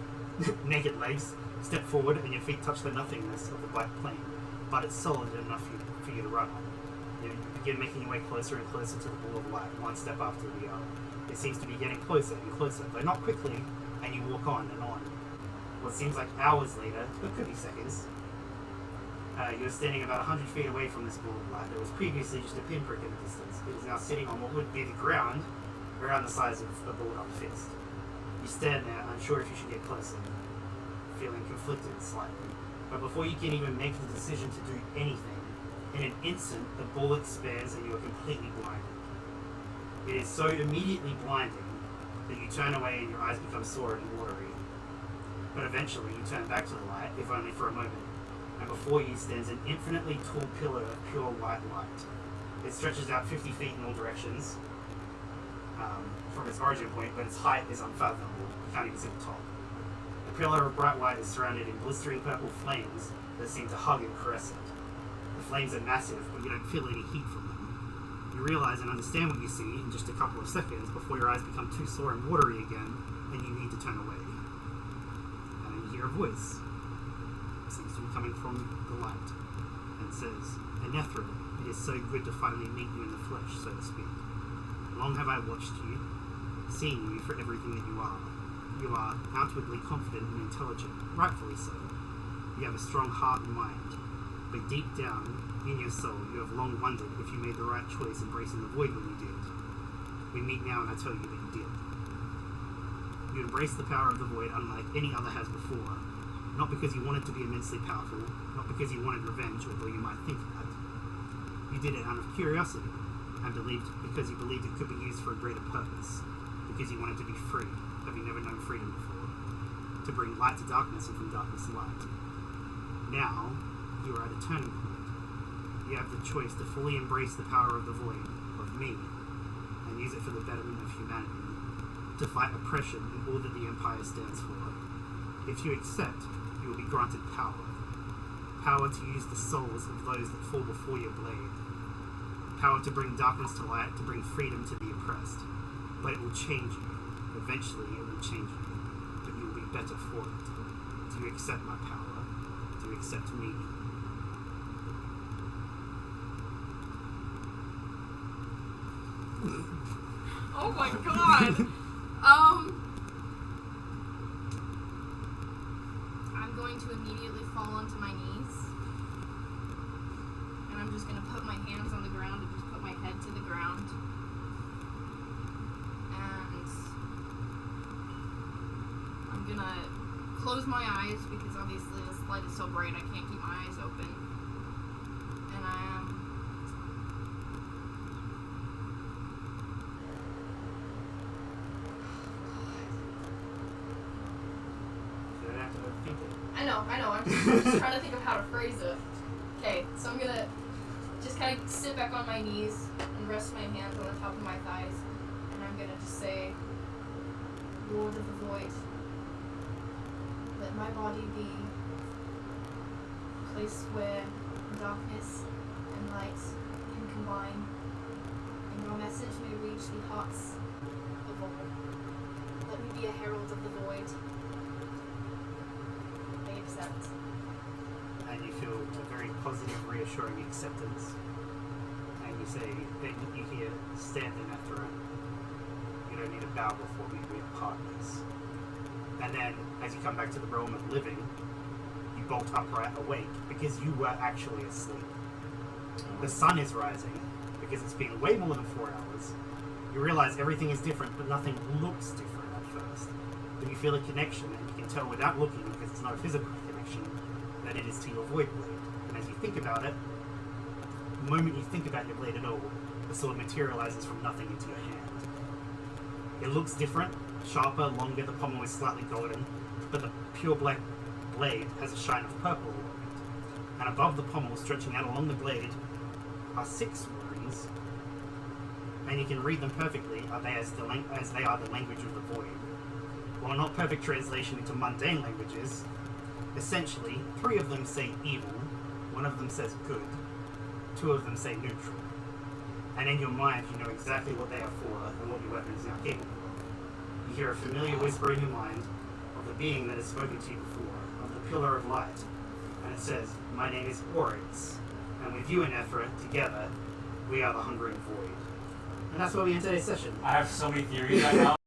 naked legs step forward, and your feet touch the nothingness of the black plain, but it's solid enough for you to run on. You begin making your way closer and closer to the ball of light, one step after the other. It seems to be getting closer and closer, but not quickly, and you walk on and on. What seems like hours later, it could be seconds, you're standing about 100 feet away from this ball of light. It was previously just a pinprick in the distance. It is now sitting on what would be the ground, around the size of a balled-up fist. You stand there, unsure if you should get closer, feeling conflicted slightly. But before you can even make the decision to do anything, in an instant, the ball expands and you are completely blinded. It is so immediately blinding that you turn away and your eyes become sore and watery. But eventually, you turn back to the light, if only for a moment, and before you stands an infinitely tall pillar of pure white light. It stretches out 50 feet in all directions from its origin point, but its height is unfathomable. You can't even see the top. The pillar of bright white is surrounded in blistering purple flames that seem to hug and caress it. The flames are massive, but you don't feel any heat from them. You realize and understand what you see in just a couple of seconds before your eyes become too sore and watery again, and you need to turn away. And then you hear a voice. Seems to be coming from the light, and says, "Anethra, it is so good to finally meet you in the flesh, so to speak. Long have I watched you, seen you for everything that you are. You are outwardly confident and intelligent, rightfully so. You have a strong heart and mind, but deep down, in your soul, you have long wondered if you made the right choice embracing the void when you did. We meet now and I tell you that you did. You embraced the power of the void unlike any other has before. Not because you wanted to be immensely powerful, not because you wanted revenge, although you might think that. You did it out of curiosity, and because you believed it could be used for a greater purpose, because you wanted to be free, having never known freedom before, to bring light to darkness and from darkness to light. Now, you are at a turning point. You have the choice to fully embrace the power of the void, of me, and use it for the betterment of humanity, to fight oppression and all that the Empire stands for. If you accept, you will be granted power. Power to use the souls of those that fall before your blade. Power to bring darkness to light, to bring freedom to the oppressed. But it will change you. Eventually it will change you. But you will be better for it. Do you accept my power? Do you accept me? Oh my god! I'm going to immediately fall onto my knees. And I'm just going to put my hands on the ground and just put my head to the ground. And I'm going to close my eyes because obviously this light is so bright I can't keep my eyes open. And I am... I know, I'm just trying to think of how to phrase it. Okay, so I'm gonna just kind of sit back on my knees and rest my hands on the top of my thighs, and I'm gonna just say, Lord of the Void, let my body be a place where darkness and light can combine, and your message may reach the hearts of all. Let me be a herald of the Void. Accept. And you feel a very positive, reassuring acceptance. And you say, then you hear, stand Anethra. You don't need to bow before me, we are partners. And then, as you come back to the realm of living, you bolt upright awake, because you were actually asleep. The sun is rising, because it's been way more than 4 hours. You realize everything is different, but nothing looks different at first. But you feel a connection, and you can tell without looking, because it's not a physical connection, that it is to your void blade. And as you think about it, the moment you think about your blade at all, the sword materializes from nothing into your hand. It looks different, sharper, longer, the pommel is slightly golden, but the pure black blade has a shine of purple along it. And above the pommel, stretching out along the blade, are 6 runes. and you can read them perfectly as they are the language of the void. While not perfect translation into mundane languages, essentially, 3 of them say evil, 1 of them says good, 2 of them say neutral. And in your mind, you know exactly what they are for and what your weapon is now capable of. You hear a familiar whisper in your mind of the being that has spoken to you before, of the pillar of light, and it says, "My name is Oryx, and with you and Ephra together, we are the Hungering Void." And that's where we end today's session. I have so many theories right now.